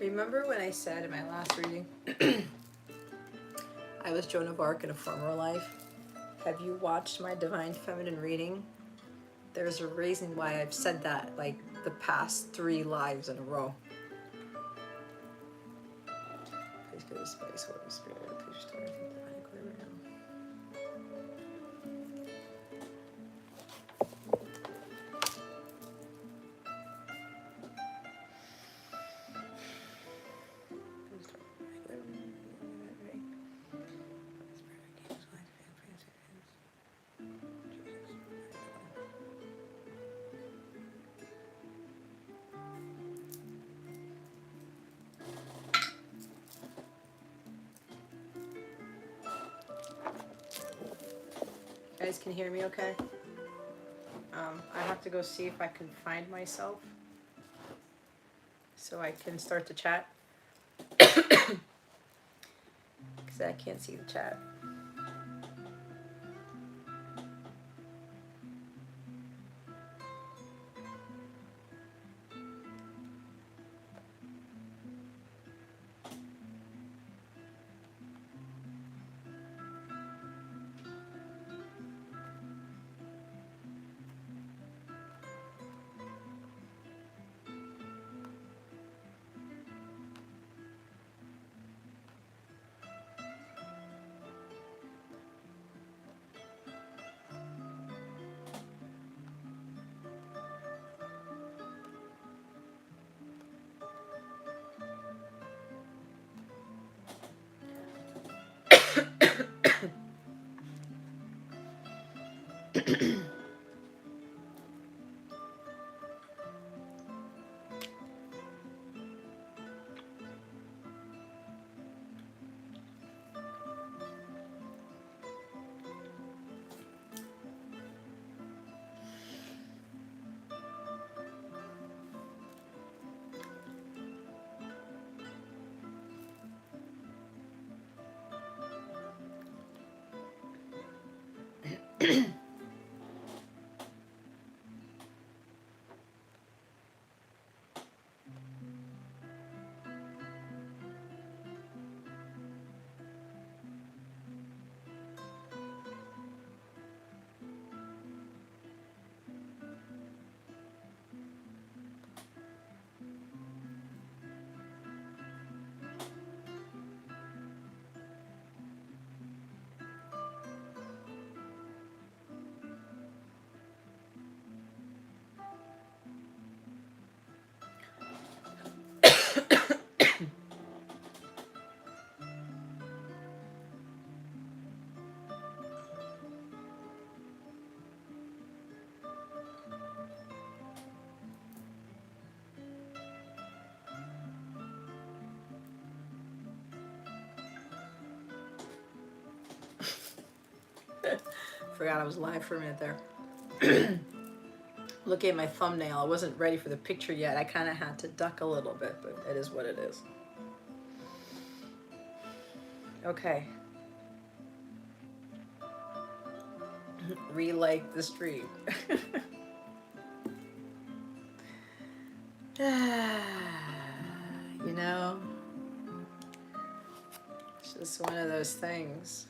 Remember when I said in my last reading, I was Joan of Arc in a former life? Have you watched my Divine Feminine reading? There's a reason why I've said that like the past 3 lives in a row. Please give us space, Holy Spirit. Please restore everything divine clear right now. You guys can hear me okay? I have to go see if I can find myself so I can start the chat because I can't see the chat. Forgot I was live for a minute there. Look at my thumbnail. I wasn't ready for the picture yet. I kind of had to duck a little bit, but it is what it is. Okay. Re-like the stream. You know, it's just one of those things.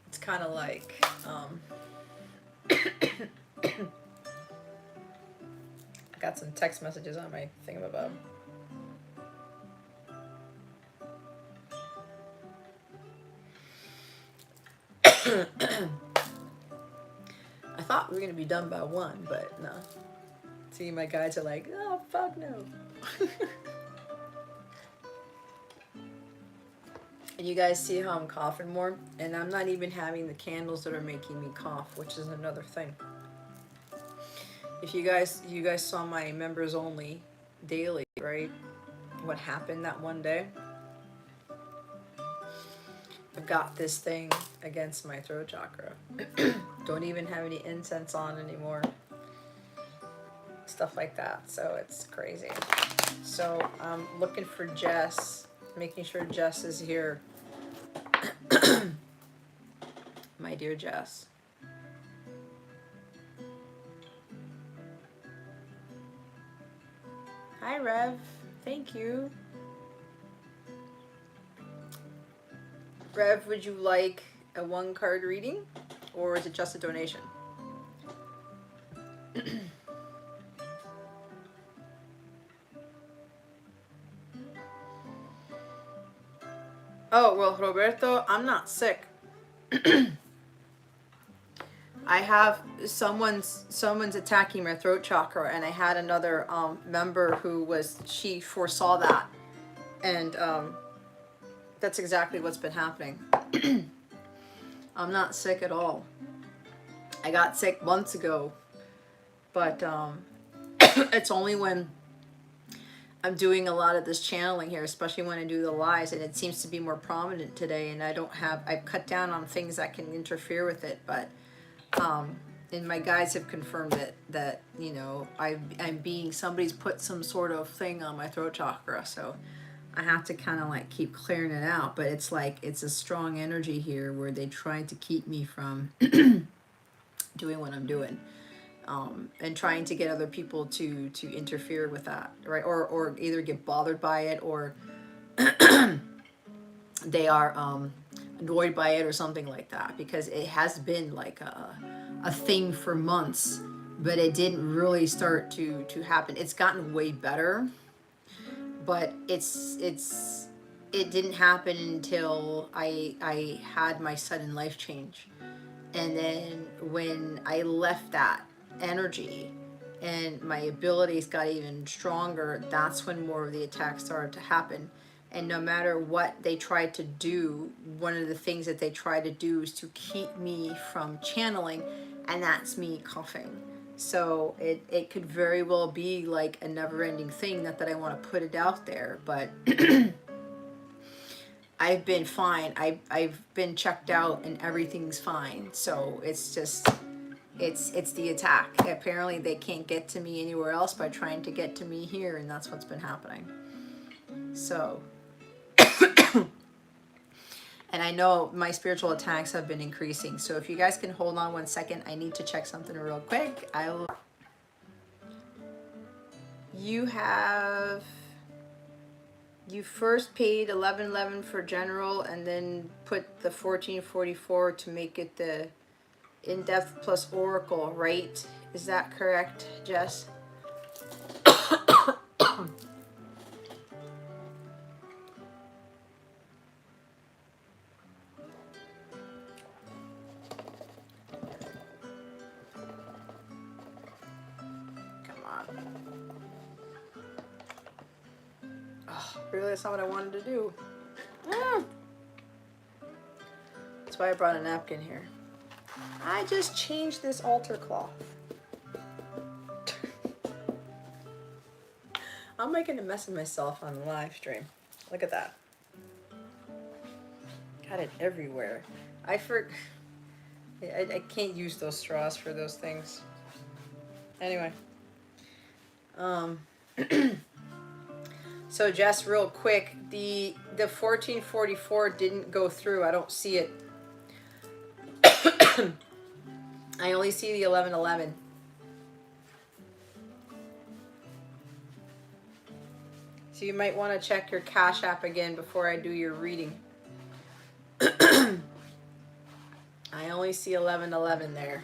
It's kind of like I got some text messages on my thingamabob. I thought we were gonna be done by 1, but no. See, my guides are like, oh fuck no. And you guys see how I'm coughing more? And I'm not even having the candles that are making me cough, which is another thing. If you guys saw my members only daily, right? What happened that one day? I've got this thing against my throat chakra. Don't even have any incense on anymore. Stuff like that. So it's crazy. So I'm looking for Jess, making sure Jess is here. My dear Jess. Hi, Rev. Thank you. Rev, would you like a 1-card reading, or is it just a donation? Oh, well, Roberto, I'm not sick. I have someone's attacking my throat chakra, and I had another member who she foresaw that, and that's exactly what's been happening. I'm not sick at all. I got sick months ago, but it's only when I'm doing a lot of this channeling here, especially when I do the lives, and it seems to be more prominent today, and I've cut down on things that can interfere with it, but and my guides have confirmed it, that, you know, somebody's put some sort of thing on my throat chakra, so I have to kind of like keep clearing it out, but it's like, it's a strong energy here where they try to keep me from doing what I'm doing, and trying to get other people to interfere with that, right? Or either get bothered by it, or they are annoyed by it or something like that, because it has been like a thing for months, but it didn't really start to happen. It's gotten way better, but it didn't happen until I had my sudden life change. And then when I left that energy and my abilities got even stronger, that's when more of the attacks started to happen. And no matter what they tried to do, one of the things that they try to do is to keep me from channeling, and that's me coughing. So it could very well be like a never-ending thing. Not that I want to put it out there, but I've been fine. I've been checked out and everything's fine. So it's just, it's the attack. Apparently they can't get to me anywhere else by trying to get to me here, and that's what's been happening. So and I know my spiritual attacks have been increasing. So if you guys can hold on 1 second, I need to check something real quick. You first paid $11.11 for general, and then put the $14.44 to make it the in-depth plus oracle, right? Is that correct, Jess? Really, that's not what I wanted to do. That's why I brought a napkin here. I just changed this altar cloth. I'm making a mess of myself on the live stream. Look at that. Got it everywhere. I can't use those straws for those things. Anyway. So Jess, real quick, the 1444 didn't go through. I don't see it. I only see the 1111. So you might want to check your Cash App again before I do your reading. I only see 1111 there.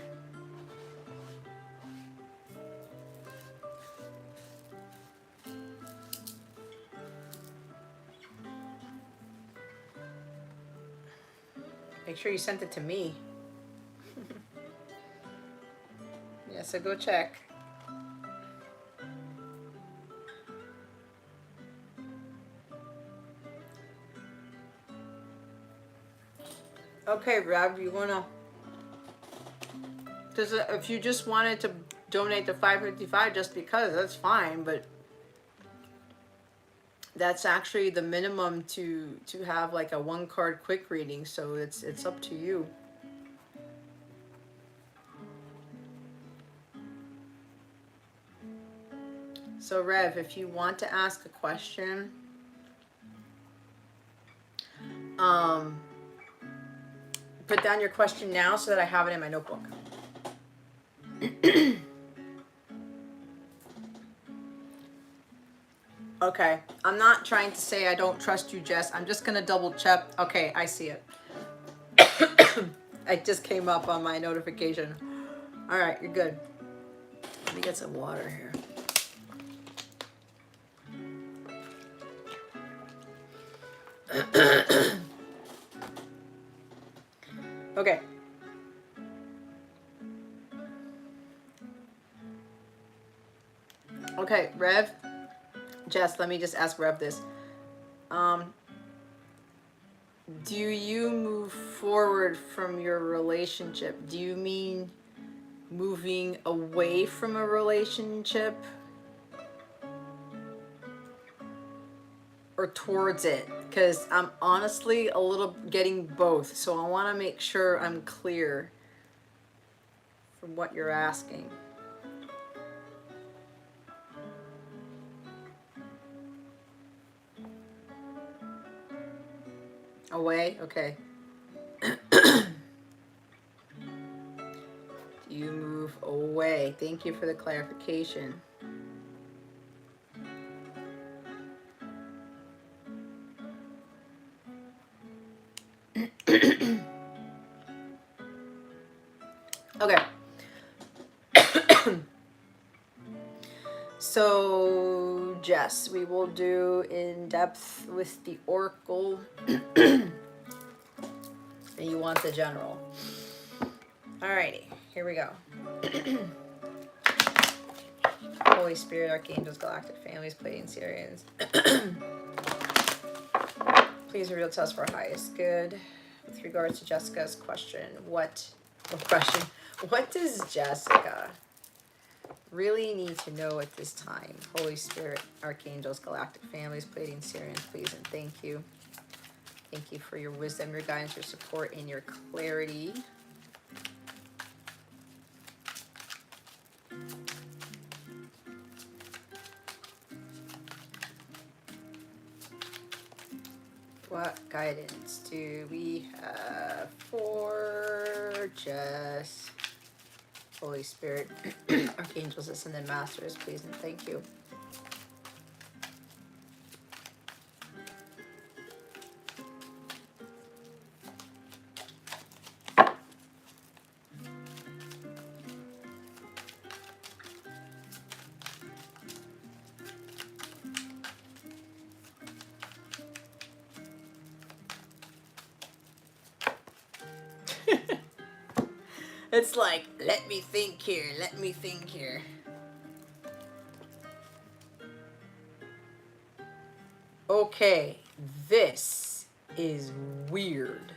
Make sure you sent it to me. Yeah, so go check. Okay, Rob, you wanna? Because if you just wanted to donate the $5.55 just because, that's fine. But that's actually the minimum to have like a 1-card quick reading. So it's up to you. So Rev, if you want to ask a question, put down your question now so that I have it in my notebook. Okay, I'm not trying to say I don't trust you, Jess. I'm just gonna double check. Okay, I see it. It just came up on my notification. All right, you're good. Let me get some water here. Okay. Okay, Rev. Jess, let me just ask Rev this. Do you move forward from your relationship? Do you mean moving away from a relationship or towards it? Because I'm honestly a little getting both, so I want to make sure I'm clear from what you're asking. Away? Okay. Do you move away? Thank you for the clarification. Okay. So, Jess, we will do in depth with the Oracle. And you want the general. Alrighty, here we go. Holy Spirit, Archangels, Galactic Families, Pleiadian Syrians. Please reveal to us for our highest good. With regards to Jessica's question, what does Jessica really need to know at this time? Holy Spirit, Archangels, Galactic Families, Pleiadian Syrians, please and thank you. Thank you for your wisdom, your guidance, your support, and your clarity. What guidance do we have for Jess? Holy Spirit, Archangels, Ascended Masters, please and thank you. It's like, let me think here, let me think here. Okay, this is weird.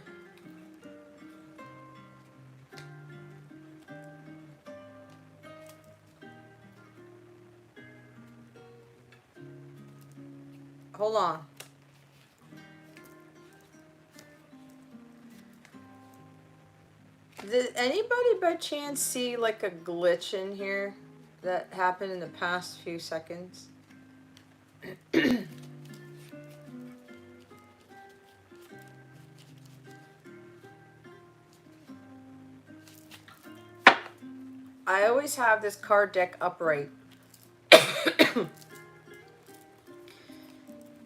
Hold on. Did anybody by chance see like a glitch in here that happened in the past few seconds? I always have this card deck upright.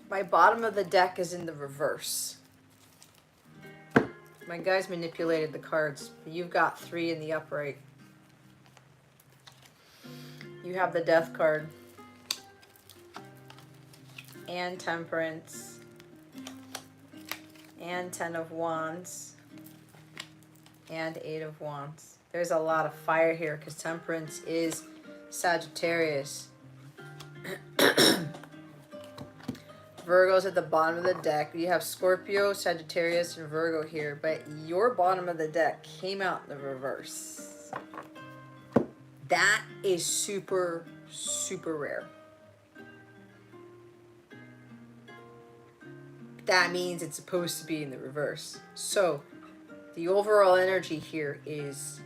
My bottom of the deck is in the reverse. My guys manipulated the cards. You've got 3 in the upright. You have the Death card. And Temperance. And 10 of Wands. And 8 of Wands. There's a lot of fire here because Temperance is Sagittarius. Virgo's at the bottom of the deck. You have Scorpio, Sagittarius, and Virgo here, but your bottom of the deck came out in the reverse. That is super, super rare. That means it's supposed to be in the reverse. So, the overall energy here is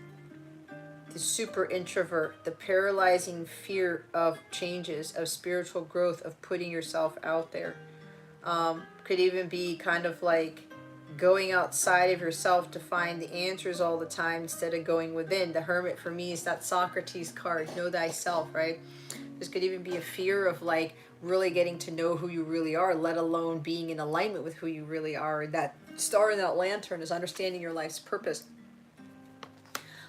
the super introvert, the paralyzing fear of changes, of spiritual growth, of putting yourself out there. Could even be kind of like going outside of yourself to find the answers all the time instead of going within. The hermit for me is that Socrates card, know thyself, right? This could even be a fear of like really getting to know who you really are, let alone being in alignment with who you really are. That star in that lantern is understanding your life's purpose,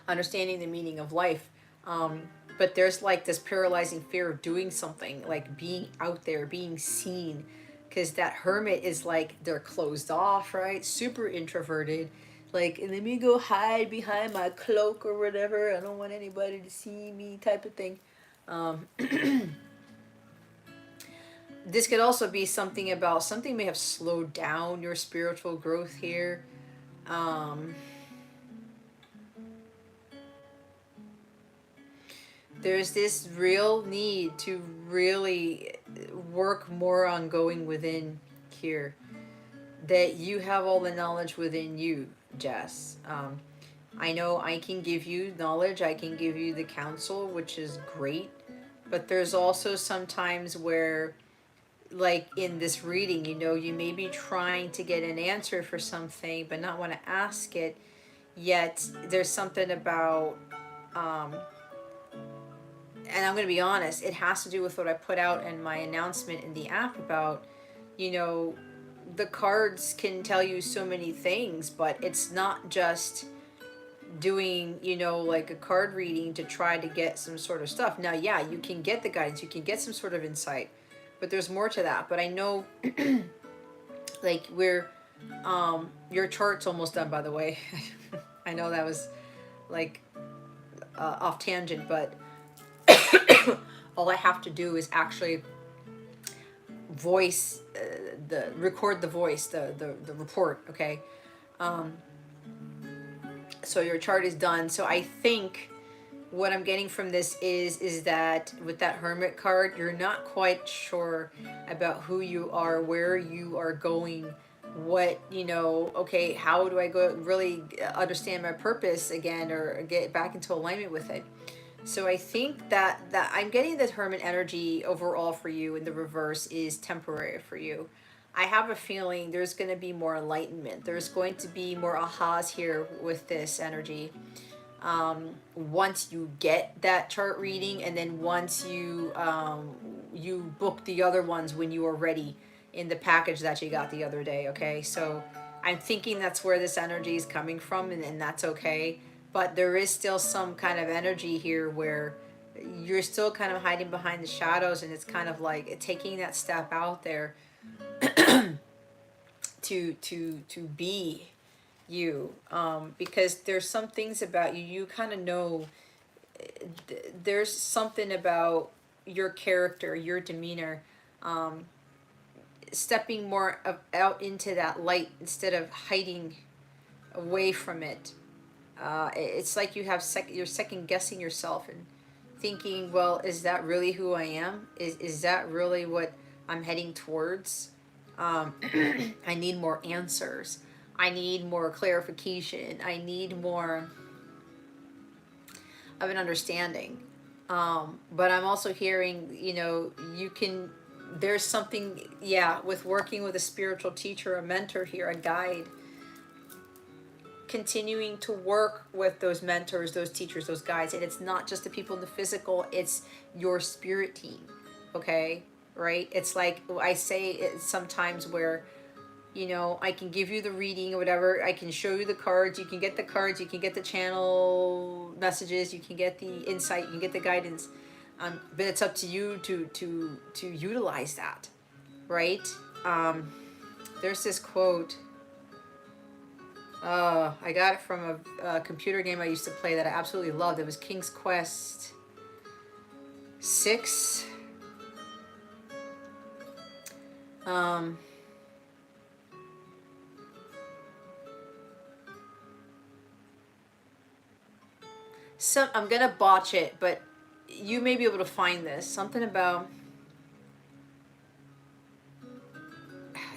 understanding the meaning of life. But there's like this paralyzing fear of doing something, like being out there, being seen, because that hermit is like they're closed off, right? Super introverted. Like, let me go hide behind my cloak or whatever. I don't want anybody to see me, type of thing. This could also be something about something may have slowed down your spiritual growth here. There's this real need to really work more on going within here. That you have all the knowledge within you, Jess. I know I can give you knowledge, I can give you the counsel, which is great. But there's also some times where, like in this reading, you may be trying to get an answer for something, but not want to ask it. Yet there's something about, and I'm going to be honest, it has to do with what I put out in my announcement in the app about, the cards can tell you so many things, but it's not just doing, like a card reading to try to get some sort of stuff. Now, yeah, you can get the guidance, you can get some sort of insight, but there's more to that. But I know, like, your chart's almost done, by the way. I know that was like off tangent, but all I have to do is actually voice record the voice, the report. Okay. So your chart is done. So I think what I'm getting from this is that with that hermit card, you're not quite sure about who you are, where you are going, what, okay, how do I go really understand my purpose again, or get back into alignment with it. So I think that I'm getting that hermit energy overall for you in the reverse is temporary for you. I have a feeling there's going to be more enlightenment. There's going to be more ahas here with this energy. Once you get that chart reading, and then once you book the other ones when you are ready in the package that you got the other day. Okay, so I'm thinking that's where this energy is coming from, and that's okay. But there is still some kind of energy here where you're still kind of hiding behind the shadows, and it's kind of like taking that step out there to be you, because there's some things about you kind of know. There's something about your character, your demeanor, stepping more out into that light instead of hiding away from it. It's like you're second guessing yourself and thinking, well, is that really who I am? Is that really what I'm heading towards? I need more answers. I need more clarification. I need more of an understanding. But I'm also hearing, there's something, with working with a spiritual teacher, a mentor here, a guide, continuing to work with those mentors, those teachers, those guides. And it's not just the people in the physical, it's your spirit team. Okay. Right. It's like I say it sometimes where, I can give you the reading or whatever. I can show you the cards. You can get the cards. You can get the channel messages. You can get the insight. You can get the guidance. But it's up to you to utilize that, right? There's this quote. I got it from a computer game I used to play that I absolutely loved. It was King's Quest 6. I'm gonna botch it, but you may be able to find this. Something about,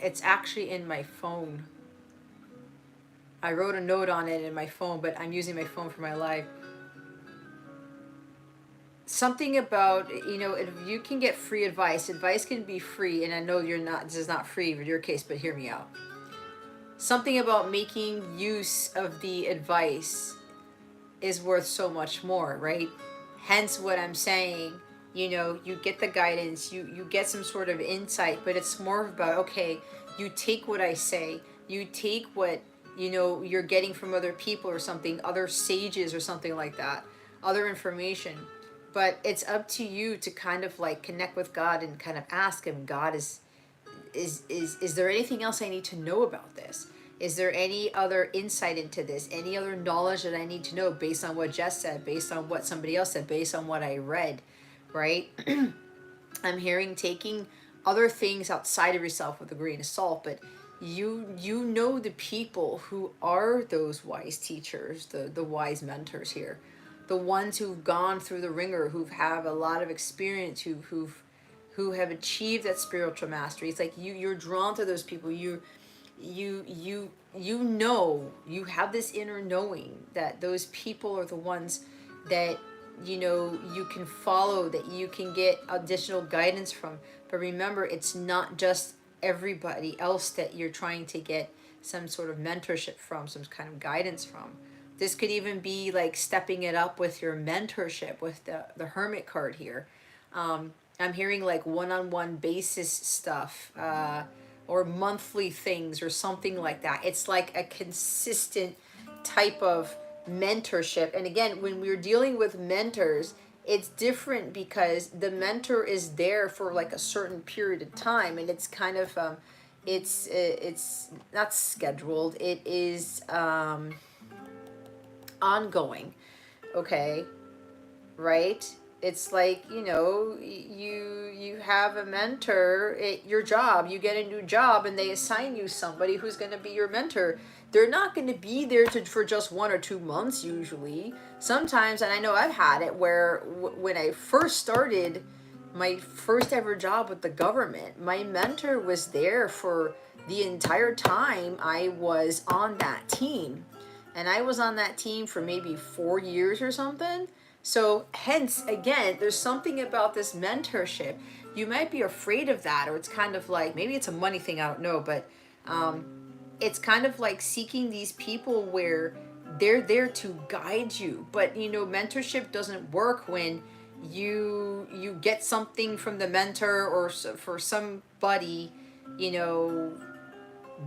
it's actually in my phone. I wrote a note on it in my phone, but I'm using my phone for my life. something about, if you can get free advice. Advice can be free, and I know this is not free in your case, but hear me out. Something about making use of the advice is worth so much more, right? Hence what I'm saying, you get the guidance, you get some sort of insight, but it's more about, okay, you take what I say, you take what, you're getting from other people or something, other sages or something like that, other information. But it's up to you to kind of like connect with God and kind of ask him, God, is there anything else I need to know about this? Is there any other insight into this? Any other knowledge that I need to know based on what Jess said, based on what somebody else said, based on what I read, right? I'm hearing taking other things outside of yourself with a grain of salt, but you know the people who are those wise teachers, the wise mentors here, the ones who've gone through the ringer, who have a lot of experience, who have achieved that spiritual mastery. It's like you're drawn to those people. You have this inner knowing that those people are the ones that you can follow, that you can get additional guidance from. But remember, it's not just everybody else that you're trying to get some sort of mentorship from, some kind of guidance from. This could even be like stepping it up with your mentorship with the hermit card here. I'm hearing like one-on-one basis stuff, or monthly things or something like that. It's like a consistent type of mentorship. And again, when we're dealing with mentors, it's different because the mentor is there for like a certain period of time, and it's kind of it's not scheduled. It is ongoing. Okay, right? It's like, you have a mentor at your job. You get a new job and they assign you somebody who's going to be your mentor. They're not going to be there for just 1 or 2 months usually. Sometimes, and I know I've had it where when I first started my first ever job with the government, my mentor was there for the entire time I was on that team. And I was on that team for maybe 4 years or something. So hence, again, there's something about this mentorship. You might be afraid of that, or it's kind of like, maybe it's a money thing, I don't know, but it's kind of like seeking these people where they're there to guide you. But mentorship doesn't work when you get something from the mentor, or for somebody,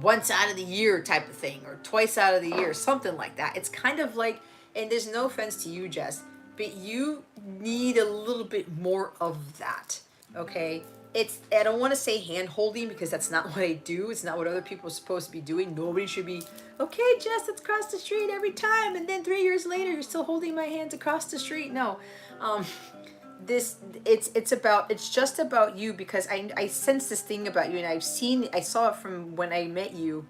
once out of the year type of thing, or twice out of the year, something like that. It's kind of like, and there's no offense to you, Jess, but you need a little bit more of that. Okay, I don't want to say hand holding, because that's not what I do. It's not what other people are supposed to be doing. Nobody should be, okay, Jess, let's cross the street every time, and then 3 years later you're still holding my hand to cross the street. No. It's just about you, because I sense this thing about you, and I saw it from when I met you,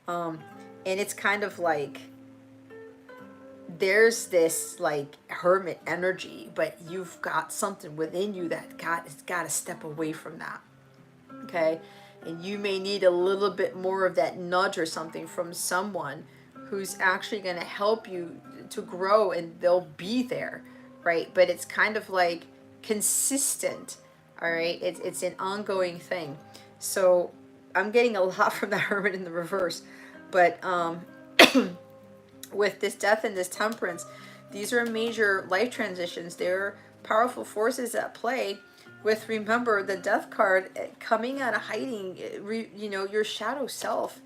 and it's kind of like there's this like hermit energy, but you've got something within you that has got to step away from that. Okay, and you may need a little bit more of that nudge or something from someone who's actually going to help you to grow, and they'll be there, right? But it's kind of like consistent. All right, it's an ongoing thing. So I'm getting a lot from the hermit in the reverse, but with this death and this temperance, these are major life transitions. They're powerful forces at play. With, remember, the death card coming out of hiding, your shadow self.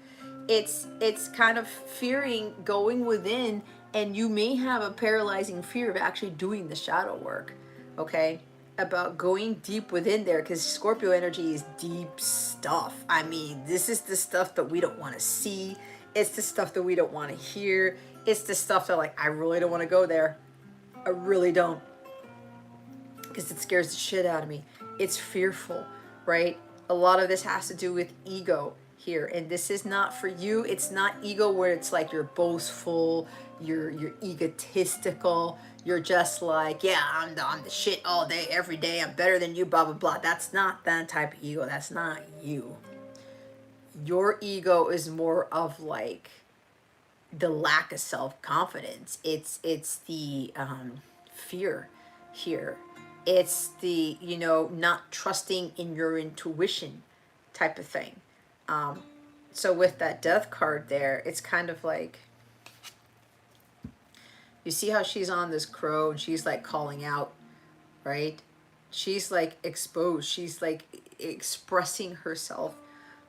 It's kind of fearing going within, and you may have a paralyzing fear of actually doing the shadow work. Okay, about going deep within there, because Scorpio energy is deep stuff. I mean, this is the stuff that we don't want to see. It's the stuff that we don't want to hear. It's the stuff that, like, I really don't want to go there. I really don't, because it scares the shit out of me. It's fearful, right? A lot of this has to do with ego here, and this is not for you. It's not ego where it's like you're boastful, you're egotistical, you're just like, yeah, I'm the shit all day, every day, I'm better than you, blah, blah, blah. That's not that type of ego. That's not you. Your ego is more of like the lack of self-confidence. It's the fear here. It's the, you know, not trusting in your intuition type of thing. So with that death card there, it's kind of like, you see how she's on this crow and she's like calling out, right? She's like exposed. She's like expressing herself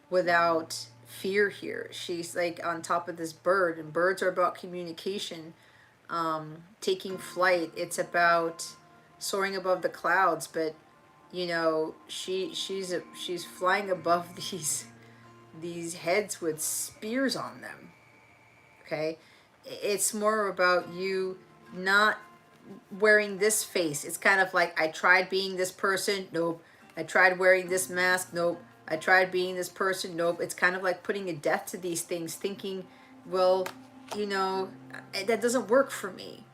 without fear here. She's like on top of this bird, and birds are about communication, taking flight. It's about soaring above the clouds, but you know, she's flying above these heads with spears on them. Okay? It's more about you not wearing this face. It's kind of like, I tried being this person, nope. I tried wearing this mask, nope. I tried being this person, nope. It's kind of like putting a death to these things, thinking, well, you know, that doesn't work for me.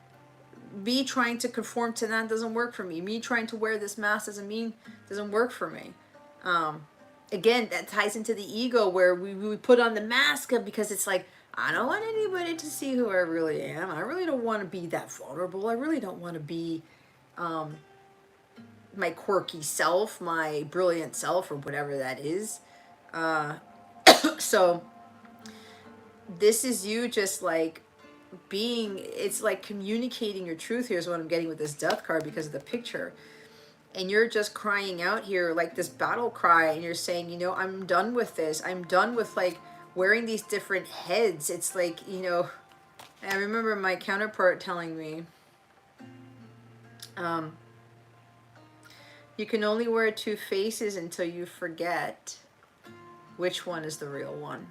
Me trying to conform to that doesn't work for me. Me trying to wear this mask doesn't work for me. Again, that ties into the ego, where we put on the mask because it's like, I don't want anybody to see who I really am. I really don't want to be that vulnerable. I really don't want to be my quirky self, my brilliant self, or whatever that is. So this is you just like being, it's like communicating your truth. Here's what I'm getting with this death card because of the picture. And you're just crying out here like this battle cry, and you're saying, you know, I'm done with this. I'm done with like wearing these different heads. It's like, you know, I remember my counterpart telling me, you can only wear two faces until you forget which one is the real one.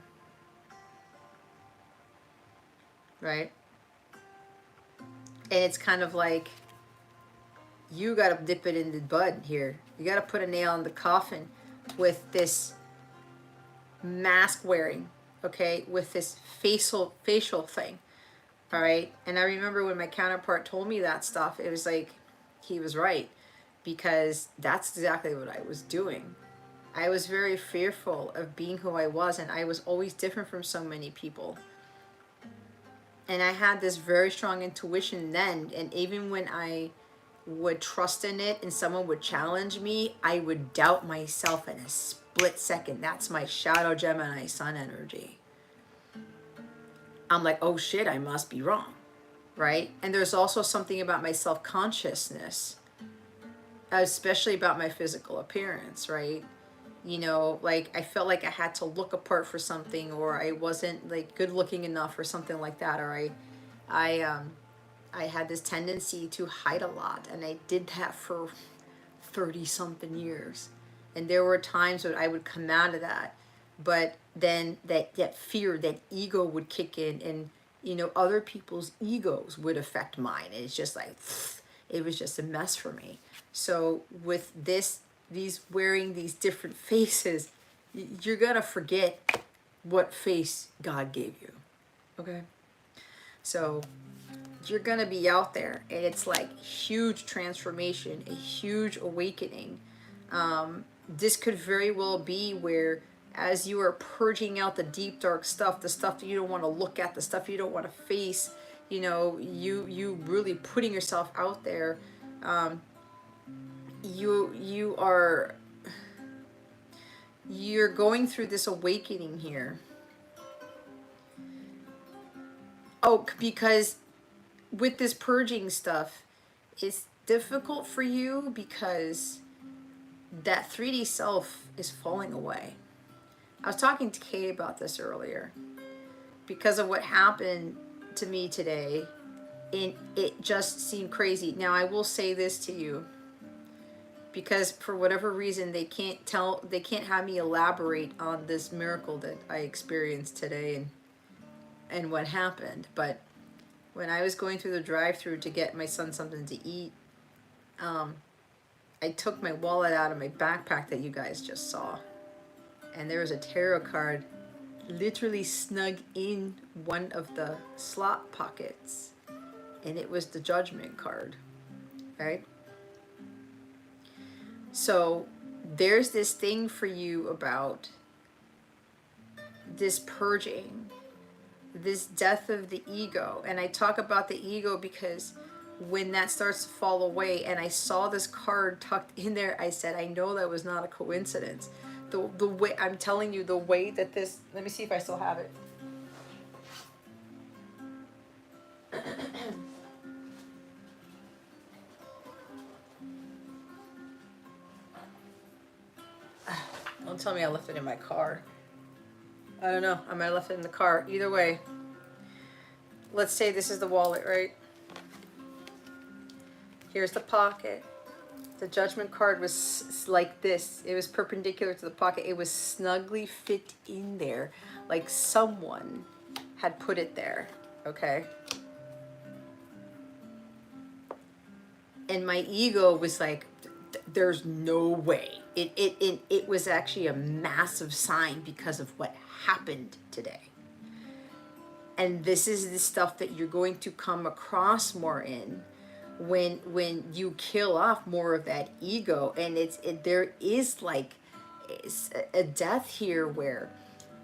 Right? And it's kind of like, you got to dip it in the bud here. You got to put a nail in the coffin with this mask wearing, okay, with this facial thing. All right. And I remember when my counterpart told me that stuff, it was like, he was right, because that's exactly what I was doing. I was very fearful of being who I was, and I was always different from so many people. And I had this very strong intuition then, and even when I would trust in it and someone would challenge me, I would doubt myself in a split second. That's my shadow Gemini sun energy. I'm like, oh shit, I must be wrong, right? And there's also something about my self-consciousness, especially about my physical appearance, right? You know, like I felt like I had to look apart for something, or I wasn't like good looking enough or something like that, or I had this tendency to hide a lot, and I did that for 30 something years. And there were times when I would come out of that, but then that fear, that ego would kick in, and you know, other people's egos would affect mine. And it's just like, it was just a mess for me. So with these wearing these different faces, you're gonna forget what face God gave you. Okay? So you're gonna be out there, and it's like huge transformation, a huge awakening. This could very well be where, as you are purging out the deep dark stuff, the stuff that you don't want to look at, the stuff you don't want to face, you know, you really putting yourself out there. You're going through this awakening here. Oh, because with this purging stuff, it's difficult for you because that 3D self is falling away. I was talking to Kate about this earlier. Because of what happened to me today, it just seemed crazy. Now, I will say this to you, because for whatever reason they can't have me elaborate on this miracle that I experienced today and what happened. But when I was going through the drive-thru to get my son something to eat, I took my wallet out of my backpack that you guys just saw, and there was a tarot card literally snug in one of the slot pockets, and it was the Judgment card, right? So there's this thing for you about this purging, this death of the ego. And I talk about the ego because when that starts to fall away and I saw this card tucked in there, I said, I know that was not a coincidence. The way, I'm telling you, the way that this, let me see if I still have it. Don't tell me I left it in my car. I don't know, I might have left it in the car. Either way, let's say this is the wallet, right? Here's the pocket. The judgment card was like this. It was perpendicular to the pocket. It was snugly fit in there, like someone had put it there, okay? And my ego was like, there's no way. It was actually a massive sign because of what happened today. And this is the stuff that you're going to come across more in when you kill off more of that ego. And there is like a death here where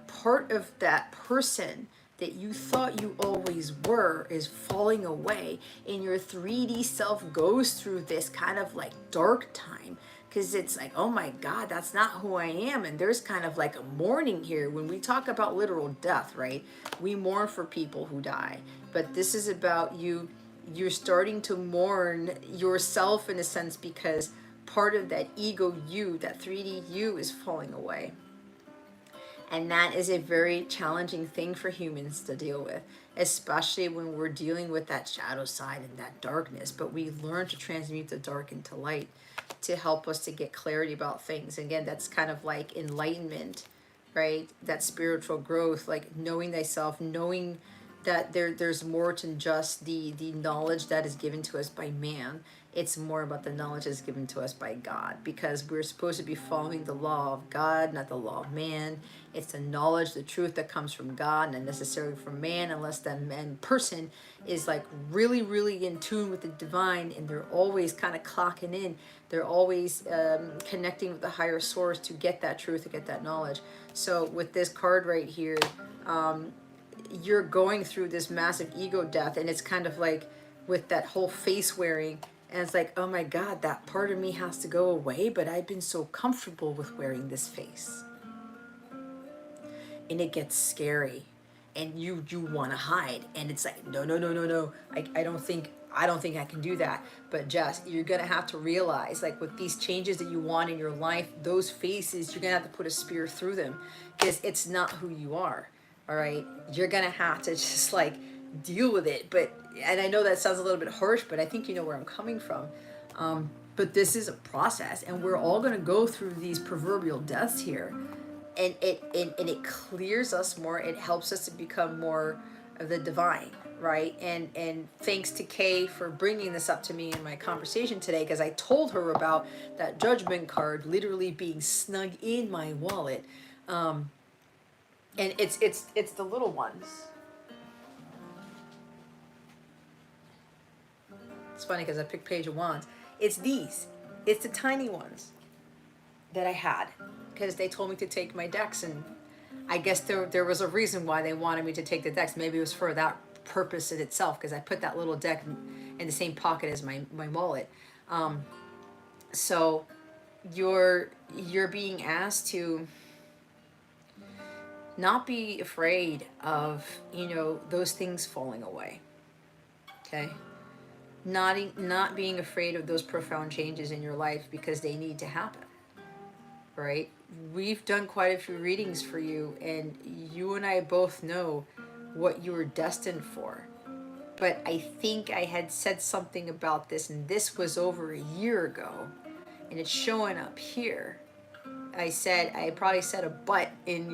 part of that person that you thought you always were is falling away, and your 3D self goes through this kind of like dark time, because it's like, oh my God, that's not who I am. And there's kind of like a mourning here. When we talk about literal death, right, we mourn for people who die, but this is about you're starting to mourn yourself in a sense, because part of that ego you, that 3D you, is falling away. And that is a very challenging thing for humans to deal with, especially when we're dealing with that shadow side and that darkness. But we learn to transmute the dark into light to help us to get clarity about things. Again, that's kind of like enlightenment, right? That spiritual growth, like knowing thyself, knowing that there's more than just the knowledge that is given to us by man. It's more about the knowledge that's given to us by God, because we're supposed to be following the law of God, not the law of man. It's the knowledge, the truth that comes from God, not necessarily from man, unless that man person is like really, really in tune with the divine, and they're always kind of clocking in. They're always connecting with the higher source to get that truth, to get that knowledge. So with this card right here, you're going through this massive ego death, and it's kind of like with that whole face wearing, and it's like, oh my God, that part of me has to go away, but I've been so comfortable with wearing this face. And it gets scary, and you want to hide, and it's like, no, I don't think I can do that. But Jess, you're gonna have to realize, like with these changes that you want in your life, those faces, you're gonna have to put a spear through them, because it's not who you are. All right, you're gonna have to just like deal with it. But, and I know that sounds a little bit harsh, but I think you know where I'm coming from. But this is a process, and we're all gonna go through these proverbial deaths here, and it clears us more. It helps us to become more of the divine, right? And thanks to Kay for bringing this up to me in my conversation today, because I told her about that judgment card literally being snug in my wallet. And it's the little ones. It's funny because I picked Page of Wands. It's these. It's the tiny ones that I had, because they told me to take my decks, and I guess there was a reason why they wanted me to take the decks. Maybe it was for that purpose in itself, because I put that little deck in the same pocket as my wallet. So you're being asked to not be afraid of, those things falling away. Okay? Not being afraid of those profound changes in your life, because they need to happen. Right? We've done quite a few readings for you, and you and I both know what you were destined for. But I think I had said something about this, and this was over a year ago, and it's showing up here. I probably said a but in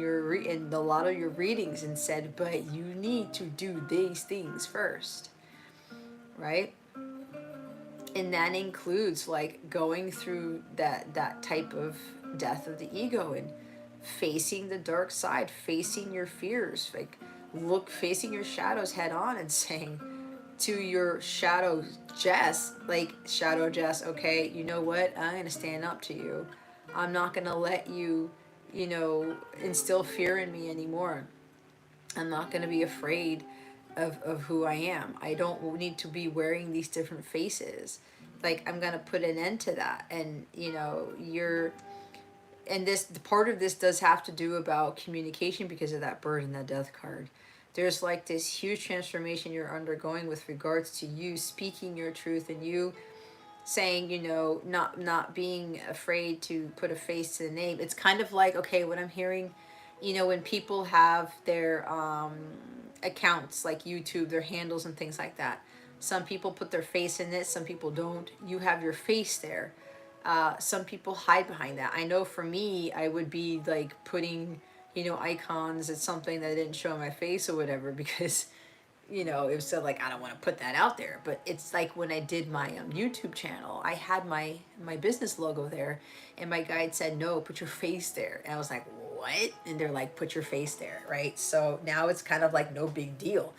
a lot of your readings, and said, but you need to do these things first, right? And that includes like going through that type of death of the ego, and facing the dark side, facing your fears, like facing your shadows head on, and saying to your shadow Jess, like, shadow Jess, okay, you know what, I'm gonna stand up to you. I'm not gonna let you, instill fear in me anymore. I'm not gonna be afraid of who I am. I don't need to be wearing these different faces. Like, I'm gonna put an end to that. And you know, and this, the part of this does have to do about communication because of that bird and that death card. There's like this huge transformation you're undergoing with regards to you speaking your truth, and you saying, you know, not being afraid to put a face to the name. It's kind of like, okay, what I'm hearing, you know, when people have their accounts like YouTube, their handles and things like that. Some people put their face in it, some people don't. You have your face there. Some people hide behind that. I know for me, I would be like putting, you know, icons. It's something that didn't show my face or whatever, because, you know, it was so like, I don't want to put that out there. But it's like when I did my YouTube channel, I had my business logo there, and my guide said, no, put your face there. And I was like, what? And they're like, put your face there, right? So now it's kind of like no big deal.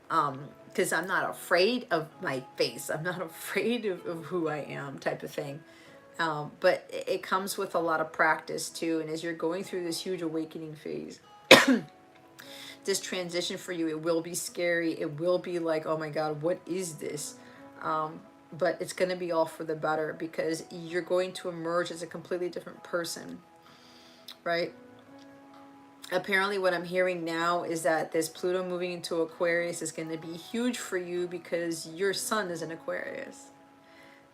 Because I'm not afraid of my face. I'm not afraid of who I am, type of thing. But it comes with a lot of practice too. And as you're going through this huge awakening phase, this transition for you, it will be scary. It will be like, oh my God, what is this? But it's going to be all for the better, because you're going to emerge as a completely different person, right? Apparently what I'm hearing now is that this Pluto moving into Aquarius is going to be huge for you because your sun is in Aquarius.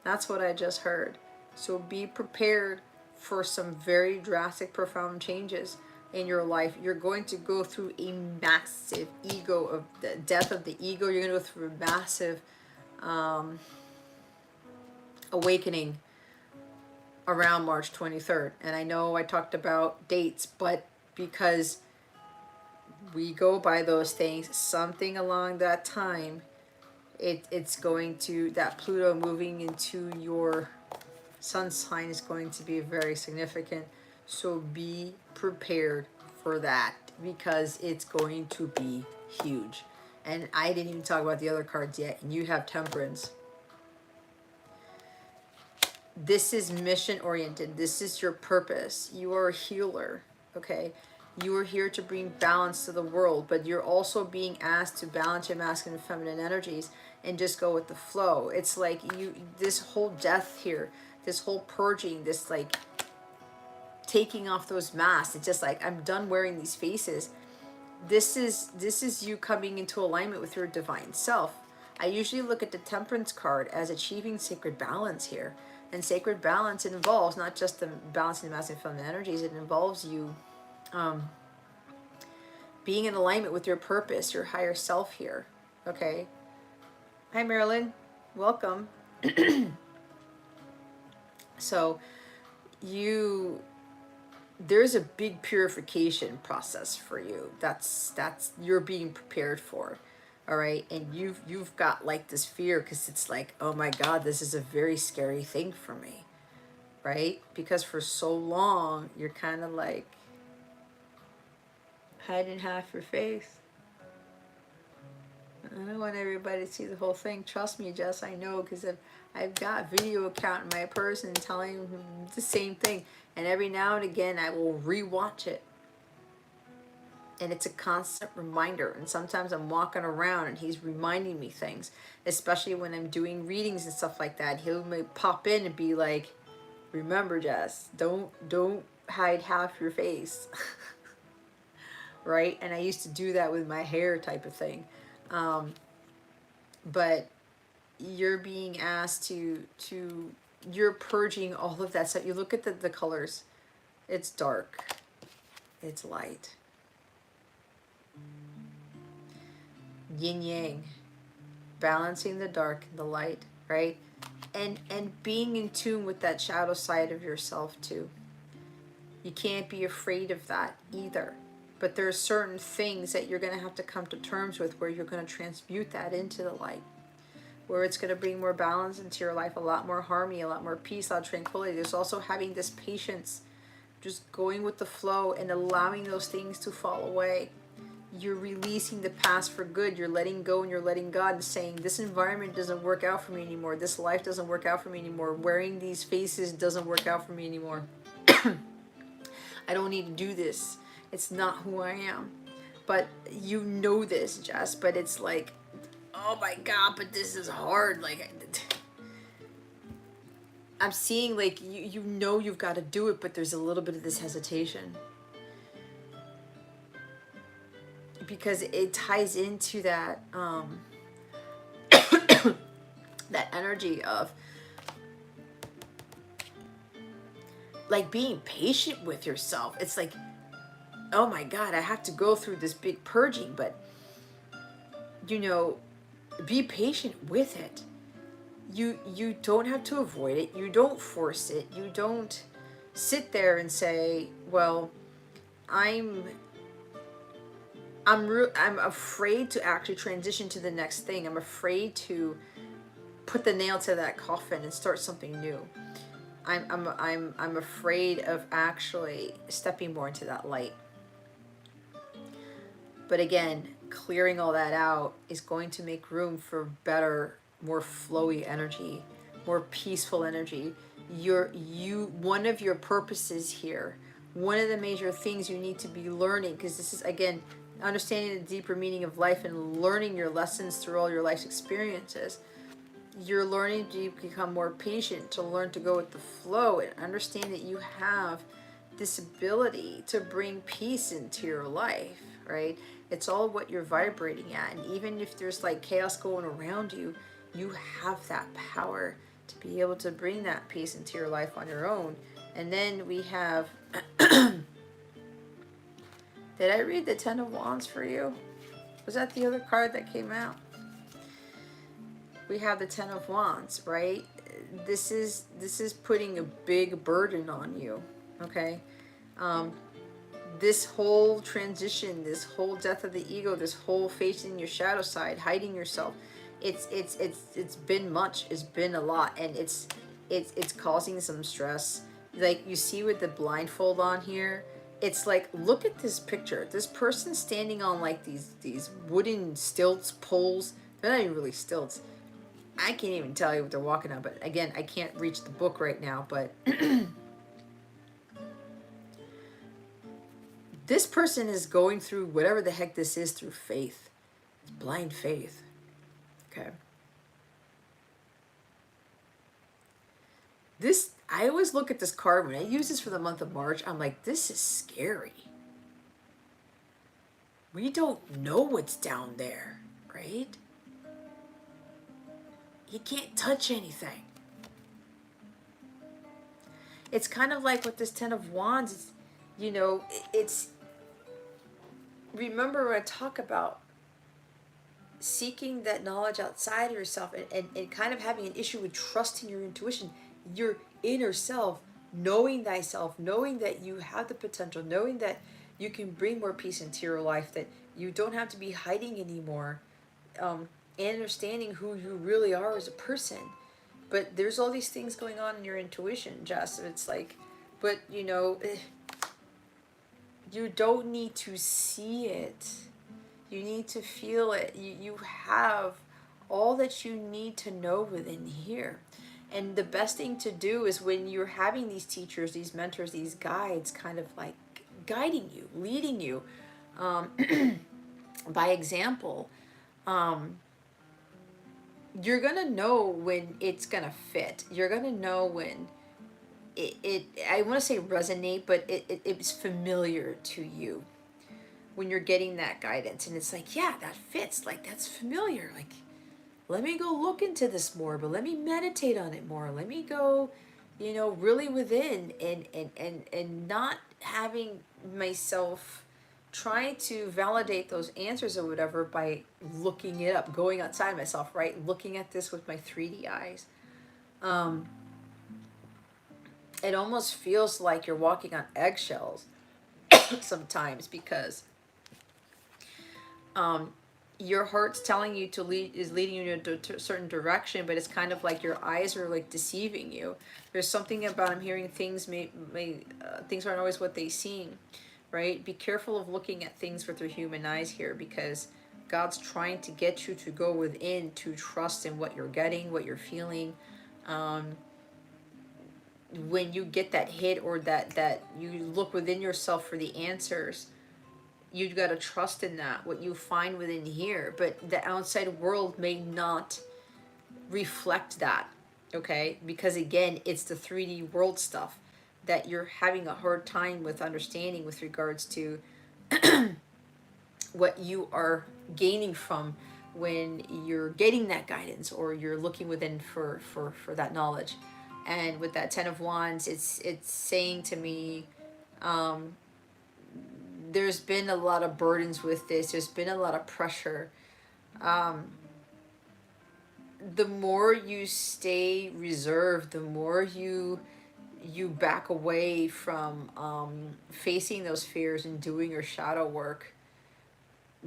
That's what I just heard. So be prepared for some very drastic, profound changes in your life. You're going to go through a massive ego, of the death of the ego. You're going to go through a massive awakening around March 23rd. And I know I talked about dates, but because we go by those things, something along that time, it's going to, that Pluto moving into your sun sign is going to be very significant. So be prepared for that, because it's going to be huge. And I didn't even talk about the other cards yet, and you have Temperance. This is mission oriented. This is your purpose. You are a healer, okay? You are here to bring balance to the world, but you're also being asked to balance your masculine and feminine energies and just go with the flow. It's like this whole death here, this whole purging, this like taking off those masks. It's just like, I'm done wearing these faces. This is you coming into alignment with your divine self. I usually look at the Temperance card as achieving sacred balance here. And sacred balance involves not just the balancing the masculine and feminine energies, it involves you being in alignment with your purpose, your higher self here. Okay. Hi, Marilyn. Welcome. So there's a big purification process for you. That's you're being prepared for. All right. And you've got like this fear, because it's like, oh my God, this is a very scary thing for me. Right? Because for so long, you're kind of like hiding half your face. I don't want everybody to see the whole thing. Trust me, Jess, I know, because I've got video account in my person telling him the same thing. And every now and again, I will rewatch it. And it's a constant reminder. And sometimes I'm walking around and he's reminding me things, especially when I'm doing readings and stuff like that. He'll pop in and be like, remember, Jess, don't hide half your face. Right? And I used to do that with my hair, type of thing. But you're being asked to you're purging all of that stuff. You look at the colors. It's dark. It's light. Yin yang. Balancing the dark and the light, right? And being in tune with that shadow side of yourself too. You can't be afraid of that either. But there are certain things that you're going to have to come to terms with, where you're going to transmute that into the light, where it's going to bring more balance into your life, a lot more harmony, a lot more peace, a lot of tranquility. There's also having this patience, just going with the flow and allowing those things to fall away. You're releasing the past for good. You're letting go and you're letting God, and saying, this environment doesn't work out for me anymore. This life doesn't work out for me anymore. Wearing these faces doesn't work out for me anymore. I don't need to do this. It's not who I am. but you know this, Jess, but it's like, oh my God, but this is hard. Like, I'm seeing like you know you've got to do it, but there's a little bit of this hesitation. Because it ties into that that energy of like being patient with yourself. It's like, oh my God, I have to go through this big purging, but you know, be patient with it. You don't have to avoid it. You don't force it. You don't sit there and say, well, I'm afraid to actually transition to the next thing. I'm afraid to put the nail to that coffin and start something new. I'm afraid of actually stepping more into that light. But again, clearing all that out is going to make room for better, more flowy energy, more peaceful energy. One of your purposes here, one of the major things you need to be learning, because this is again understanding the deeper meaning of life and learning your lessons through all your life's experiences. You're learning to become more patient, to learn to go with the flow, and understand that you have this ability to bring peace into your life, right? It's all what you're vibrating at. And even if there's like chaos going around you, you have that power to be able to bring that peace into your life on your own. And then we have, did I read the Ten of Wands for you? Was that the other card that came out? We have the Ten of Wands, right? This is putting a big burden on you, okay? This whole transition, this whole death of the ego, this whole facing your shadow side, hiding yourself, it's been much. It's been a lot, and it's causing some stress. Like you see with the blindfold on here, it's like, look at this picture. This person standing on like these wooden stilts, poles. They're not even really stilts. I can't even tell you what they're walking on, but again, I can't reach the book right now, but this person is going through whatever the heck this is through faith. It's blind faith. Okay. This, I always look at this card when I use this for the month of March. I'm like, this is scary. We don't know what's down there, right? You can't touch anything. It's kind of like with this Ten of Wands, it's, you know, it's, remember when I talk about seeking that knowledge outside of yourself and kind of having an issue with trusting your intuition, your inner self, knowing thyself, knowing that you have the potential, knowing that you can bring more peace into your life, that you don't have to be hiding anymore, and understanding who you really are as a person. But there's all these things going on in your intuition, Jess. It's like, but you know, you don't need to see it. You need to feel it. You have all that you need to know within here. And the best thing to do is when you're having these teachers, these mentors, these guides kind of like guiding you, leading you by example, you're going to know when it's going to fit. You're going to know when I want to say resonate, but it's familiar to you when you're getting that guidance. And it's like, yeah, that fits. Like, that's familiar. Like, let me go look into this more, but let me meditate on it more. Let me go, you know, really within and not having myself trying to validate those answers or whatever by looking it up, going outside myself, right? Looking at this with my 3D eyes. It almost feels like you're walking on eggshells sometimes because your heart's telling you to leading you in a certain direction, but it's kind of like your eyes are like deceiving you. There's something about I'm hearing things things aren't always what they seem, right? Be careful of looking at things with your human eyes here, because God's trying to get you to go within, to trust in what you're getting, what you're feeling. When you get that hit or that you look within yourself for the answers, You've got to trust in that, what you find within here. But the outside world may not reflect that, okay? Because again, it's the 3D world stuff that you're having a hard time with understanding with regards to what you are gaining from when you're getting that guidance or you're looking within for that knowledge. And with that 10 of Wands, it's saying to me, there's been a lot of burdens with this. There's been a lot of pressure. The more you stay reserved, the more you back away from facing those fears and doing your shadow work,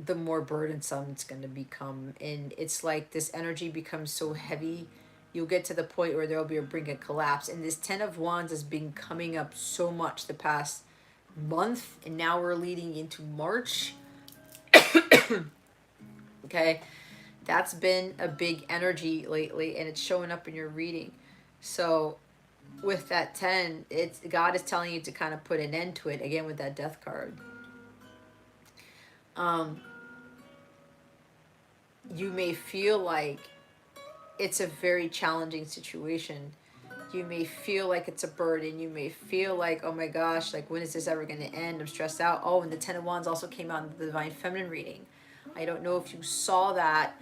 the more burdensome it's going to become. And it's like this energy becomes so heavy, you'll get to the point where there'll be a brink of collapse. And this 10 of Wands has been coming up so much the past month, and now we're leading into March. Okay, that's been a big energy lately, and it's showing up in your reading. So with that 10, it's God is telling you to kind of put an end to it, again with that Death card. You may feel like it's a very challenging situation. You may feel like it's a burden. You may feel like, oh my gosh, like when is this ever going to end? I'm stressed out. Oh, and the 10 of Wands also came out in the Divine Feminine reading. I don't know if you saw that.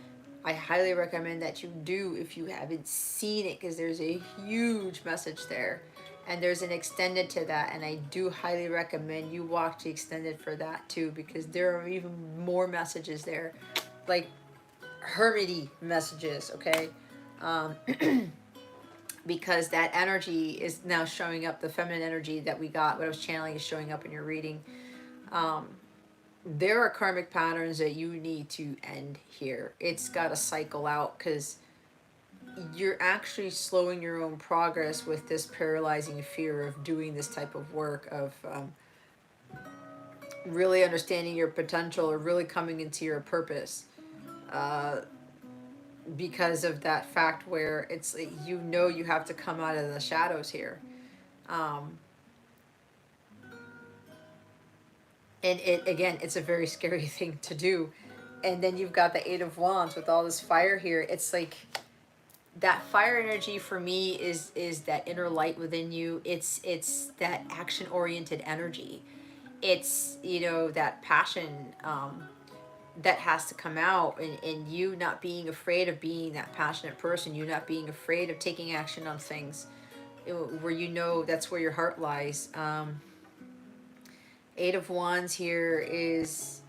I highly recommend that you do if you haven't seen it, because there's a huge message there. And there's an extended to that, and I do highly recommend you watch the extended for that too, because there are even more messages there, like hermity messages, okay? Because that energy is now showing up, the feminine energy that we got, what I was channeling, is showing up in your reading. There are karmic patterns that you need to end here. It's got to cycle out, because you're actually slowing your own progress with this paralyzing fear of doing this type of work, of really understanding your potential or really coming into your purpose. Because of that fact where it's like, you have to come out of the shadows here. And it, again, it's a very scary thing to do. And then you've got the 8 of Wands with all this fire here. It's like that fire energy for me is that inner light within you. It's that action oriented energy. It's, that passion that has to come out, and you not being afraid of being that passionate person, you not being afraid of taking action on things where that's where your heart lies. 8 of Wands here is,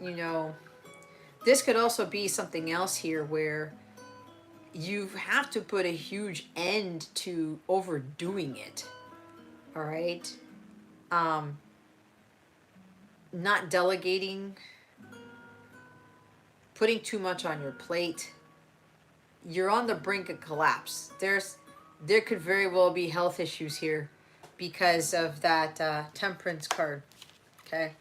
this could also be something else here where you have to put a huge end to overdoing it. All right. Not delegating, putting too much on your plate. You're on the brink of collapse. There could very well be health issues here because of that Temperance card. Okay.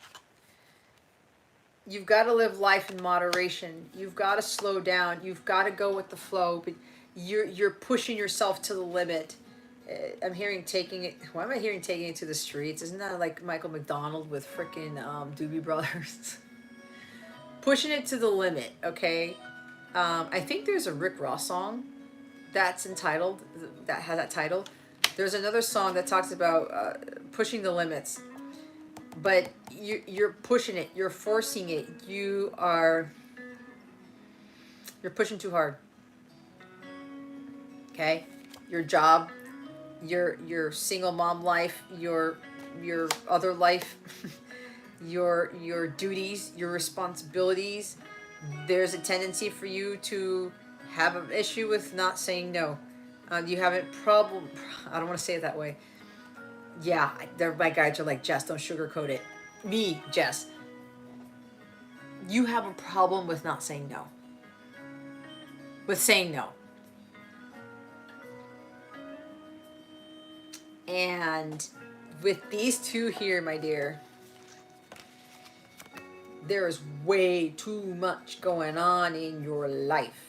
You've got to live life in moderation. You've got to slow down. You've got to go with the flow, but you're pushing yourself to the limit. I'm hearing taking it. Why am I hearing taking it to the streets? Isn't that like Michael McDonald with frickin' Doobie Brothers? Pushing it to the limit, okay? I think there's a Rick Ross song that has that title. There's another song that talks about pushing the limits. But you're pushing it. You're forcing it. You're pushing too hard. Okay? Your job, your single mom life, your other life, your duties, your responsibilities. There's a tendency for you to have an issue with not saying no. You have a problem. I don't want to say it that way. Yeah, my guides are like, Jess, don't sugarcoat it. Me, Jess. You have a problem with not saying no. With saying no. And with these two here, my dear, there is way too much going on in your life.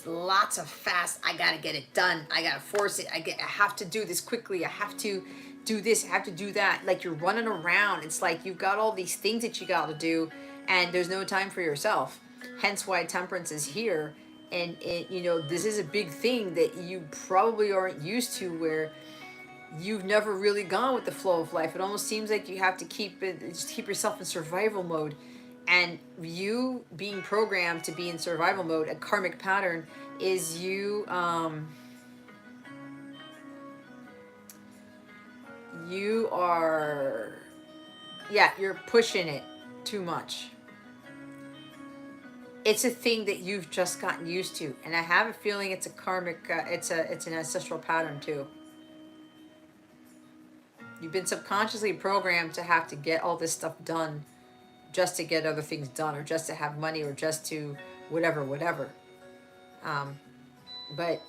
Lots of fast, I gotta get it done. I gotta force it. I have to do this quickly. I have to do this, I have to do that. Like you're running around. It's like you've got all these things that you got to do, and there's no time for yourself. Hence why temperance is here. And you know, this is a big thing that you probably aren't used to, where you've never really gone with the flow of life. It almost seems like you have to just keep yourself in survival mode. And you being programmed to be in survival mode, a karmic pattern is you are, yeah, you're pushing it too much. It's a thing that you've just gotten used to, and I have a feeling it's a karmic, it's an ancestral pattern too. You've been subconsciously programmed to have to get all this stuff done, just to get other things done, or just to have money, or just to whatever. But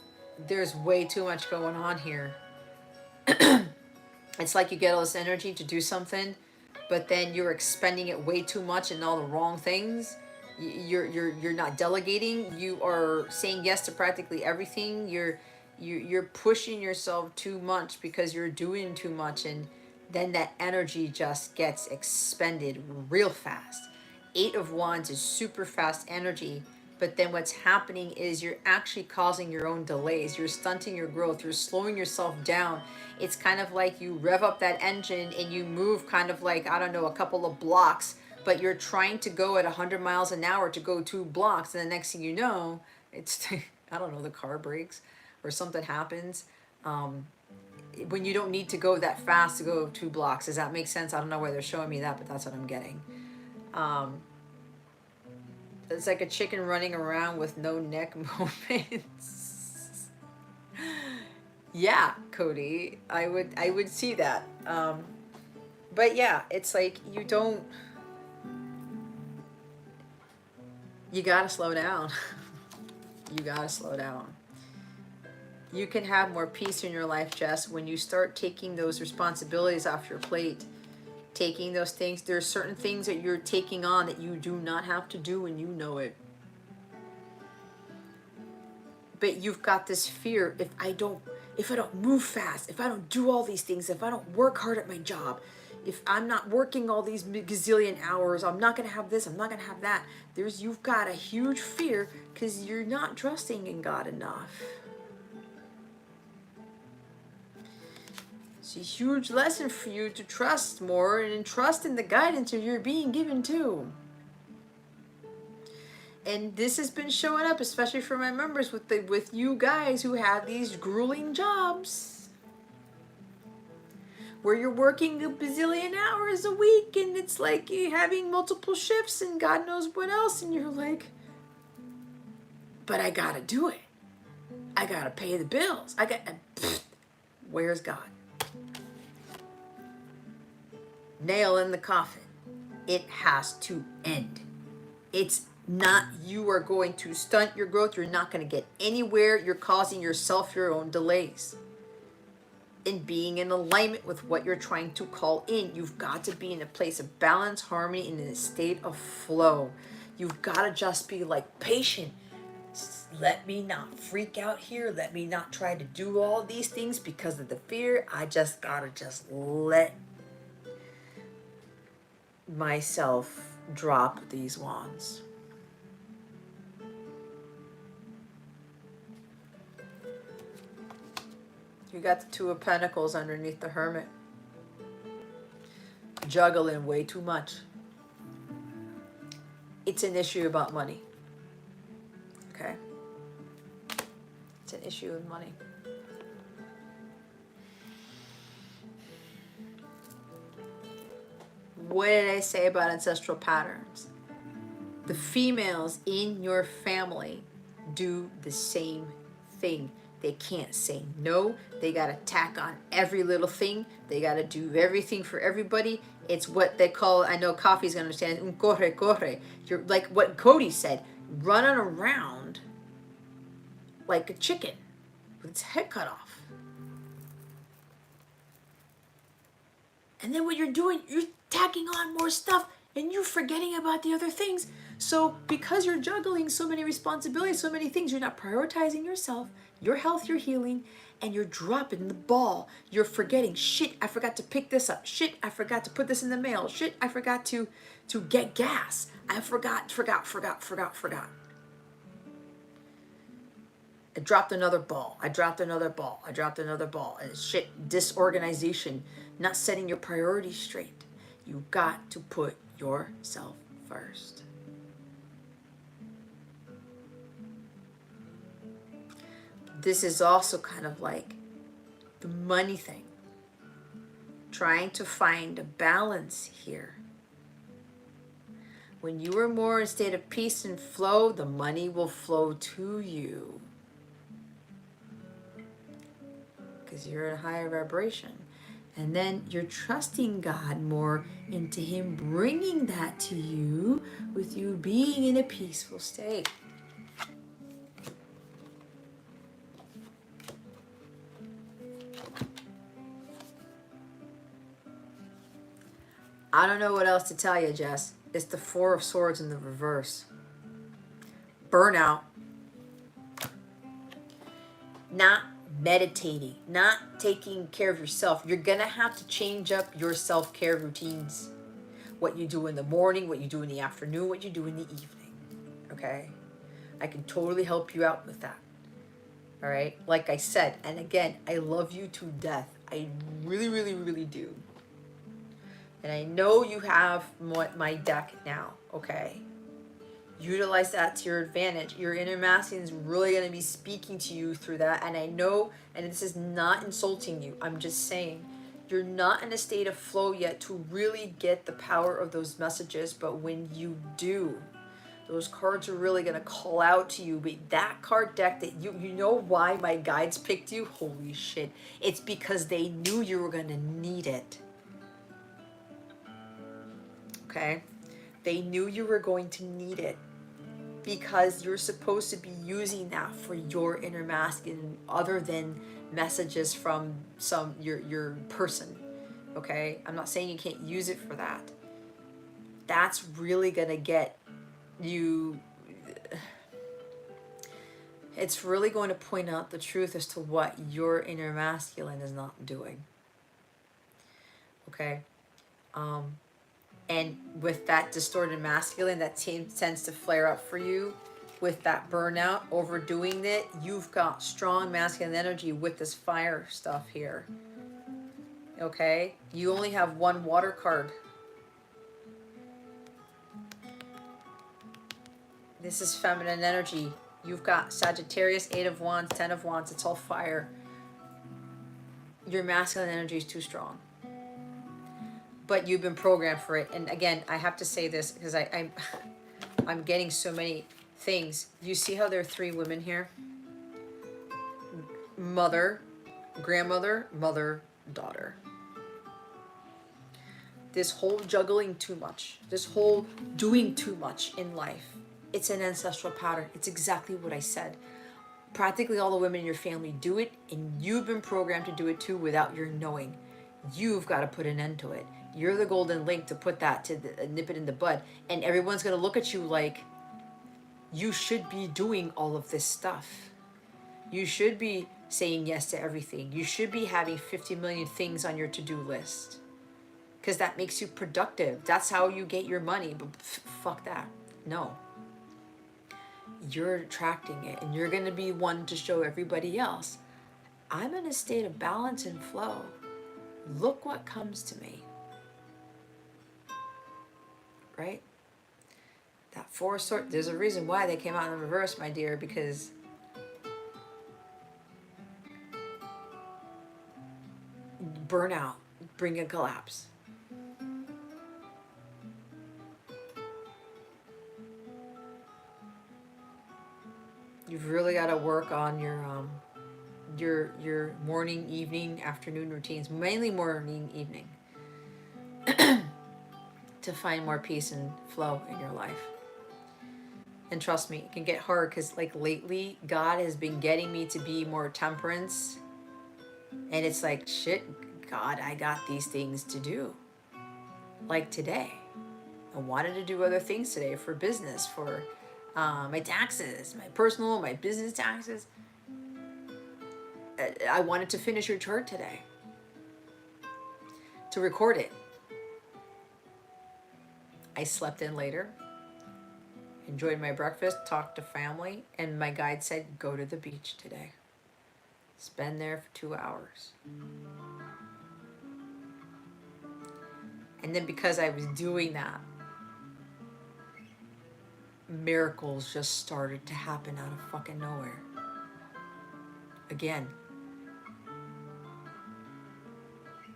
there's way too much going on here. It's like you get all this energy to do something, but then you're expending it way too much in all the wrong things. You're not delegating. You are saying yes to practically everything. You're pushing yourself too much because you're doing too much, and then that energy just gets expended real fast. 8 of Wands is super fast energy, but then what's happening is you're actually causing your own delays. You're stunting your growth. You're slowing yourself down. It's kind of like you rev up that engine and you move kind of like, I don't know, a couple of blocks, but you're trying to go at 100 miles an hour to go 2 blocks. And the next thing you know, it's, I don't know, the car breaks or something happens. When you don't need to go that fast to go 2 blocks. Does that make sense? I don't know why they're showing me that, but that's what I'm getting. It's like a chicken running around with no neck movements. Yeah, Cody, I would see that. But yeah, it's like you gotta slow down. You gotta slow down. You can have more peace in your life, Jess, when you start taking those responsibilities off your plate. Taking those things, there's certain things that you're taking on that you do not have to do, and you know it. But you've got this fear, if I don't move fast, if I don't do all these things, if I don't work hard at my job, if I'm not working all these gazillion hours, I'm not going to have this, I'm not going to have that. You've got a huge fear because you're not trusting in God enough. It's a huge lesson for you to trust more and trust in the guidance that you're being given too. And this has been showing up, especially for my members, with you guys who have these grueling jobs where you're working a bazillion hours a week, and it's like you're having multiple shifts and God knows what else, and you're like, but I gotta do it. I gotta pay the bills. Where's God? Nail in the coffin. It has to end. It's not, you are going to stunt your growth. You're not going to get anywhere. You're causing yourself your own delays. In being in alignment with what you're trying to call in, you've got to be in a place of balance, harmony, and in a state of flow. You've got to just be like patient. Let me not freak out here. Let me not try to do all these things because of the fear. I just gotta let myself drop these wands. You got the 2 of Pentacles underneath the Hermit. Juggling way too much. It's an issue about money. Okay? It's an issue with money. What did I say about ancestral patterns? The females in your family do the same thing. They can't say no. They got to tack on every little thing. They got to do everything for everybody. It's what they call, I know Coffee's going to understand, un corre. You're like what Cody said, running around like a chicken with its head cut off. And then what you're doing, you're tacking on more stuff and you're forgetting about the other things. So because you're juggling so many responsibilities, so many things, you're not prioritizing yourself, your health, your healing, and you're dropping the ball. You're forgetting, shit, I forgot to pick this up. Shit, I forgot to put this in the mail. Shit, I forgot to get gas. I forgot. I dropped another ball. I dropped another ball. And shit, disorganization, not setting your priorities straight. You got to put yourself first. This is also kind of like the money thing. Trying to find a balance here. When you are more in a state of peace and flow, the money will flow to you. Because you're at a higher vibration. And then you're trusting God more into Him bringing that to you with you being in a peaceful state. I don't know what else to tell you, Jess. It's the Four of Swords in the reverse. Burnout. Not meditating. Not taking care of yourself. You're going to have to change up your self-care routines. What you do in the morning, what you do in the afternoon, what you do in the evening. Okay? I can totally help you out with that. All right? Like I said, and again, I love you to death. I really, really, really do. And I know you have my deck now, okay? Utilize that to your advantage. Your inner masculine is really going to be speaking to you through that. And I know, and this is not insulting you, I'm just saying, you're not in a state of flow yet to really get the power of those messages. But when you do, those cards are really going to call out to you. But that card deck that you know why my guides picked you? Holy shit. It's because they knew you were going to need it. Okay? They knew you were going to need it because you're supposed to be using that for your inner masculine other than messages from your person. Okay? I'm not saying you can't use it for that. That's really going to get you, it's really going to point out the truth as to what your inner masculine is not doing. Okay? And with that distorted masculine that tends to flare up for you, with that burnout, overdoing it, you've got strong masculine energy with this fire stuff here. Okay? You only have one water card. This is feminine energy. You've got Sagittarius, 8 of Wands, 10 of Wands. It's all fire. Your masculine energy is too strong. But you've been programmed for it. And again, I have to say this because I'm getting so many things. You see how there are 3 women here? Mother, grandmother, mother, daughter. This whole juggling too much, this whole doing too much in life, it's an ancestral pattern. It's exactly what I said. Practically all the women in your family do it, and you've been programmed to do it too without your knowing. You've got to put an end to it. You're the golden link to put that, to nip it in the bud. And everyone's going to look at you like, you should be doing all of this stuff. You should be saying yes to everything. You should be having 50 million things on your to-do list. Because that makes you productive. That's how you get your money. But fuck that. No. You're attracting it. And you're going to be one to show everybody else, I'm in a state of balance and flow. Look what comes to me. Right? That 4 of Swords, there's a reason why they came out in the reverse, my dear, because burnout, bring a collapse. You've really got to work on your morning, evening, afternoon routines, mainly morning, evening, to find more peace and flow in your life. And trust me, it can get hard because like lately, God has been getting me to be more temperance. And it's like, shit, God, I got these things to do. Like today. I wanted to do other things today for business, for my taxes, my personal, my business taxes. I wanted to finish your chart today, to record it. I slept in later, enjoyed my breakfast, talked to family, and my guide said, go to the beach today. Spend there for 2 hours. And then because I was doing that, miracles just started to happen out of fucking nowhere. Again,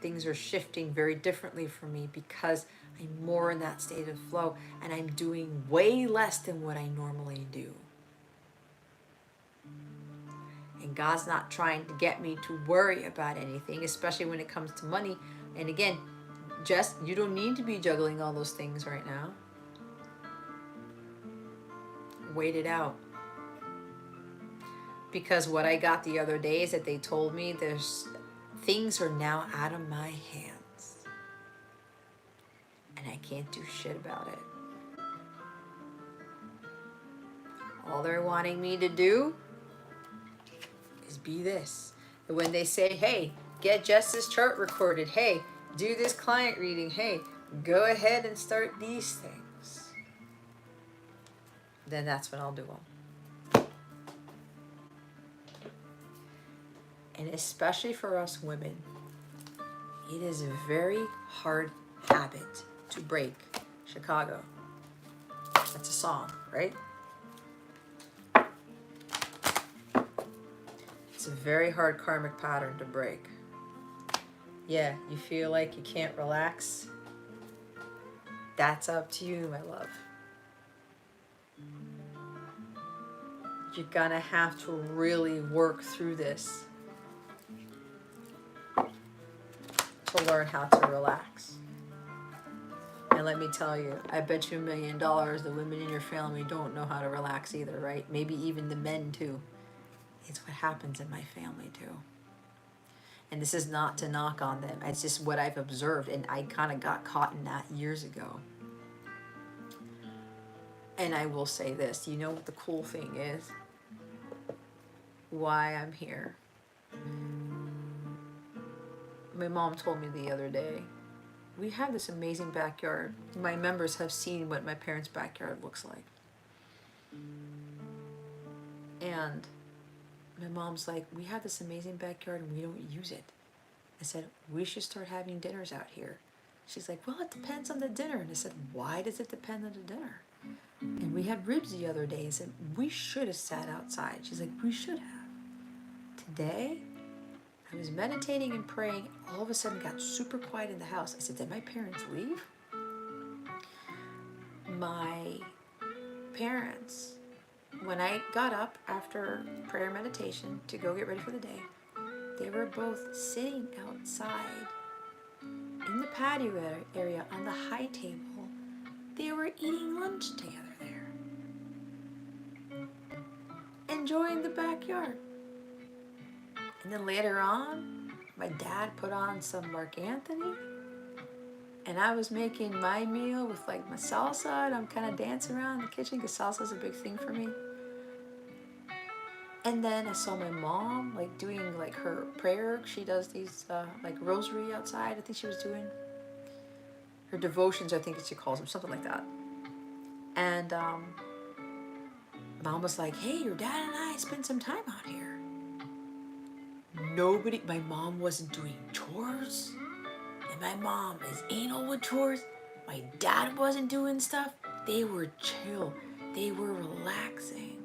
things are shifting very differently for me because I'm more in that state of flow and I'm doing way less than what I normally do. And God's not trying to get me to worry about anything, especially when it comes to money. And again, Jess, you don't need to be juggling all those things right now. Wait it out. Because what I got the other day is that they told me things are now out of my hands. And I can't do shit about it. All they're wanting me to do is be this. And when they say, hey, get Jess's chart recorded. Hey, do this client reading. Hey, go ahead and start these things. Then that's when I'll do them. And especially for us women, it is a very hard habit to break. Chicago. That's a song, right? It's a very hard karmic pattern to break. Yeah, you feel like you can't relax. That's up to you, my love. You're gonna have to really work through this to learn how to relax. And let me tell you, I bet you $1 million the women in your family don't know how to relax either, right? Maybe even the men too. It's what happens in my family too. And this is not to knock on them. It's just what I've observed, and I kind of got caught in that years ago. And I will say this, you know what the cool thing is? Why I'm here. My mom told me the other day, we have this amazing backyard. My members have seen what my parents' backyard looks like. And my mom's like, we have this amazing backyard and we don't use it. I said, we should start having dinners out here. She's like, well, it depends on the dinner. And I said, why does it depend on the dinner? And we had ribs the other day. I said, we should have sat outside. She's like, we should have. Today, I was meditating and praying. All of a sudden, it got super quiet in the house. I said, did my parents leave? My parents, when I got up after prayer meditation to go get ready for the day, they were both sitting outside in the patio area on the high table. They were eating lunch together there, enjoying the backyard. And then later on, my dad put on some Mark Anthony, and I was making my meal with like my salsa, and I'm kind of dancing around in the kitchen because salsa is a big thing for me. And then I saw my mom like doing like her prayer. She does these like rosary outside. I think she was doing her devotions, I think she calls them, something like that. And Mom was like, hey, your dad and I spent some time out here. My mom wasn't doing chores. And my mom is anal with chores. My dad wasn't doing stuff. They were chill. They were relaxing.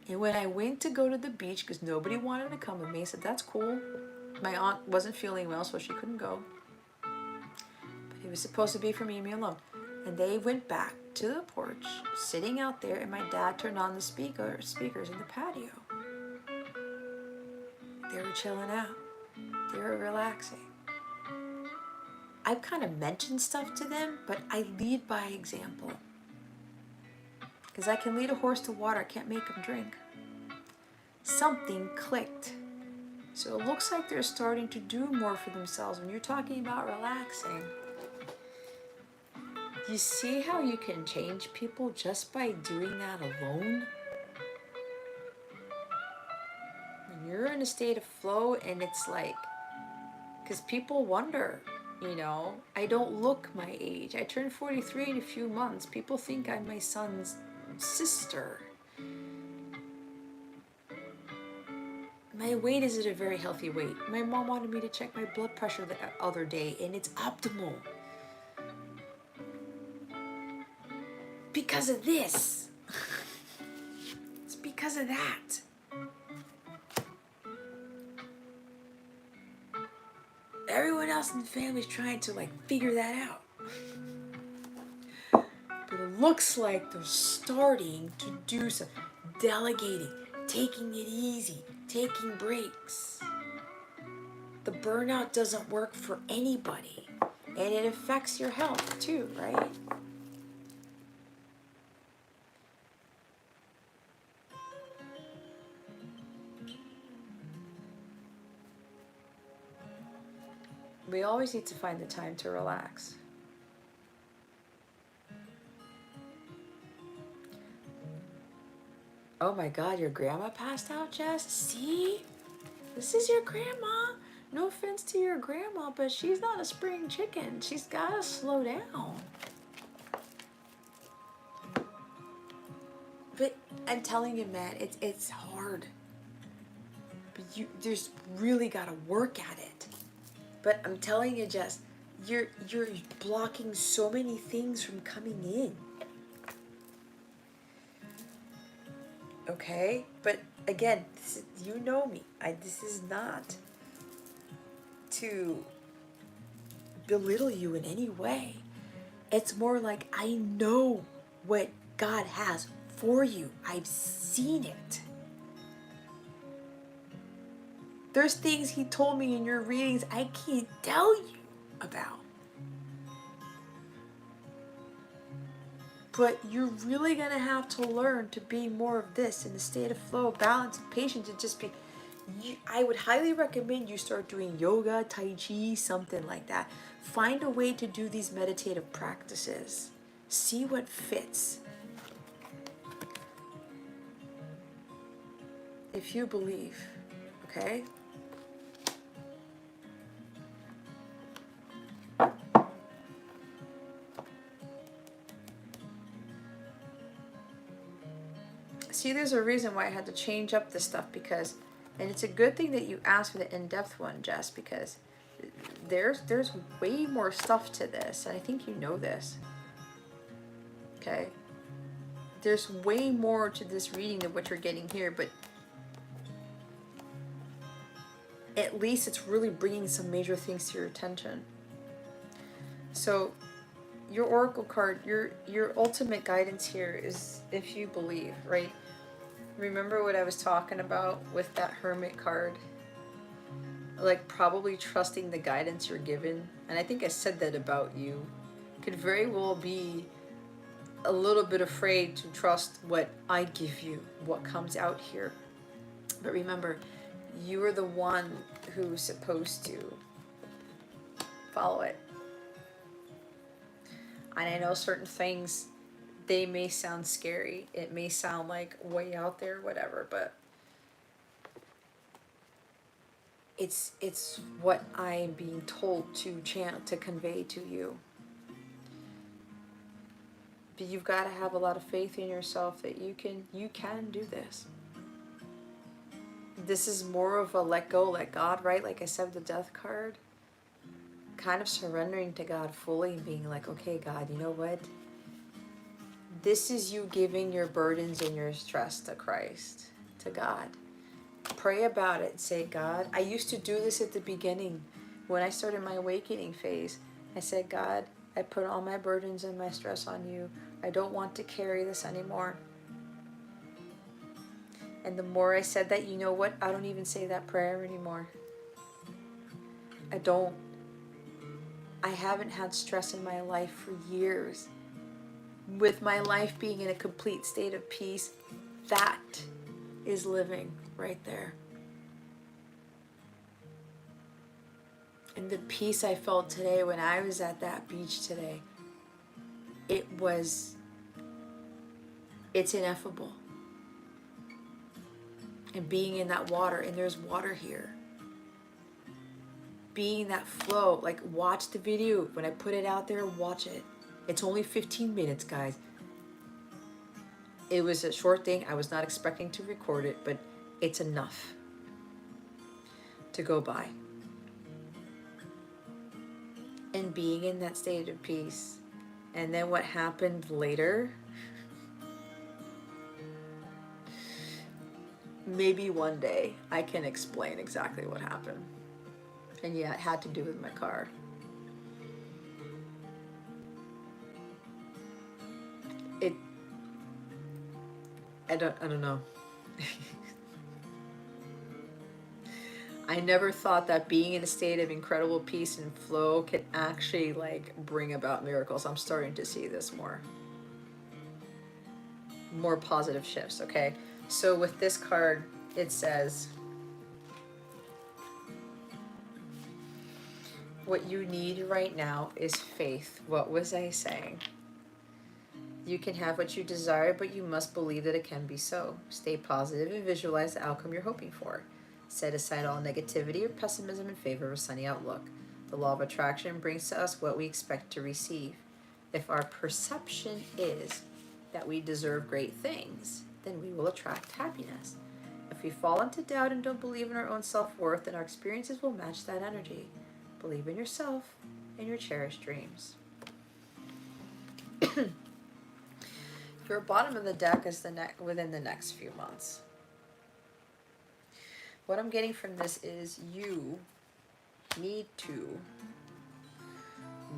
And when I went to go to the beach, because nobody wanted to come with me, I said, that's cool. My aunt wasn't feeling well, so she couldn't go. But it was supposed to be for me and me alone. And they went back to the porch, sitting out there, and my dad turned on the speakers in the patio. They were chilling out. They were relaxing. I've kind of mentioned stuff to them, but I lead by example. Because I can lead a horse to water, I can't make him drink. Something clicked. So it looks like they're starting to do more for themselves. When you're talking about relaxing, You see how you can change people just by doing that alone? When you're in a state of flow, and it's like, because people wonder, you know, I don't look my age. I turned 43 in a few months. People think I'm my son's sister. My weight is at a very healthy weight. My mom wanted me to check my blood pressure the other day, and it's optimal. Because of this. It's because of that. Everyone else in the family is trying to like figure that out. But it looks like they're starting to do some delegating, taking it easy, taking breaks. The burnout doesn't work for anybody, and it affects your health too, right? We always need to find the time to relax. Oh my God, your grandma passed out, Jess? See? This is your grandma. No offense to your grandma, but she's not a spring chicken. She's gotta slow down. But I'm telling you, man, it's hard. But you just really gotta work at it. But I'm telling you, Jess, you're blocking so many things from coming in. Okay? But again, you know me. This is not to belittle you in any way. It's more like I know what God has for you. I've seen it. There's things He told me in your readings I can't tell you about. But you're really going to have to learn to be more of this in a state of flow, balance, and patience, and just be. I would highly recommend you start doing yoga, tai chi, something like that. Find a way to do these meditative practices. See what fits. If you believe, okay? See, there's a reason why I had to change up this stuff, because, and it's a good thing that you asked for the in-depth one, Jess, because there's way more stuff to this, and I think you know this. Okay? There's way more to this reading than what you're getting here, but at least it's really bringing some major things to your attention. So, your oracle card, your ultimate guidance here is if you believe, right? Remember what I was talking about with that hermit card? Like probably trusting the guidance you're given. And I think I said that about you. Could very well be a little bit afraid to trust what I give you, what comes out here. But remember, you are the one who's supposed to follow it. And I know certain things, they may sound scary. It may sound like way out there, whatever, but it's what I'm being told to chant, to convey to you. But you've got to have a lot of faith in yourself that you can do this. This is more of a let go, let God, right? Like I said, the death card. Kind of surrendering to God fully and being like, okay, God, you know what? This is you giving your burdens and your stress to Christ, to God. Pray about it. Say, God, I used to do this at the beginning when I started my awakening phase. I said, God, I put all my burdens and my stress on you. I don't want to carry this anymore. And the more I said that, you know what? I don't even say that prayer anymore. I don't. I haven't had stress in my life for years. With my life being in a complete state of peace, that is living right there. And the peace I felt today when I was at that beach today, it's ineffable. And being in that water, and there's water here. Being in that flow, like watch the video. When I put it out there, watch it. It's only 15 minutes, guys. It was a short thing. I was not expecting to record it, but it's enough to go by. And being in that state of peace. And then what happened later, maybe one day I can explain exactly what happened. And yeah, it had to do with my car. I don't know. I never thought that being in a state of incredible peace and flow could actually like bring about miracles. I'm starting to see this more positive shifts. Okay, so with this card it says what you need right now is faith. What was I saying? You can have what you desire, but you must believe that it can be so. Stay positive and visualize the outcome you're hoping for. Set aside all negativity or pessimism in favor of a sunny outlook. The law of attraction brings to us what we expect to receive. If our perception is that we deserve great things, then we will attract happiness. If we fall into doubt and don't believe in our own self-worth, then our experiences will match that energy. Believe in yourself and your cherished dreams. Your bottom of the deck is within the next few months. What I'm getting from this is you need to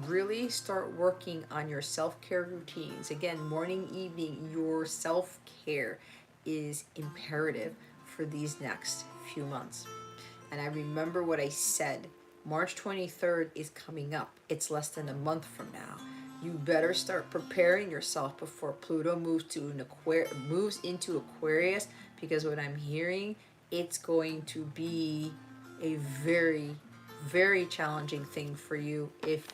really start working on your self-care routines. Again, morning, evening, your self-care is imperative for these next few months. And I remember what I said. March 23rd is coming up. It's less than a month from now. You better start preparing yourself before Pluto moves into Aquarius, because what I'm hearing, it's going to be a very, very challenging thing for you if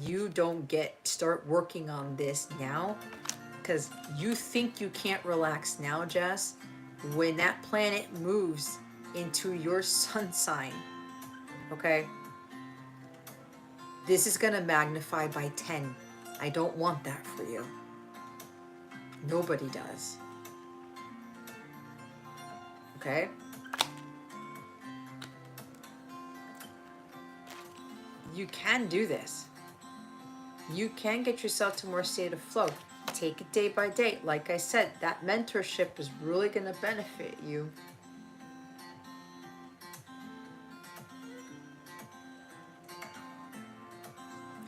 you don't start working on this now, because you think you can't relax now, Jess. When that planet moves into your sun sign, okay, this is going to magnify by 10. I don't want that for you. Nobody does. Okay? You can do this. You can get yourself to more state of flow. Take it day by day. Like I said, that mentorship is really going to benefit you.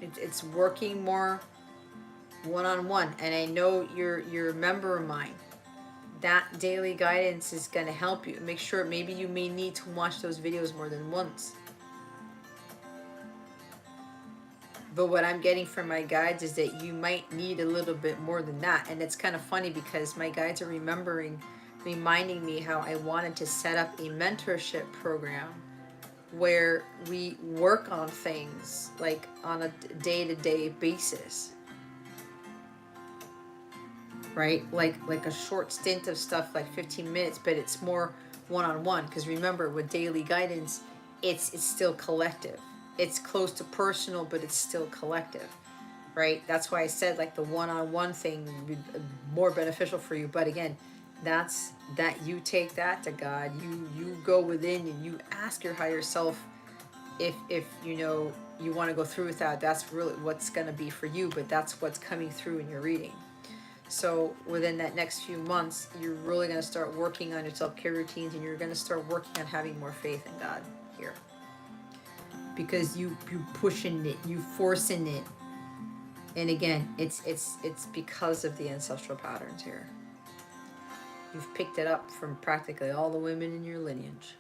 It's working more one-on-one, and I know you're a member of mine. That daily guidance is going to help you. Make sure maybe you may need to watch those videos more than once. But what I'm getting from my guides is that you might need a little bit more than that. And it's kind of funny because my guides are reminding me how I wanted to set up a mentorship program where we work on things like on a day-to-day basis. Right? Like a short stint of stuff like 15 minutes, but it's more one-on-one. Because remember, with daily guidance, it's still collective. It's close to personal, but it's still collective. Right? That's why I said like the one-on-one thing would be more beneficial for you. But again, that's that you take that to God. You go within and you ask your higher self if you know you want to go through with that. That's really what's going to be for you, but that's what's coming through in your reading. So within that next few months, you're really going to start working on your self-care routines, and you're going to start working on having more faith in God here. Because you pushing it, you forcing it. And again, it's because of the ancestral patterns here. You've picked it up from practically all the women in your lineage.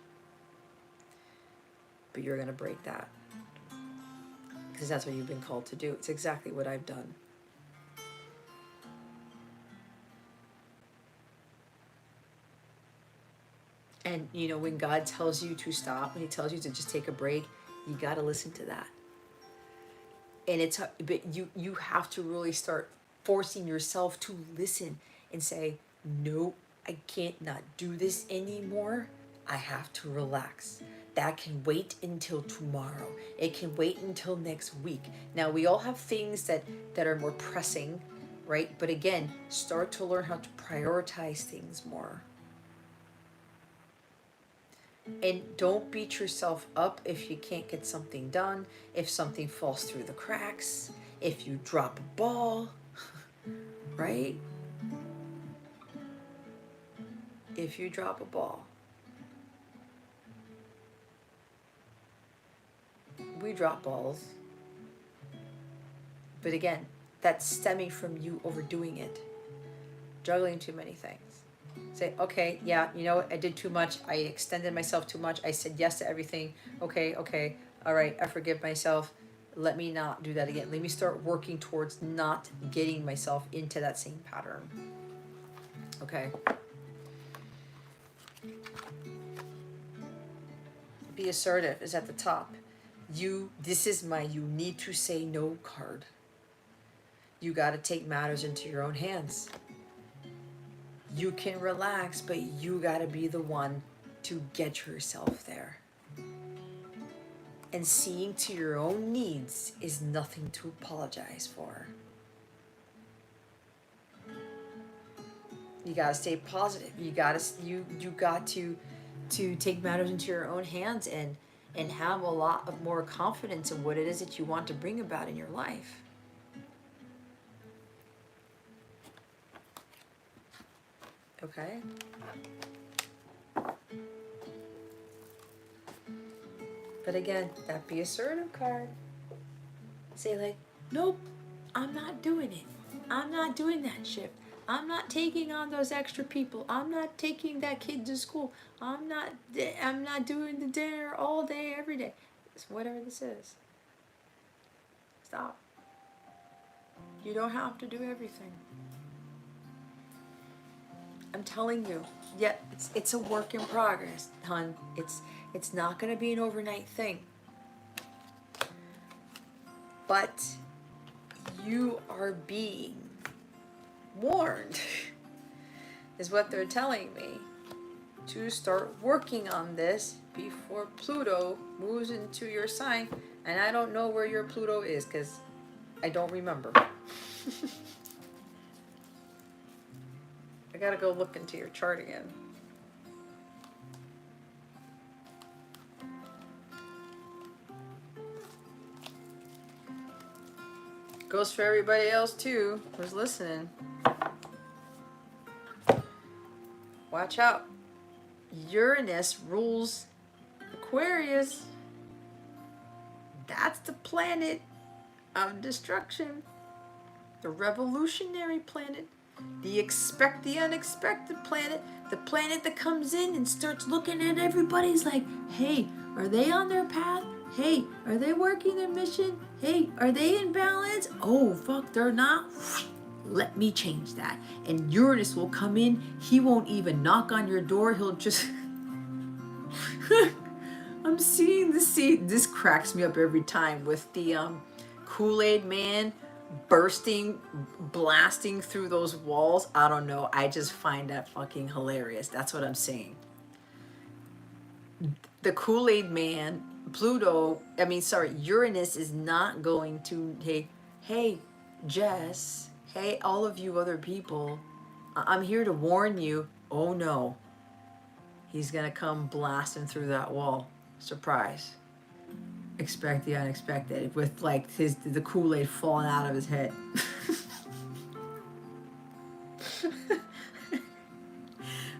But you're going to break that. Because that's what you've been called to do. It's exactly what I've done. And, you know, when God tells you to stop, when he tells you to just take a break, you got to listen to that. And but you have to really start forcing yourself to listen and say, no, I can't not do this anymore. I have to relax. That can wait until tomorrow. It can wait until next week. Now, we all have things that are more pressing, right? But again, start to learn how to prioritize things more. And don't beat yourself up if you can't get something done, if something falls through the cracks, if you drop a ball, right? If you drop a ball. We drop balls. But again, that's stemming from you overdoing it, juggling too many things. Say, okay, yeah, you know what, I did too much. I extended myself too much. I said yes to everything. Okay, all right, I forgive myself. Let me not do that again. Let me start working towards not getting myself into that same pattern. Okay. Be assertive is at the top. This is my you need to say no card. You got to take matters into your own hands. You can relax, but you got to be the one to get yourself there. And seeing to your own needs is nothing to apologize for. You got to stay positive. You got to take matters into your own hands and have a lot of more confidence in what it is that you want to bring about in your life. Okay? But again, that be assertive card. Say like, nope, I'm not doing it. I'm not doing that shift. I'm not taking on those extra people. I'm not taking that kid to school. I'm not doing the dinner all day, every day. It's whatever this is. Stop. You don't have to do everything. I'm telling you. Yeah, it's a work in progress, hon. It's not going to be an overnight thing. But you are being warned, is what they're telling me, to start working on this before Pluto moves into your sign. And I don't know where your Pluto is because I don't remember. I gotta go look into your chart again. Goes for everybody else too who's listening. Watch out. Uranus rules Aquarius. That's the planet of destruction. The revolutionary planet. The unexpected planet. The planet that comes in and starts looking at everybody's like, hey, are they on their path? Hey, are they working their mission? Hey, are they in balance? Oh, fuck, they're not. Let me change that. And Uranus will come in. He won't even knock on your door. He'll just... I'm seeing the scene. This cracks me up every time with the Kool-Aid man blasting through those walls. I don't know. I just find that fucking hilarious. That's what I'm saying. The Kool-Aid man, Uranus is not going to, hey, Jess, hey, all of you other people, I'm here to warn you. Oh no. He's going to come blasting through that wall. Surprise. Expect the unexpected with like the Kool-Aid falling out of his head.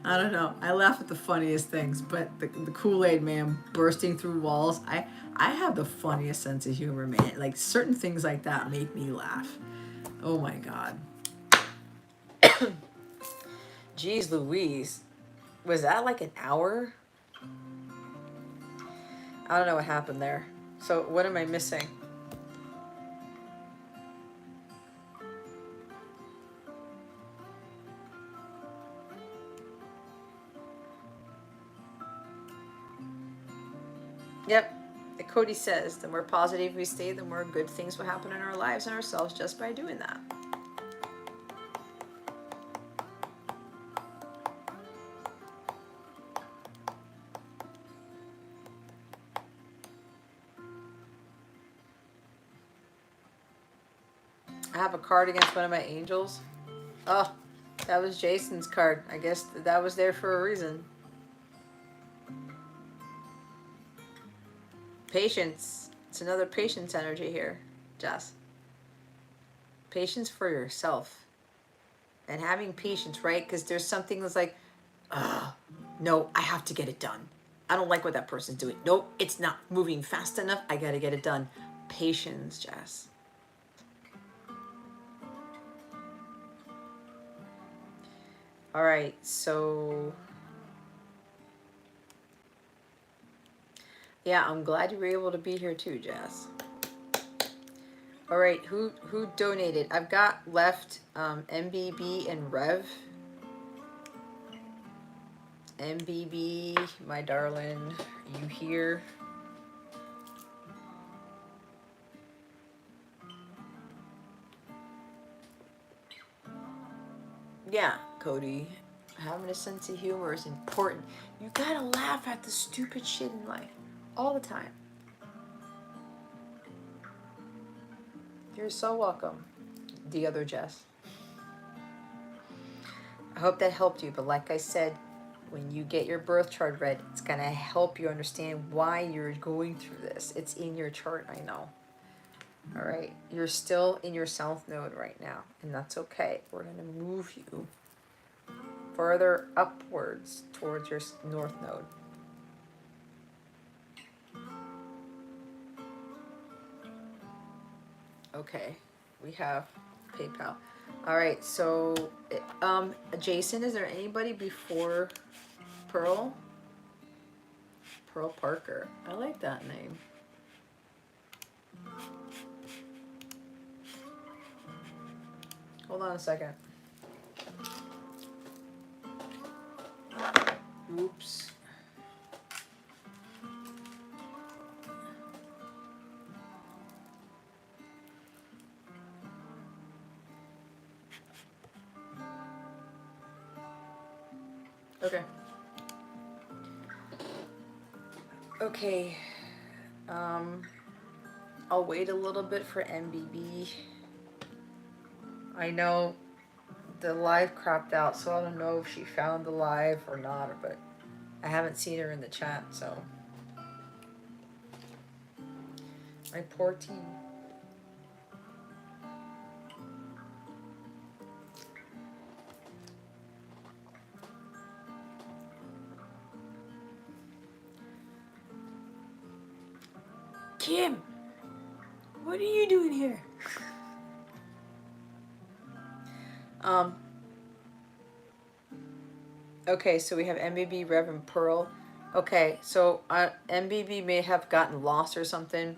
I don't know. I laugh at the funniest things, but the Kool-Aid man bursting through walls, I have the funniest sense of humor, man. Like certain things like that make me laugh. Oh my God. Jeez Louise. Was that like an hour? I don't know what happened there. So what am I missing? Yep. Cody says, the more positive we stay, the more good things will happen in our lives and ourselves just by doing that. I have a card against one of my angels. Oh, that was Jason's card. I guess that was there for a reason. Patience. It's another patience energy here, Jess. Patience for yourself. And having patience, right? Because there's something that's like, no, I have to get it done. I don't like what that person's doing. Nope, it's not moving fast enough. I gotta get it done. Patience, Jess. All right, so yeah, I'm glad you were able to be here too, Jess. All right, who donated? I've got left MBB and Rev. MBB, my darling, you here? Yeah, Cody. Having a sense of humor is important. You gotta laugh at the stupid shit in life all the time. You're so welcome, the other Jess. I hope that helped you, but like I said, when you get your birth chart read, it's gonna help you understand why you're going through this. It's in your chart, I know. All right, you're still in your south node right now, and that's okay. We're gonna move you further upwards towards your north node. Okay, we have PayPal. All right, so Jason, is there anybody before Pearl? Pearl Parker. I like that name. Hold on a second. Oops. Okay. Okay. I'll wait a little bit for MBB. I know the live cropped out, so I don't know if she found the live or not, but I haven't seen her in the chat, so. My poor team. Kim, what are you doing here? Okay, so we have MBB, Rev, and Pearl. Okay, so MBB may have gotten lost or something.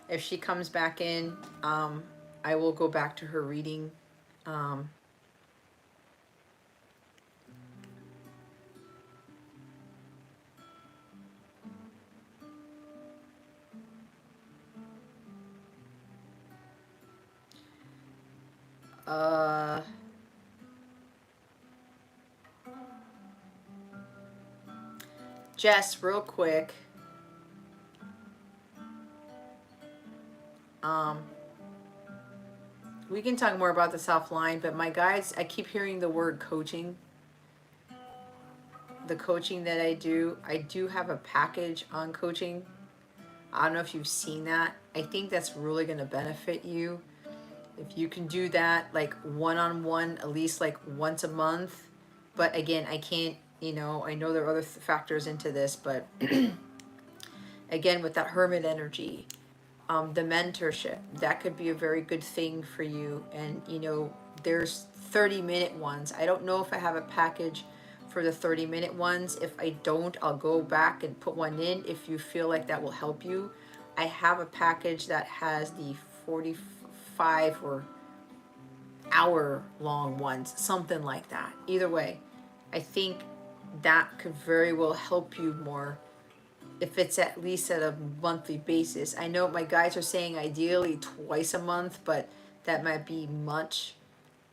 If she comes back in, I will go back to her reading. Jess, real quick. We can talk more about this offline, but my guides, I keep hearing the word coaching. The coaching that I do have a package on coaching. I don't know if you've seen that. I think that's really going to benefit you. If you can do that, like one-on-one, at least like once a month. But again, I can't, I know there are other factors into this, but again, with that hermit energy, the mentorship, that could be a very good thing for you. And, there's 30-minute ones. I don't know if I have a package for the 30-minute ones. If I don't, I'll go back and put one in if you feel like that will help you. I have a package that has the 45 or hour long ones, something like that. Either way, I think that could very well help you more if it's at least at a monthly basis. I know my guys are saying ideally twice a month, but that might be much.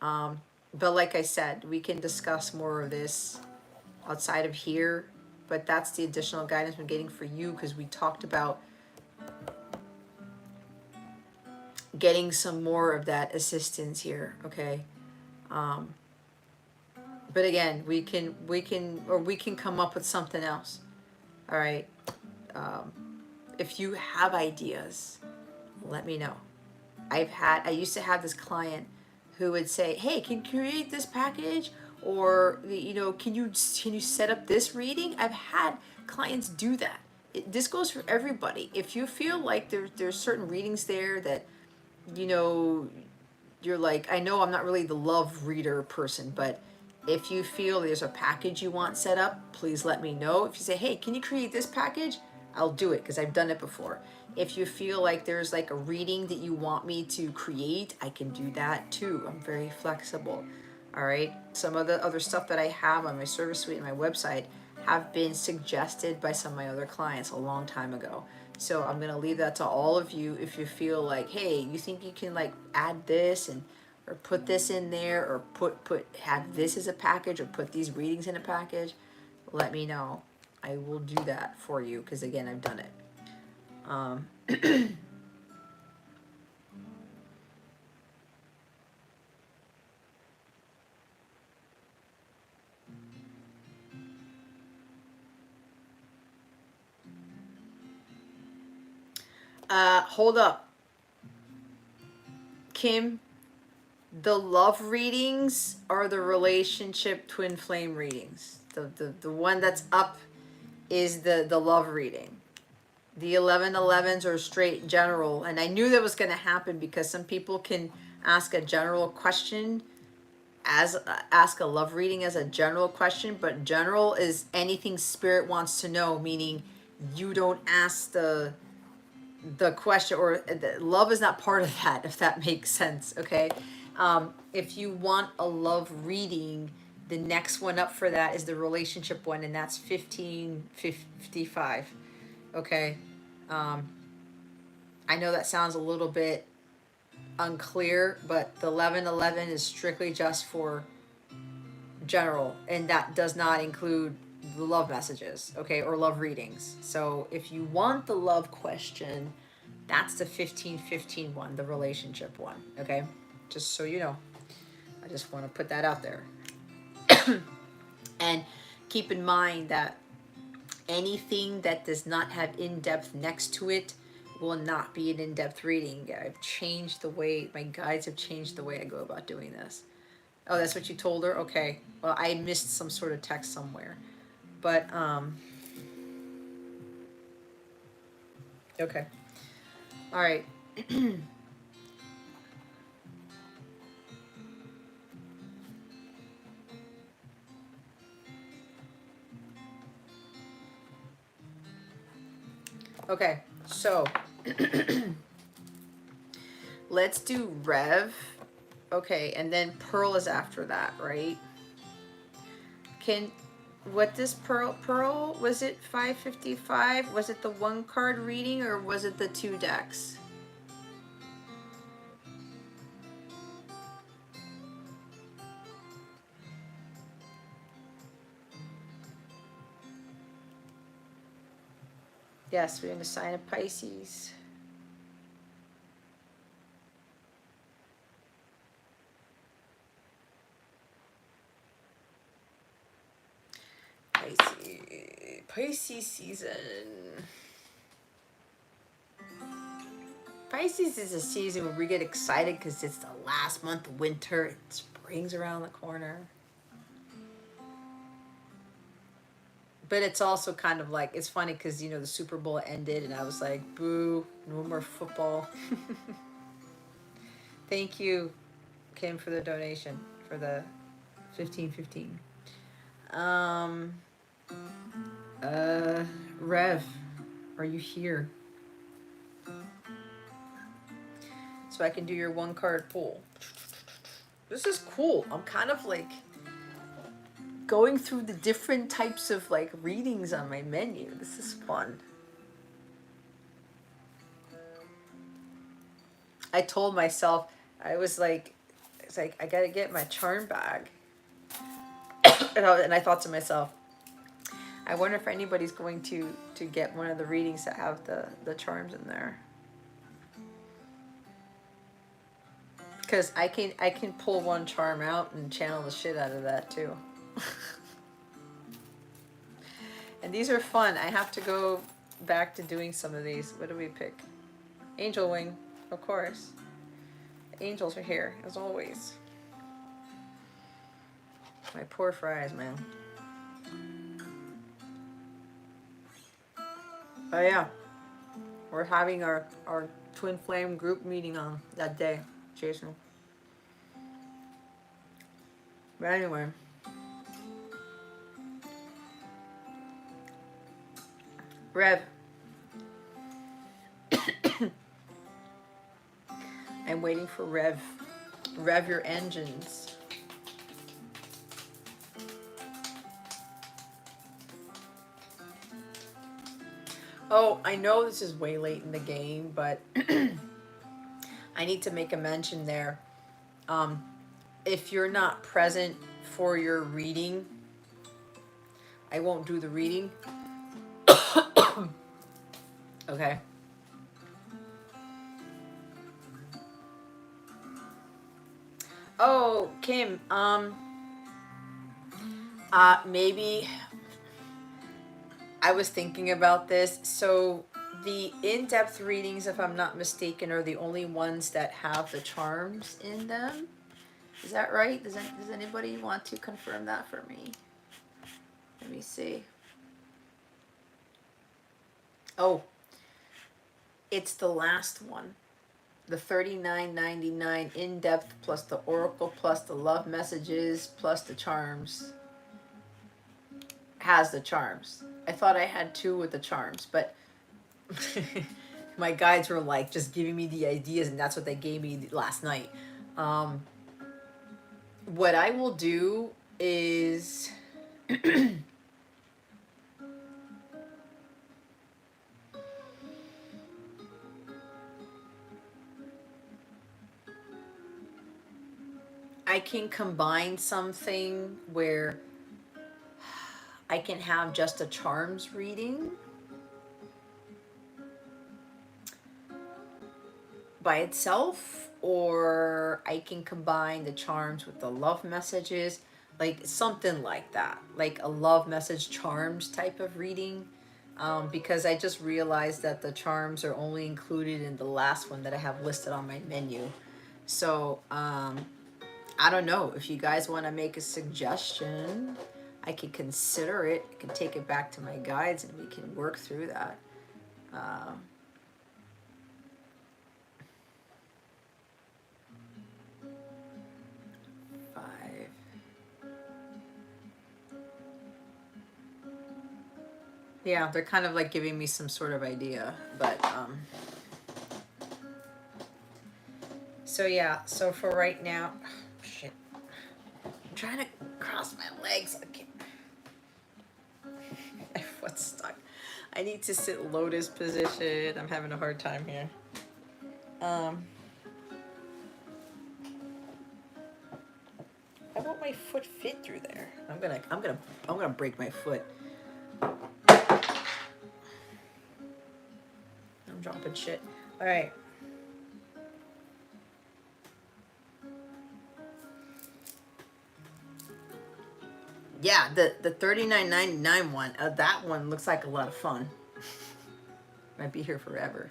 But like I said, we can discuss more of this outside of here, but that's the additional guidance I'm getting for you, because we talked about getting some more of that assistance here, okay? But again, we can come up with something else. All right. If you have ideas, let me know. I used to have this client who would say, "Hey, can you create this package?" Or, can you set up this reading? I've had clients do that. This goes for everybody. If you feel like there's certain readings there that, you know, you're like, I know I'm not really the love reader person, but if you feel there's a package you want set up, please let me know. If you say, hey, can you create this package? I'll do it because I've done it before. If you feel like there's like a reading that you want me to create, I can do that too. I'm very flexible. All right. Some of the other stuff that I have on my service suite and my website have been suggested by some of my other clients a long time ago. So I'm gonna leave that to all of you. If you feel like, hey, you think you can like add this and or put this in there, or have this as a package, or put these readings in a package, let me know. I will do that for you because again, I've done it. Hold up, Kim. The love readings are the relationship twin flame readings. The one that's up is the love reading. The 1111s are straight general, and I knew that was going to happen because some people can ask a general question ask a love reading as a general question, but general is anything spirit wants to know, meaning you don't ask the question, or the love is not part of that, if that makes sense. Okay. If you want a love reading, the next one up for that is the relationship one, and that's 1555. Okay. I know that sounds a little bit unclear, but the 1111 is strictly just for general, and that does not include the love messages, okay, or love readings. So if you want the love question, that's the 1515 one, the relationship one, okay? Just so you know. I just want to put that out there. And keep in mind that anything that does not have in-depth next to it will not be an in-depth reading. I've changed the way, my guides have changed the way I go about doing this. Oh, that's what you told her? Okay. Well, I missed some sort of text somewhere. But, okay. All right. Okay, so let's do Rev. Okay, and then Pearl is after that, right? What this Pearl, was it 555? Was it the one card reading, or was it the 2 decks? Yes, we're in the sign of Pisces. Pisces season. Pisces is a season where we get excited because it's the last month of winter. Spring's around the corner. But it's also kind of like, it's funny because, the Super Bowl ended and I was like, boo, no more football. Thank you, Kim, for the donation, for the 1515. Rev, are you here? So I can do your 1 card pull. This is cool. I'm kind of like going through the different types of like readings on my menu. This is fun. I told myself, I was like, it's like, I gotta get my charm bag. and I thought to myself, I wonder if anybody's going to get one of the readings that have the charms in there. Because I can pull one charm out and channel the shit out of that too. And these are fun. I have to go back to doing some of these. What do we pick? Angel wing, of course. The angels are here, as always. My poor fries, man. Oh yeah, we're having our twin flame group meeting on that day, Jason. But anyway, Rev, I'm waiting for Rev. Rev your engines. Oh, I know this is way late in the game, but I need to make a mention there. If you're not present for your reading, I won't do the reading. Okay. Oh, Kim, maybe I was thinking about this. So the in-depth readings, if I'm not mistaken, are the only ones that have the charms in them. Is that right? Does anybody want to confirm that for me? Let me see. Oh, it's the last one. The $39.99 in-depth plus the oracle plus the love messages plus the charms has the charms. I thought I had two with the charms, but my guides were like just giving me the ideas, and that's what they gave me last night. What I will do is I can combine something where I can have just a charms reading by itself, or I can combine the charms with the love messages, like something like that, like a love message charms type of reading. Because I just realized that the charms are only included in the last one that I have listed on my menu. So I don't know if you guys want to make a suggestion. I could consider it. I can take it back to my guides and we can work through that. 5. Yeah, they're kind of like giving me some sort of idea, but so yeah, so for right now, shit, I'm trying to cross my legs. I can't. My foot's stuck. I need to sit lotus position. I'm having a hard time here. I won't my foot fit through there? I'm gonna break my foot. I'm dropping shit. All right. Yeah, the $39.99 one. That one looks like a lot of fun. Might be here forever.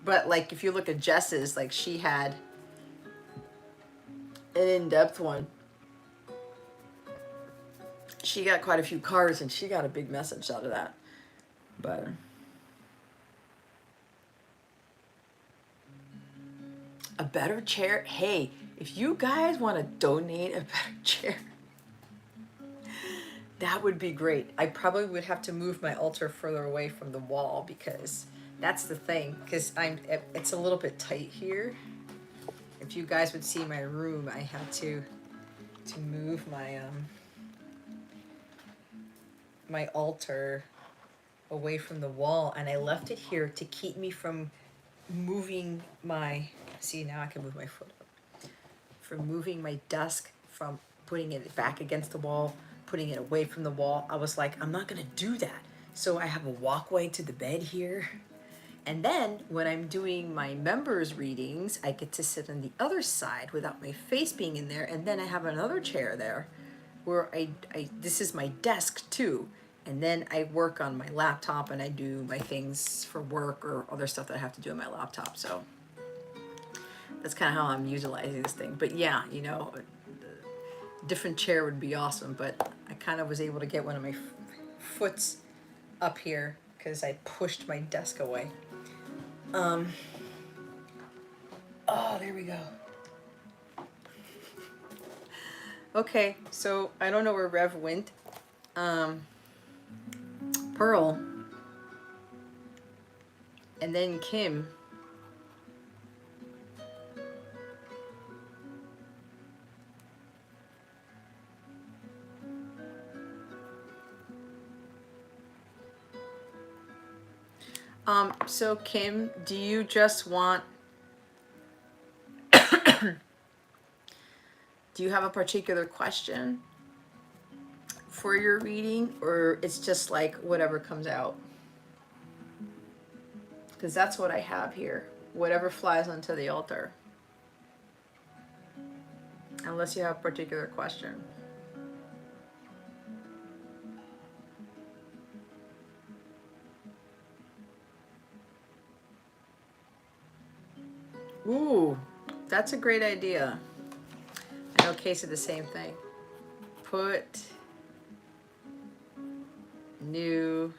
But like, if you look at Jess's, like she had an in-depth one. She got quite a few cards, and she got a big message out of that. But a better chair. Hey, if you guys want to donate a better chair, that would be great. I probably would have to move my altar further away from the wall, because that's the thing. Because it's a little bit tight here. If you guys would see my room, I had to move my my altar away from the wall, and I left it here to keep me from moving my, see, now I can move my foot up, from moving my desk, from putting it back against the wall, putting it away from the wall. I was like, I'm not gonna do that. So I have a walkway to the bed here, And then when I'm doing my members readings, I get to sit on the other side without my face being in there. And then I have another chair there where this is my desk too. And then I work on my laptop and I do my things for work or other stuff that I have to do on my laptop. So that's kind of how I'm utilizing this thing. But yeah, you know, a different chair would be awesome. But I kind of was able to get one of my foots up here because I pushed my desk away. Oh, there we go. Okay, so I don't know where Rev went. Pearl. And then Kim. So Kim, do you just want, do you have a particular question for your reading, or it's just like whatever comes out? Because that's what I have here. Whatever flies onto the altar. Unless you have a particular question. Ooh, that's a great idea. I know Kay said the same thing. Put new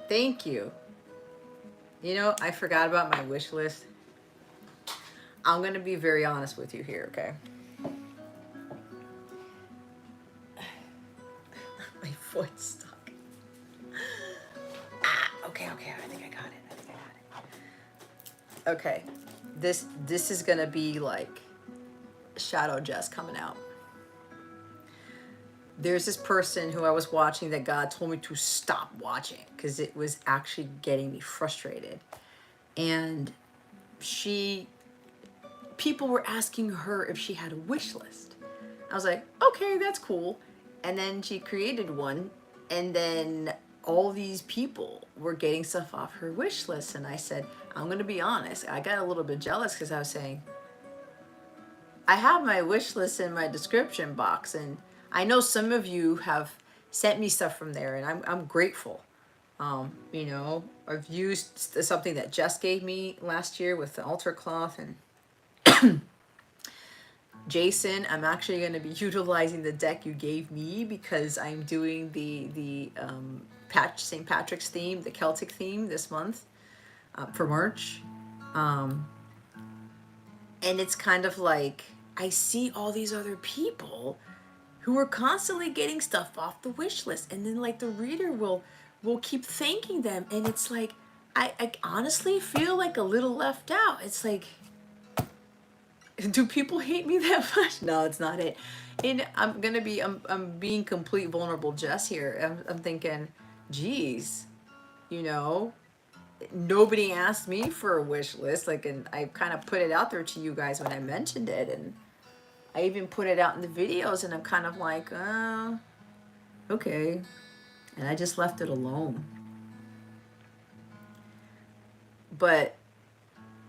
thank you. You know, I forgot about my wish list. I'm going to be very honest with you here, okay? My foot's stuck. Okay, I think I got it. Okay, this is going to be like Shadow Jess coming out. There's this person who I was watching that God told me to stop watching because it was actually getting me frustrated. And people were asking her if she had a wish list. I was like, okay, that's cool. And then she created one, and then all these people were getting stuff off her wish list. And I said, I'm going to be honest. I got a little bit jealous because I was saying, I have my wish list in my description box, and I know some of you have sent me stuff from there, and I'm grateful. You know, I've used something that Jess gave me last year with the altar cloth, and Jason, I'm actually going to be utilizing the deck you gave me because I'm doing the St. Patrick's theme, the Celtic theme this month for March. And it's kind of like I see all these other people who are constantly getting stuff off the wish list, and then like the reader will keep thanking them, and it's like I honestly feel like a little left out. It's like, do people hate me that much? No, it's not it. And I'm being complete vulnerable Jess here. I'm thinking, geez, you know, nobody asked me for a wish list. Like, and I kind of put it out there to you guys when I mentioned it, and I even put it out in the videos, and I'm kind of like, okay. And I just left it alone. But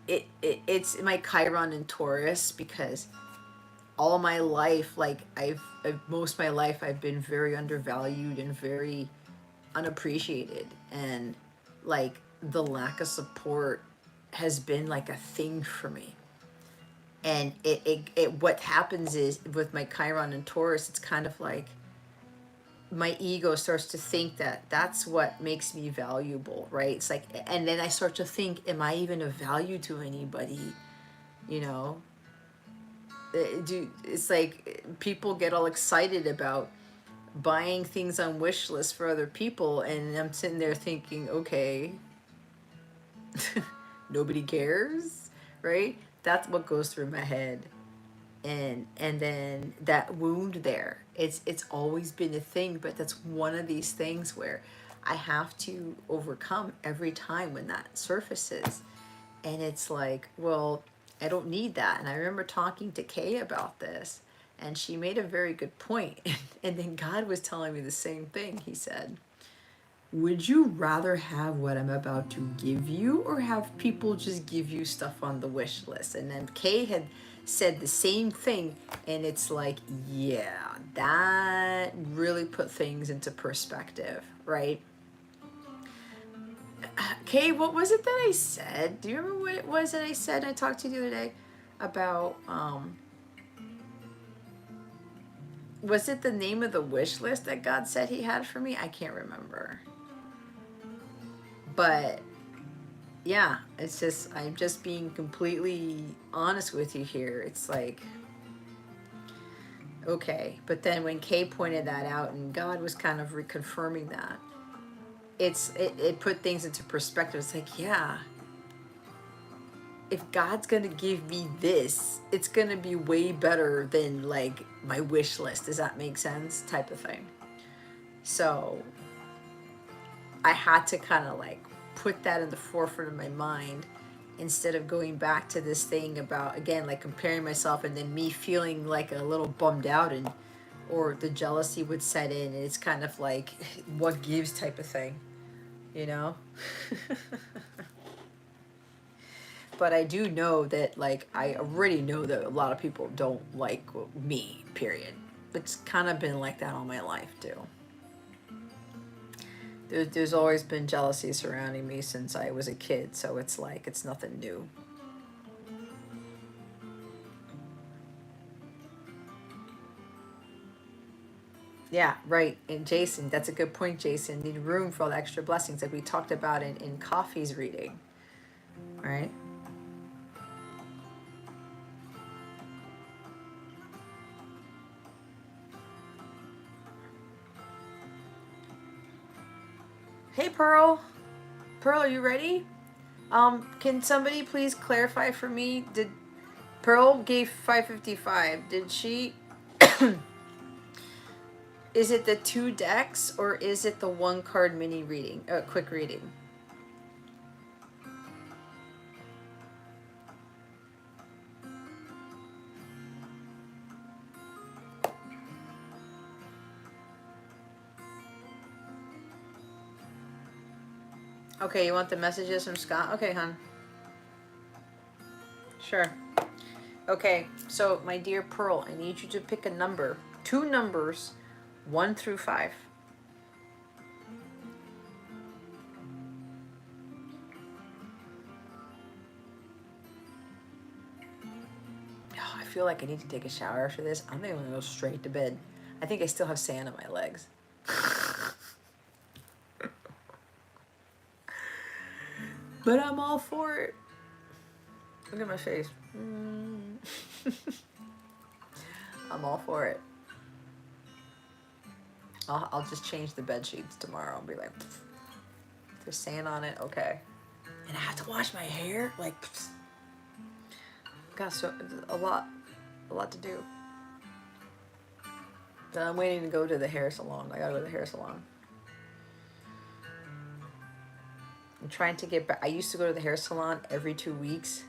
it's my Chiron in Taurus, because all my life, like most of my life, I've been very undervalued and very unappreciated, and like the lack of support has been like a thing for me. And what happens is with my Chiron and Taurus, it's kind of like my ego starts to think that that's what makes me valuable, right? It's like, and then I start to think, am I even of value to anybody? You know, it's like people get all excited about buying things on wish lists for other people, and I'm sitting there thinking, okay, nobody cares, right? That's what goes through my head. And then that wound there, it's always been a thing, but that's one of these things where I have to overcome every time when that surfaces. And it's like, well, I don't need that. And I remember talking to Kay about this, And she made a very good point. And then God was telling me the same thing. He said, would you rather have what I'm about to give you, or have people just give you stuff on the wish list? And then Kay had said the same thing, and it's like, yeah, that really put things into perspective, right? Kay, what was it that I said? Do you remember what it was that I said? I talked to you the other day about, was it the name of the wish list that God said he had for me? I can't remember. But yeah, it's just, I'm just being completely honest with you here. It's like, okay. But then when Kay pointed that out and God was kind of reconfirming that, it put things into perspective. It's like, yeah, if God's gonna give me this, it's gonna be way better than like my wish list. Does that make sense? Type of thing. So I had to kind of like put that in the forefront of my mind, instead of going back to this thing about, again, like comparing myself and then me feeling like a little bummed out, and or the jealousy would set in, and it's kind of like what gives type of thing, you know. But I do know that, like, I already know that a lot of people don't like me, period. It's kind of been like that all my life too. There's always been jealousy surrounding me since I was a kid, so it's like, it's nothing new. Yeah, right. And Jason, that's a good point, Jason. Need room for all the extra blessings that we talked about in Coffee's reading, right? Hey, Pearl. Pearl, are you ready? Can somebody please clarify for me? Did Pearl gave 555? Did she? Is it the 2 decks, or is it the 1 card mini reading? Quick reading. Okay, you want the messages from Scott? Okay, hon. Sure. Okay, so my dear Pearl, I need you to pick a number. 2 numbers, 1 through 5. Oh, I feel like I need to take a shower after this. I'm gonna go straight to bed. I think I still have sand on my legs. But I'm all for it. Look at my face. I'm all for it. I'll just change the bed sheets tomorrow and be like, there's sand on it, okay. And I have to wash my hair, like, got so a lot to do. But I'm waiting to go to the hair salon. I gotta go to the hair salon. I'm trying to get back. I used to go to the hair salon every 2 weeks,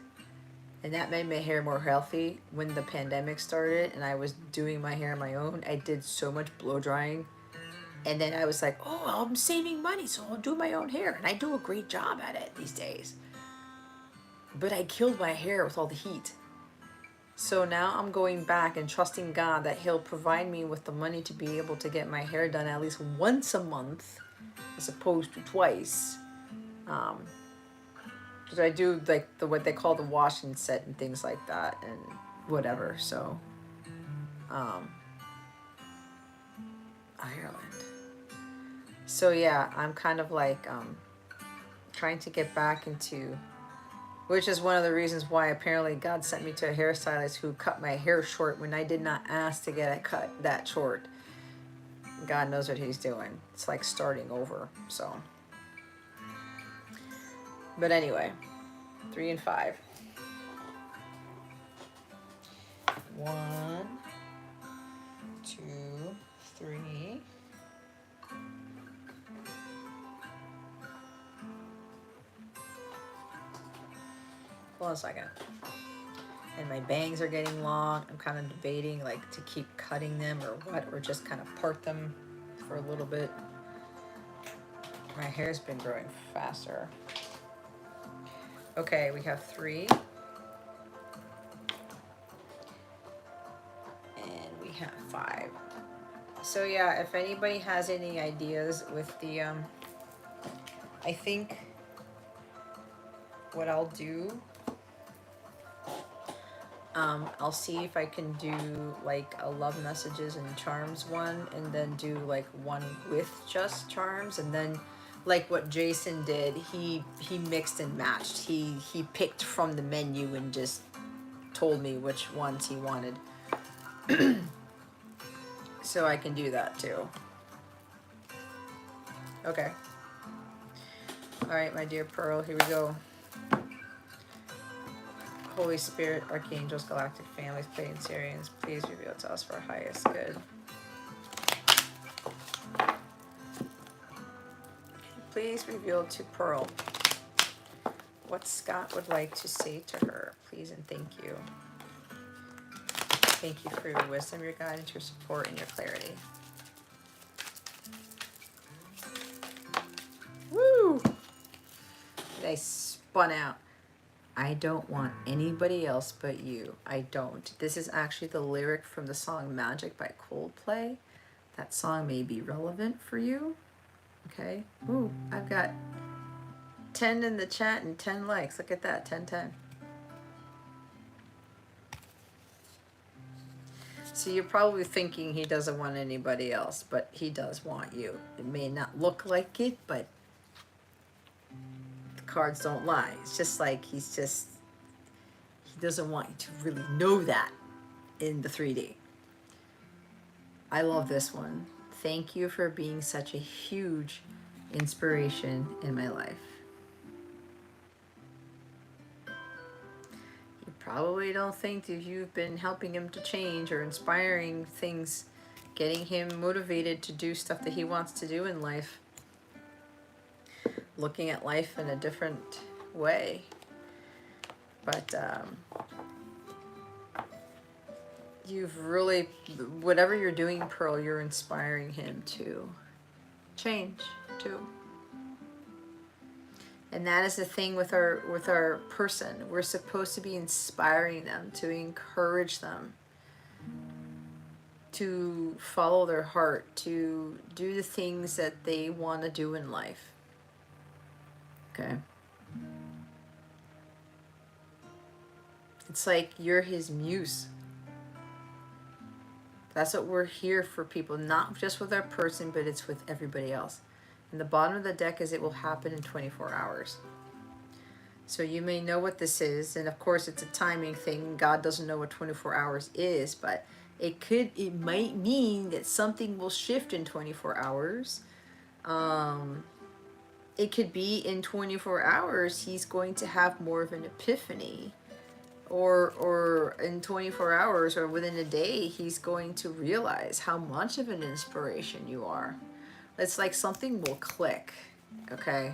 and that made my hair more healthy. When the pandemic started and I was doing my hair on my own, I did so much blow drying. And then I was like, oh, I'm saving money, so I'll do my own hair. And I do a great job at it these days. But I killed my hair with all the heat. So now I'm going back and trusting God that he'll provide me with the money to be able to get my hair done at least once a month, as opposed to twice. Because I do like what they call the wash and set and things like that and whatever. So, Ireland. So yeah, I'm kind of like trying to get back into, which is one of the reasons why apparently God sent me to a hairstylist who cut my hair short when I did not ask to get it cut that short. God knows what he's doing. It's like starting over. So, but anyway, 3 and 5. 1, 2, 3. Hold on a second. and my bangs are getting long. I'm kind of debating like to keep cutting them or what, or just kind of part them for a little bit. My hair's been growing faster. Okay, we have 3. And we have 5. So yeah, if anybody has any ideas with the, I think what I'll do, I'll see if I can do like a love messages and charms one, and then do like one with just charms, and then like what Jason did, he mixed and matched. He picked from the menu and just told me which ones he wanted. So I can do that too. Okay. All right, my dear Pearl, here we go. Holy Spirit, Archangels, Galactic Families, Pleiadian Syrians, please reveal to us for our highest good. Please reveal to Pearl what Scott would like to say to her. Please and thank you. Thank you for your wisdom, your guidance, your support, and your clarity. Woo! They spun out. I don't want anybody else but you. I don't. This is actually the lyric from the song Magic by Coldplay. That song may be relevant for you. Okay. Ooh, I've got 10 in the chat and 10 likes. Look at that, 10. So you're probably thinking he doesn't want anybody else, but he does want you. It may not look like it, but the cards don't lie. It's just like he doesn't want you to really know that in the 3D. I love this one. Thank you for being such a huge inspiration in my life. You probably don't think that you've been helping him to change or inspiring things, getting him motivated to do stuff that he wants to do in life, looking at life in a different way. But you've really, whatever you're doing, Pearl, you're inspiring him to change too. And that is the thing with our person. We're supposed to be inspiring them, to encourage them to follow their heart, to do the things that they want to do in life. Okay? It's like you're his muse. That's what we're here for, people, not just with our person, but it's with everybody else. And the bottom of the deck is it will happen in 24 hours. So you may know what this is, and of course it's a timing thing. God doesn't know what 24 hours is, but it might mean that something will shift in 24 hours. It could be in 24 hours he's going to have more of an epiphany. Or in 24 hours or within a day, he's going to realize how much of an inspiration you are. It's like something will click, okay?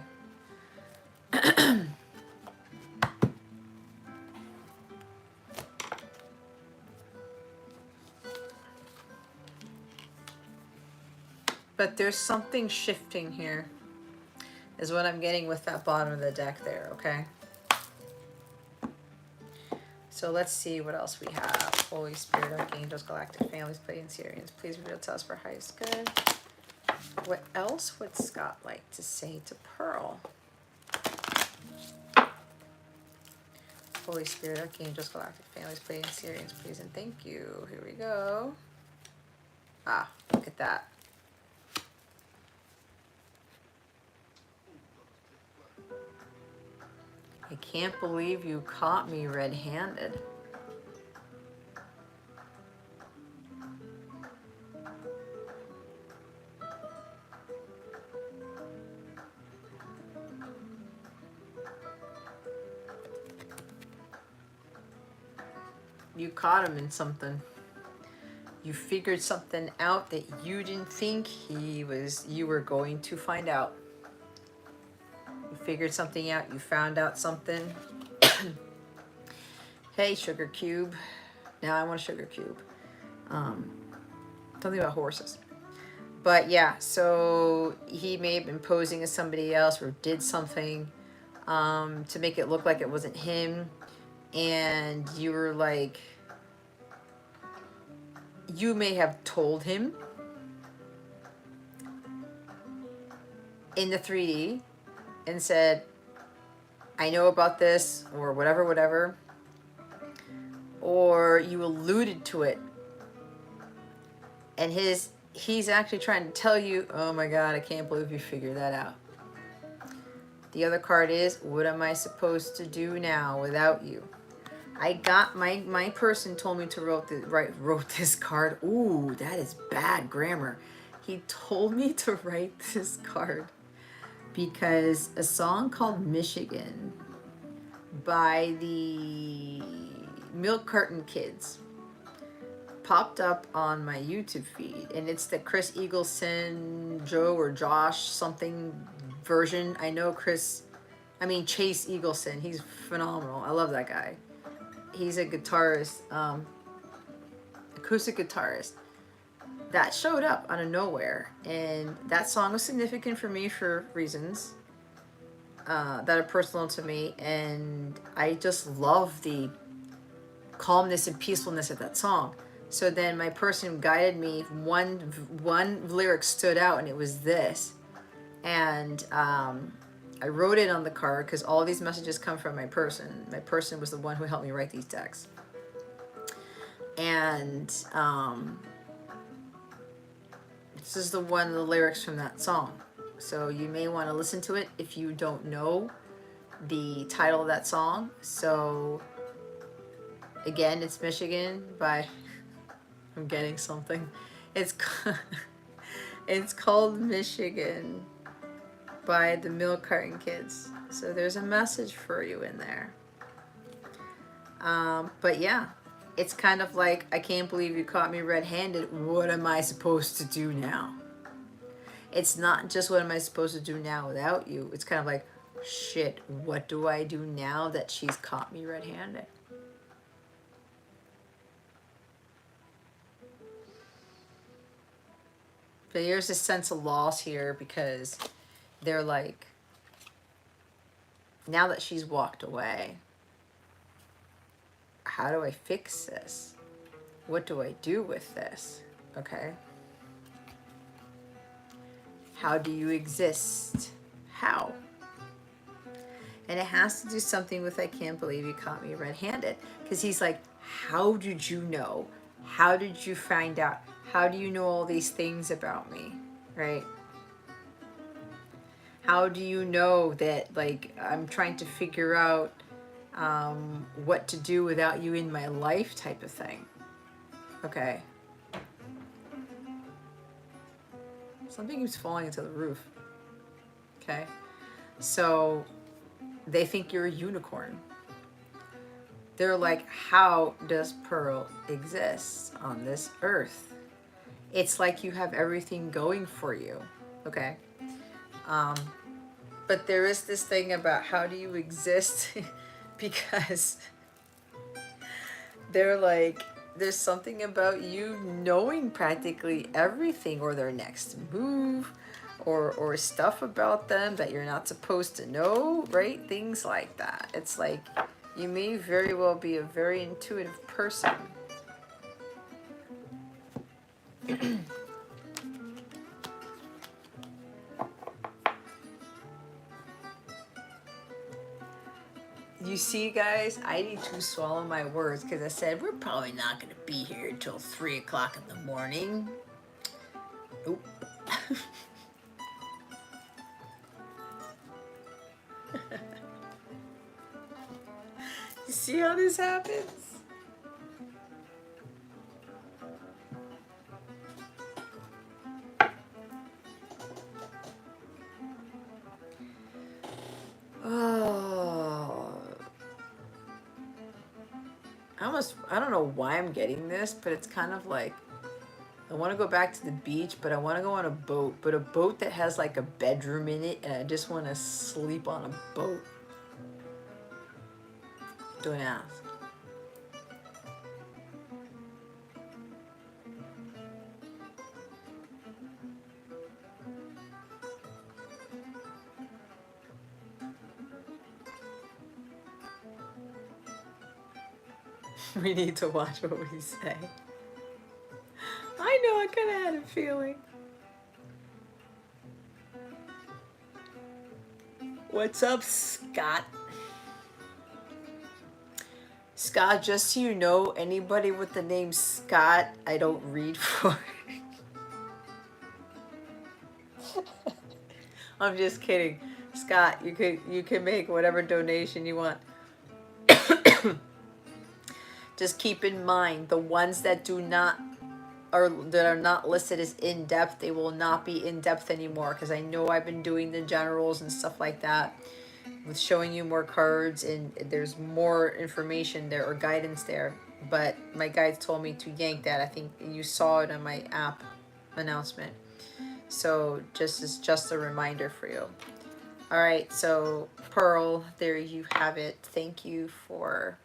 But there's something shifting here, is what I'm getting with that bottom of the deck there, okay? So let's see what else we have. Holy Spirit, Archangels, Galactic Families, Pleiadian Syrians, please reveal to us for highest good. What else would Scott like to say to Pearl? Holy Spirit, Archangels, Galactic Families, Pleiadian Syrians, please and thank you. Here we go. Ah, look at that. I can't believe you caught me red-handed. You caught him in something. You figured something out that you didn't think you were going to find out. You figured something out, you found out something. Hey, sugar cube. Now I want a sugar cube. Something about horses. But yeah, so he may have been posing as somebody else or did something to make it look like it wasn't him. And you were like, you may have told him in the 3D and said, I know about this, or whatever, whatever. Or you alluded to it. And he's actually trying to tell you, oh my God, I can't believe you figured that out. The other card is, what am I supposed to do now without you? I got my person told me to wrote this card. Ooh, that is bad grammar. He told me to write this card because a song called Michigan by the Milk Carton Kids popped up on my YouTube feed, and it's the Chris Eagleson, Joe or Josh something version. I know Chase Eagleson. He's phenomenal. I love that guy. He's a guitarist, acoustic guitarist. That showed up out of nowhere, and that song was significant for me for reasons that are personal to me, and I just love the calmness and peacefulness of that song. So then my person guided me. One lyric stood out, and it was this, and I wrote it on the card because all these messages come from my person. My person was the one who helped me write these decks. And this is the lyrics from that song. So you may want to listen to it if you don't know the title of that song. So again, it's Michigan by, I'm getting something. It's called Michigan by the Milk Carton Kids. So there's a message for you in there. But yeah, it's kind of like, I can't believe you caught me red-handed. What am I supposed to do now? It's not just what am I supposed to do now without you. It's kind of like, shit, what do I do now that she's caught me red-handed? But there's a sense of loss here because they're like, now that she's walked away, how do I fix this? What do I do with this? Okay. How do you exist? How? And it has to do something with, I can't believe you caught me red-handed. Because he's like, how did you know? How did you find out? How do you know all these things about me? Right? How do you know that, like, I'm trying to figure out what to do without you in my life type of thing? Okay. Something keeps falling into the roof. Okay. So they think you're a unicorn. They're like, how does Pearl exist on this earth? It's like you have everything going for you. Okay. But there is this thing about how do you exist because they're like, there's something about you knowing practically everything, or their next move, or stuff about them that you're not supposed to know, right? Things like that. It's like you may very well be a very intuitive person. You see, guys, I need to swallow my words because I said we're probably not going to be here until 3 o'clock in the morning. Oop. You see how this happens? Oh. I don't know why I'm getting this, but it's kind of like, I want to go back to the beach, but I want to go on a boat, but a boat that has like a bedroom in it, and I just want to sleep on a boat. Don't ask. We need to watch what we say. I know, I kind of had a feeling. What's up, Scott? Scott, just so you know, anybody with the name Scott, I don't read for. I'm just kidding. Scott, you can make whatever donation you want. Just keep in mind, the ones that do not or that are not listed as in-depth, they will not be in-depth anymore, because I know I've been doing the generals and stuff like that with showing you more cards, and there's more information there or guidance there, but my guides told me to yank that. I think you saw it on my app announcement, so just a reminder for you. All right, so Pearl, there you have it. Thank you for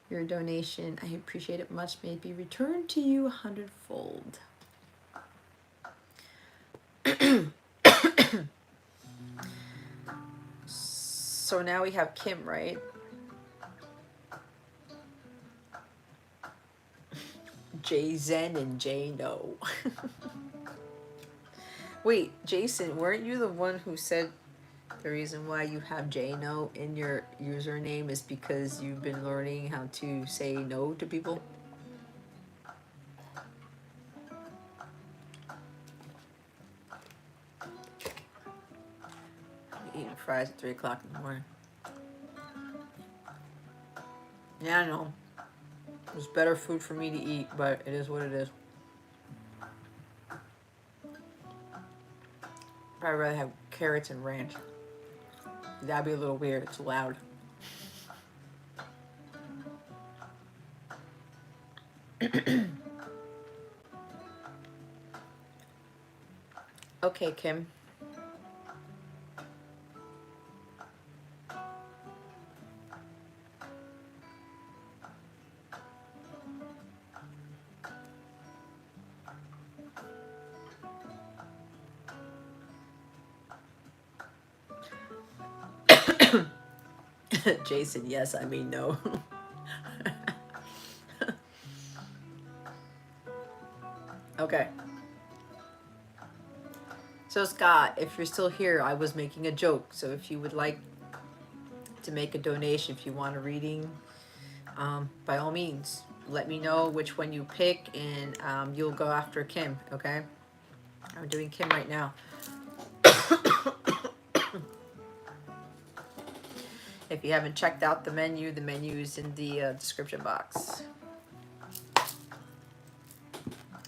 your donation. I appreciate it much. May it be returned to you 100-fold. So now we have Kim, right? Jay Zen and Jay No. Wait, Jason, weren't you the one who said the reason why you have Jay No in your username is because you've been learning how to say no to people? I'm eating fries at 3 o'clock in the morning. Yeah, I know. There's better food for me to eat, but it is what it is. I'd rather have carrots and ranch. That'd be a little weird. It's loud. Okay, Kim. Jason, yes, I mean no. Okay. So Scott, if you're still here, I was making a joke. So if you would like to make a donation, if you want a reading, by all means, let me know which one you pick, and you'll go after Kim, okay? I'm doing Kim right now. If you haven't checked out the menu is in the description box.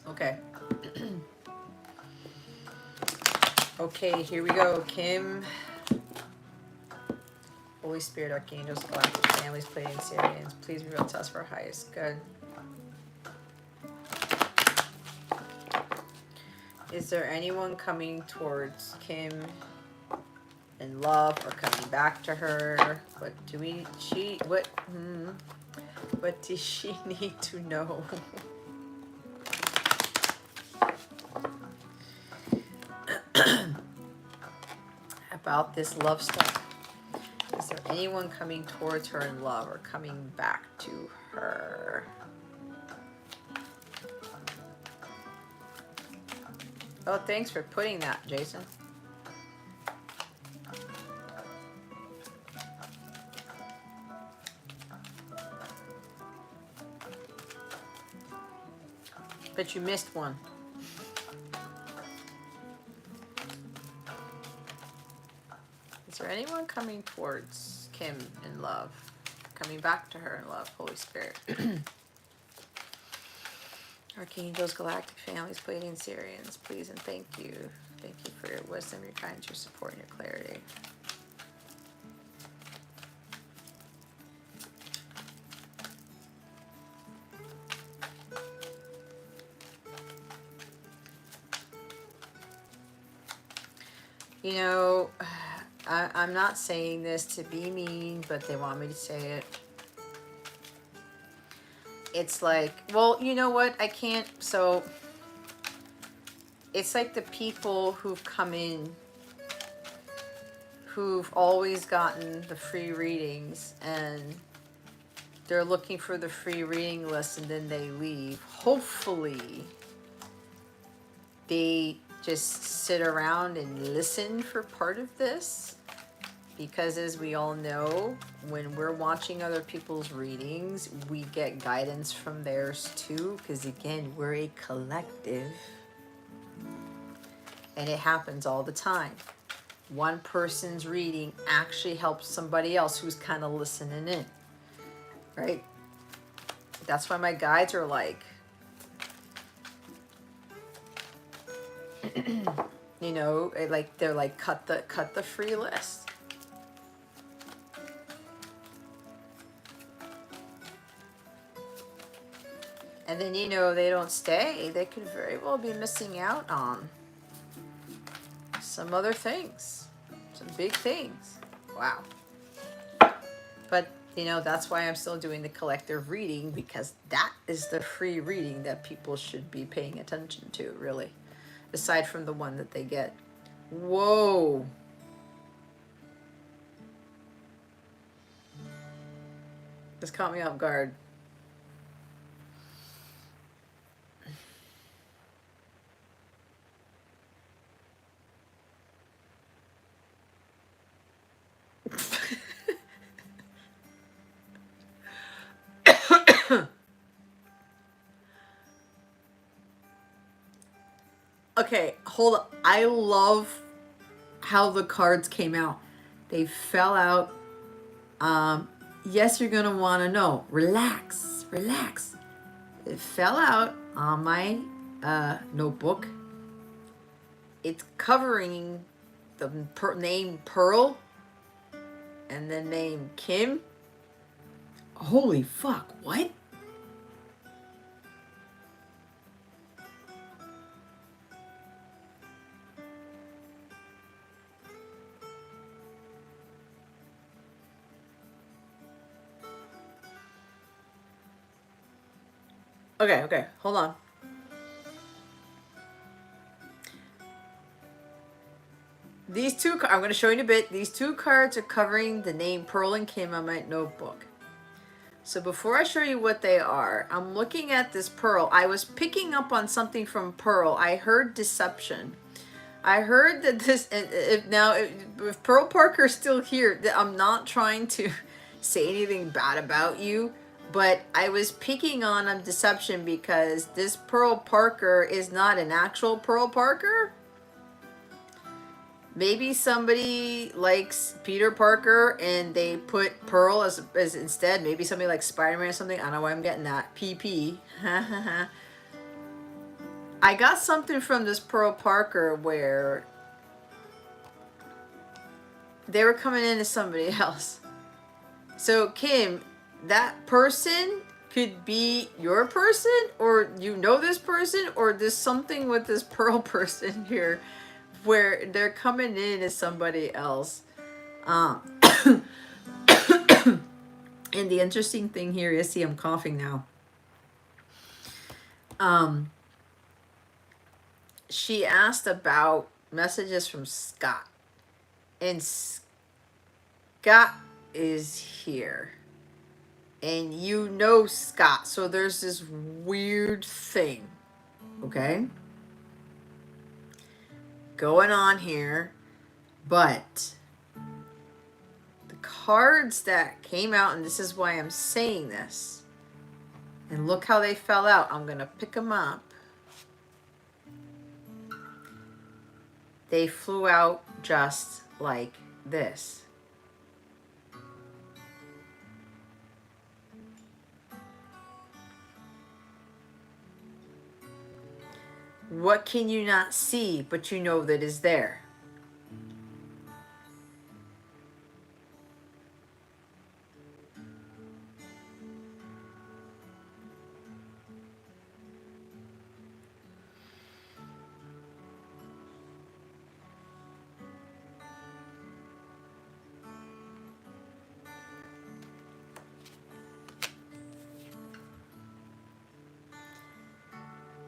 Okay. Okay, here we go. Kim. Holy Spirit, Archangels, Galactic Families, Pleiadian, Sirians, please reveal to us for our highest good. Is there anyone coming towards Kim in love or coming back to her? What does she need to know? About this love stuff. Is there anyone coming towards her in love or coming back to her? Oh, thanks for putting that, Jason. But you missed one. Is there anyone coming towards Kim in love? Coming back to her in love, Holy Spirit. Archangels, Galactic Families, Pleiadian, Sirians, please and thank you. Thank you for your wisdom, your kindness, your support, and your clarity. You know, I'm not saying this to be mean, but they want me to say it. It's like, well, you know what? I can't, so it's like the people who've come in who've always gotten the free readings, and they're looking for the free reading list and then they leave. Hopefully they just sit around and listen for part of this, because as we all know, when we're watching other people's readings, we get guidance from theirs too, because again, we're a collective and it happens all the time. One person's reading actually helps somebody else who's kind of listening in, right? That's why my guides are like, you know, like they're like, cut the free list. And then, you know, they don't stay. They could very well be missing out on some other things, some big things. Wow. But, you know, that's why I'm still doing the collective reading, because that is the free reading that people should be paying attention to, really. Aside from the one that they get. Whoa. This caught me off guard. Okay, hold up. I love how the cards came out. They fell out. Yes, you're gonna want to know. Relax, relax. It fell out on my notebook. It's covering the name Pearl and the name Kim. Holy fuck, what? Okay, hold on. These two, I'm going to show you in a bit. These two cards are covering the name Pearl and Kim on my notebook. So before I show you what they are, I'm looking at this Pearl. I was picking up on something from Pearl. I heard deception. I heard that this, if Pearl Parker's still here, I'm not trying to say anything bad about you, but I was picking on deception because this Pearl Parker is not an actual Pearl Parker. Maybe somebody likes Peter Parker and they put Pearl as instead. Maybe somebody likes Spider-Man or something. I don't know why I'm getting that. PP. I got something from this Pearl Parker where they were coming in as somebody else. So Kim, that person could be your person, or you know this person, or there's something with this Pearl person here where they're coming in as somebody else. And the interesting thing here is, see, I'm coughing now. She asked about messages from Scott. And Scott is here. And you know Scott. So there's this weird thing. Okay? Going on here. But the cards that came out, and this is why I'm saying this. And look how they fell out. I'm going to pick them up. They flew out just like this. What can you not see, but you know that is there?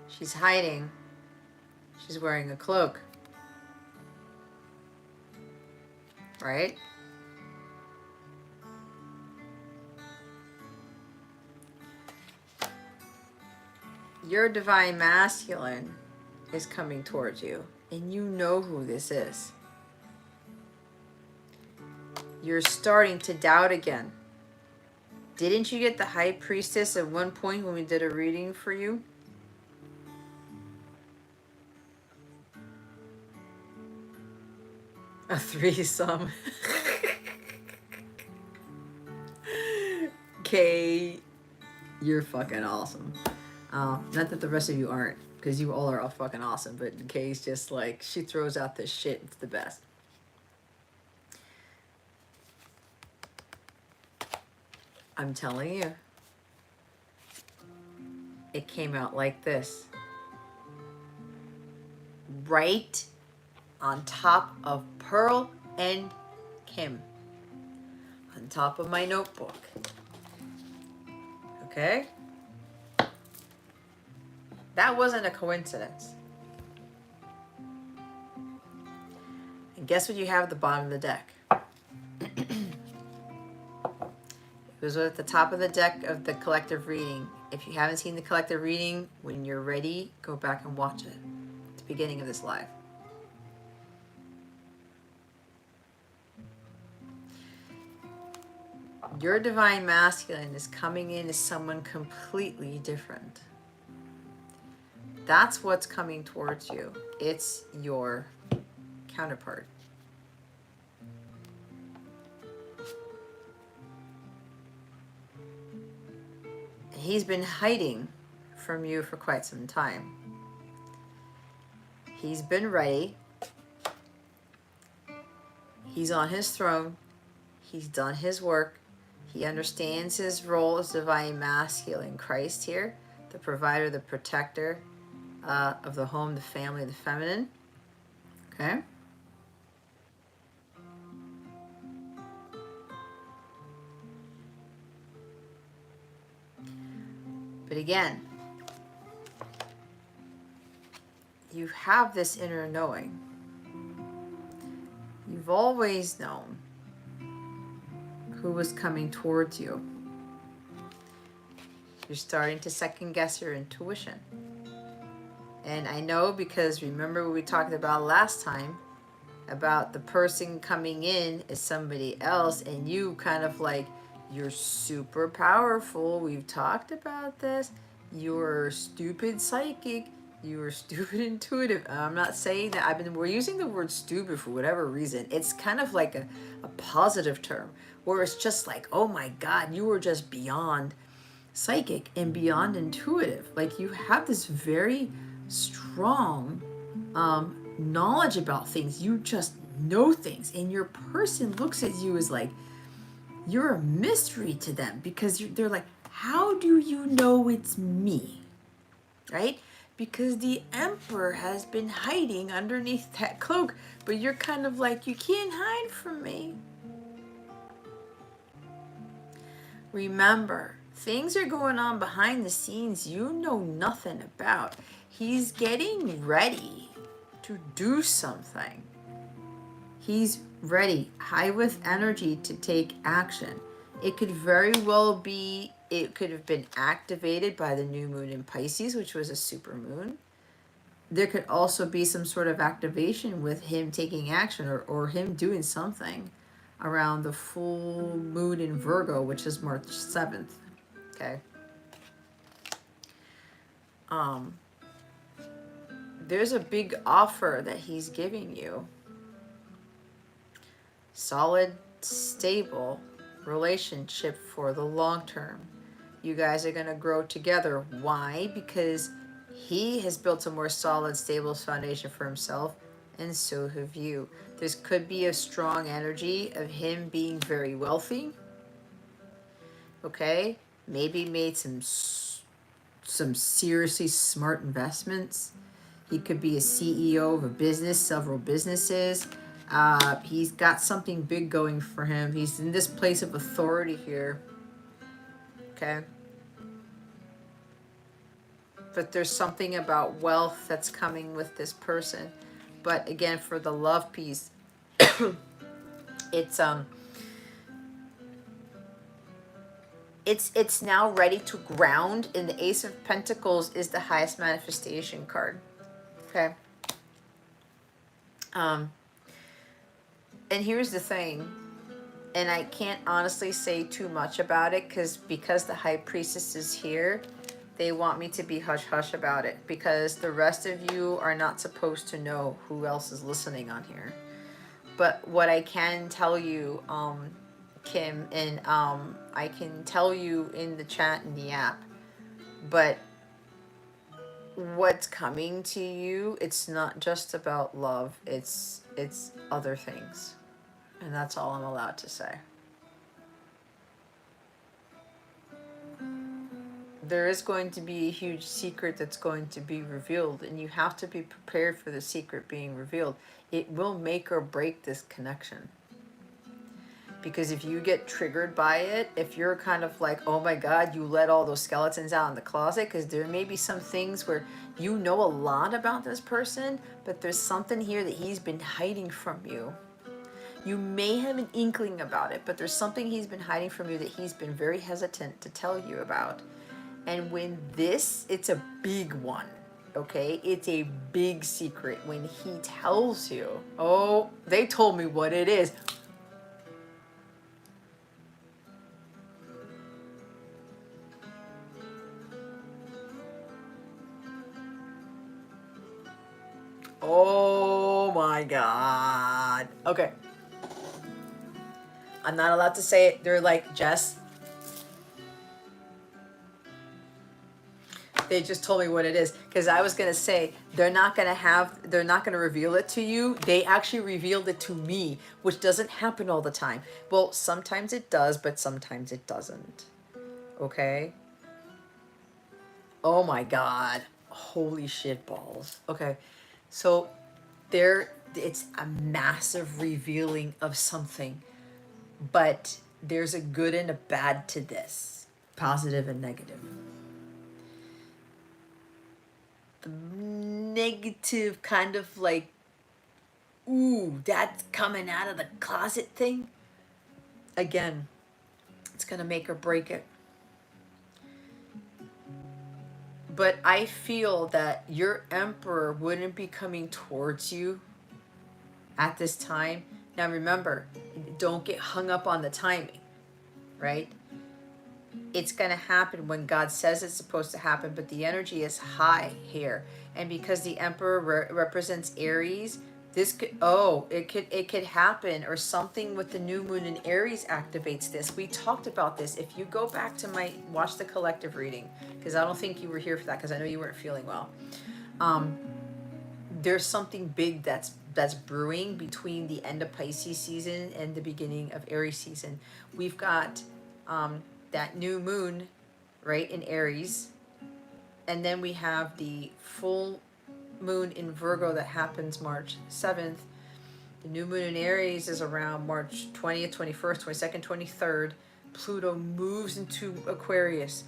She's hiding. She's wearing a cloak. Right? Your divine masculine is coming towards you, and you know who this is. You're starting to doubt again. Didn't you get the high priestess at one point when we did a reading for you? A threesome. Kay, you're fucking awesome. Not that the rest of you aren't, because you all are all fucking awesome, but Kay's just like, she throws out this shit. It's the best. I'm telling you. It came out like this. Right on top of Pearl and Kim. On top of my notebook. Okay? That wasn't a coincidence. And guess what you have at the bottom of the deck? It was at the top of the deck of the collective reading. If you haven't seen the collective reading, when you're ready, go back and watch it. At the beginning of this live. Your divine masculine is coming in as someone completely different. That's what's coming towards you. It's your counterpart. He's been hiding from you for quite some time. He's been ready. He's on his throne. He's done his work. He understands his role as divine masculine Christ here, the provider, the protector of the home, the family, the feminine. Okay? But again, you have this inner knowing. You've always known who was coming towards you. You're starting to second guess your intuition. And I know because remember what we talked about last time about the person coming in as somebody else and you kind of like, you're super powerful. We've talked about this. You're stupid psychic. You're stupid intuitive. I'm not saying that. We're using the word stupid for whatever reason. It's kind of like a positive term where it's just like, oh my God, you were just beyond psychic and beyond intuitive. Like you have this very strong knowledge about things. You just know things. And your person looks at you as like, you're a mystery to them because they're like, how do you know it's me? Right? Because the emperor has been hiding underneath that cloak, but you're kind of like, you can't hide from me. Remember, things are going on behind the scenes you know nothing about. He's getting ready to do something. He's ready, high with energy to take action. It could very well be, it could have been activated by the new moon in Pisces, which was a super moon. There could also be some sort of activation with him taking action or him doing something around the full moon in Virgo, which is March 7th. Okay. There's a big offer that he's giving you. Solid, stable relationship for the long term. You guys are going to grow together. Why? Because he has built a more solid, stable foundation for himself, and so have you. This could be a strong energy of him being very wealthy. Okay? Maybe made some seriously smart investments. He could be a CEO of a business, several businesses. He's got something big going for him. He's in this place of authority here. Okay? But there's something about wealth that's coming with this person. But again, for the love piece, it's it's now ready to ground, and the Ace of Pentacles is the highest manifestation card. Okay. And here's the thing, and I can't honestly say too much about it because the High Priestess is here. They want me to be hush hush about it because the rest of you are not supposed to know who else is listening on here. But what I can tell you, Kim, and I can tell you in the chat in the app, but what's coming to you, it's not just about love, it's other things. And that's all I'm allowed to say. There is going to be a huge secret that's going to be revealed, and you have to be prepared for the secret being revealed. It will make or break this connection. Because if you get triggered by it, if you're kind of like, oh my God, you let all those skeletons out in the closet, because there may be some things where you know a lot about this person, but there's something here that he's been hiding from you. You may have an inkling about it, but there's something he's been hiding from you that he's been very hesitant to tell you about. And when it's a big one, okay? It's a big secret. When he tells you, oh, they told me what it is. Oh my God. Okay. I'm not allowed to say it. They're like, Jess, they just told me what it is. Because I was going to say, they're not going to reveal it to you. They actually revealed it to me, which doesn't happen all the time. Well, sometimes it does, but sometimes it doesn't. Okay? Oh my God. Holy shit balls. Okay. So it's a massive revealing of something, but there's a good and a bad to this, positive and negative. The negative kind of like, ooh, that's coming out of the closet thing. Again, it's gonna make or break it. But I feel that your emperor wouldn't be coming towards you at this time. Now remember, don't get hung up on the timing, right? It's going to happen when God says it's supposed to happen, but the energy is high here. And because the emperor represents Aries, this could, it could happen, or something with the new moon in Aries activates this. We talked about this. If you go back to watch the collective reading, because I don't think you were here for that, because I know you weren't feeling well. There's something big that's brewing between the end of Pisces season and the beginning of Aries season. We've got that new moon, right, in Aries, and then we have the full moon in Virgo that happens March 7th. The new moon in Aries is around March 20th, 21st, 22nd, 23rd. Pluto moves into Aquarius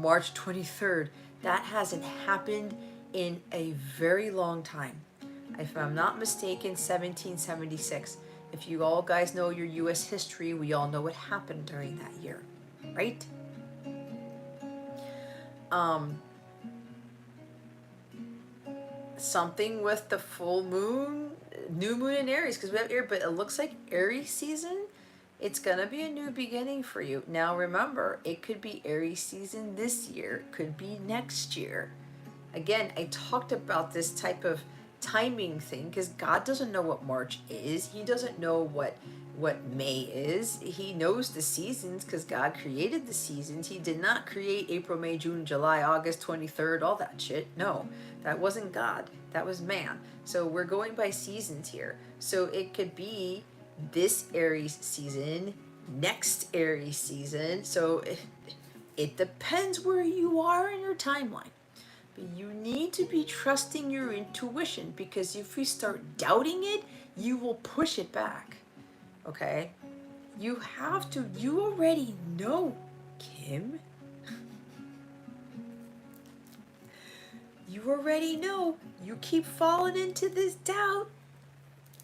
March 23rd. That hasn't happened in a very long time. If I'm not mistaken, 1776. If you all guys know your U.S. history, we all know what happened during that year, right? Something with the full moon, new moon in Aries, because we have Aries, but it looks like Aries season, it's gonna be a new beginning for you. Now remember, it could be Aries season this year, it could be next year. Again, I talked about this type of timing thing because God doesn't know what March is. He doesn't know what May is. He knows the seasons because God created the seasons. He did not create April, May, June, July, August 23rd, all that shit. No, that wasn't God. That was man. So we're going by seasons here. So it could be this Aries season, next Aries season. So it depends where you are in your timeline. But you need to be trusting your intuition, because if you start doubting it, you will push it back. Okay? You have to. You already know, Kim. You already know. You keep falling into this doubt.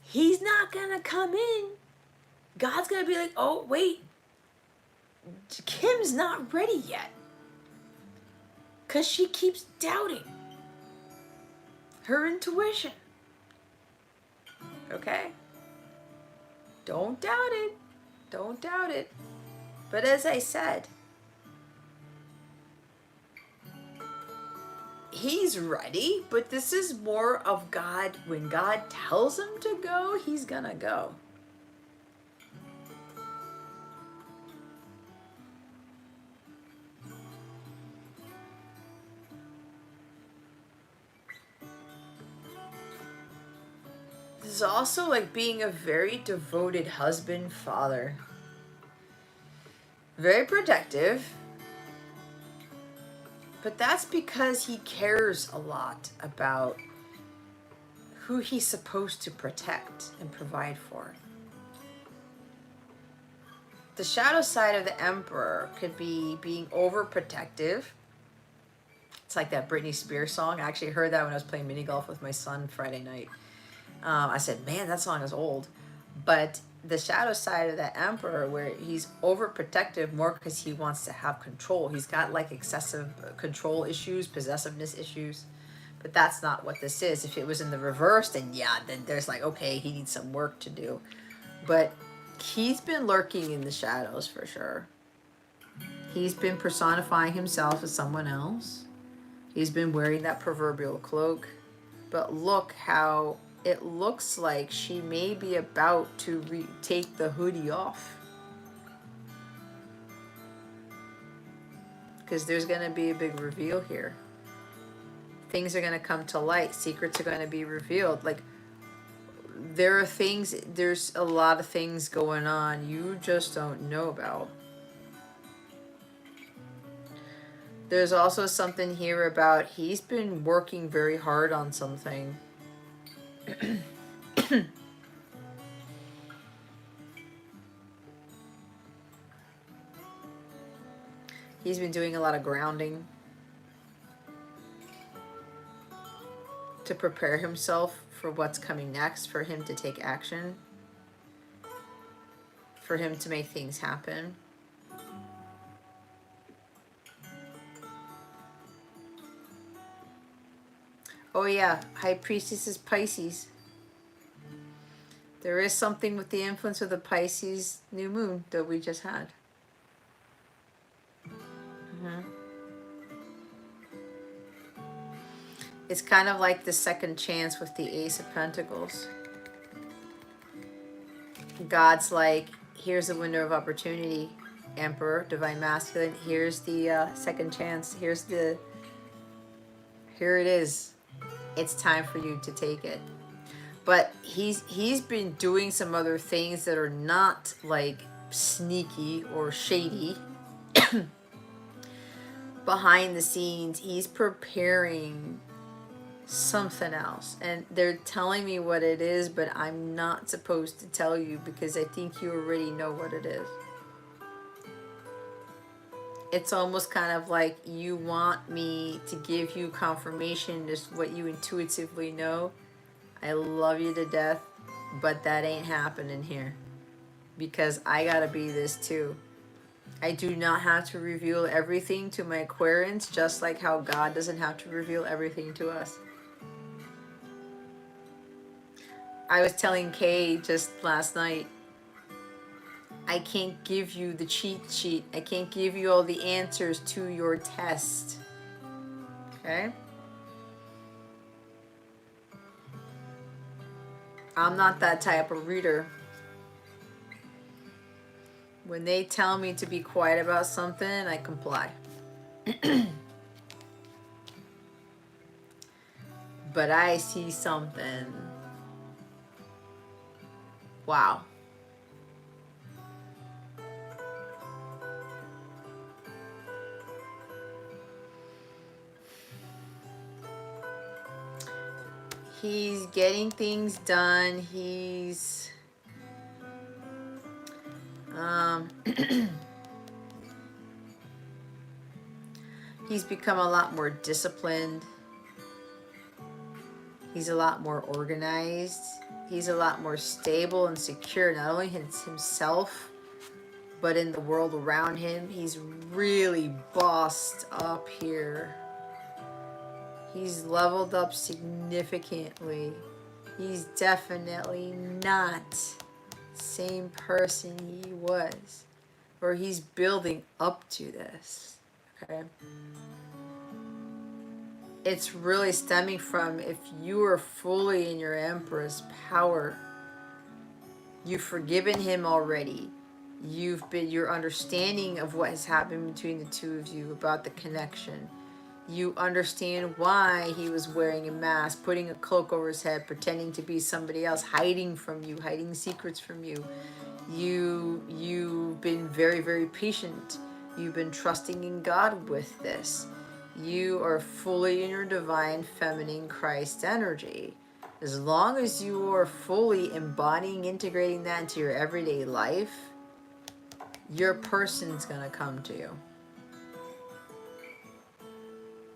He's not going to come in. God's going to be like, oh, wait. Kim's not ready yet. Because she keeps doubting her intuition. Okay? Don't doubt it. Don't doubt it. But as I said, he's ready, but this is more of God. When God tells him to go, he's gonna go. This is also like being a very devoted husband, father. Very protective. But that's because he cares a lot about who he's supposed to protect and provide for. The shadow side of the Emperor could be being overprotective. It's like that Britney Spears song. I actually heard that when I was playing mini golf with my son Friday night. I said, man, that song is old. But the shadow side of that Emperor, where he's overprotective more because he wants to have control. He's got like excessive control issues, possessiveness issues. But that's not what this is. If it was in the reverse, then yeah, then there's like, okay, he needs some work to do. But he's been lurking in the shadows for sure. He's been personifying himself as someone else. He's been wearing that proverbial cloak. But look how it looks like she may be about to take the hoodie off. Because there's going to be a big reveal here. Things are going to come to light. Secrets are going to be revealed. Like, there are things, there's a lot of things going on you just don't know about. There's also something here about he's been working very hard on something. He's been doing a lot of grounding to prepare himself for what's coming next, for him to take action, for him to make things happen. Oh yeah, High Priestess is Pisces. There is something with the influence of the Pisces new moon that we just had. It's kind of like the second chance with the Ace of Pentacles. God's like, here's a window of opportunity, Emperor, Divine Masculine. Here's the second chance. Here it is. It's time for you to take it. But he's been doing some other things that are not like sneaky or shady. Behind the scenes, he's preparing something else, and they're telling me what it is, but I'm not supposed to tell you because I think you already know what it is. It's almost kind of like you want me to give you confirmation, just what you intuitively know. I love you to death, but that ain't happening here because I gotta be this too. I do not have to reveal everything to my Aquarians, just like how God doesn't have to reveal everything to us. I was telling Kay just last night, I can't give you the cheat sheet. I can't give you all the answers to your test. Okay? I'm not that type of reader. When they tell me to be quiet about something, I comply. But I see something. Wow. He's getting things done. He's he's become a lot more disciplined. He's a lot more organized. He's a lot more stable and secure, not only himself, but in the world around him, he's really bossed up here. He's leveled up significantly. He's definitely not the same person he was, or he's building up to this. Okay, it's really stemming from, if you are fully in your Emperor's power, you've forgiven him already. Your understanding of what has happened between the two of you, about the connection. You understand why he was wearing a mask, putting a cloak over his head, pretending to be somebody else, hiding from you, hiding secrets from you. You've been very, very patient. You've been trusting in God with this. You are fully in your divine feminine Christ energy. As long as you are fully embodying, integrating that into your everyday life, your person's gonna come to you.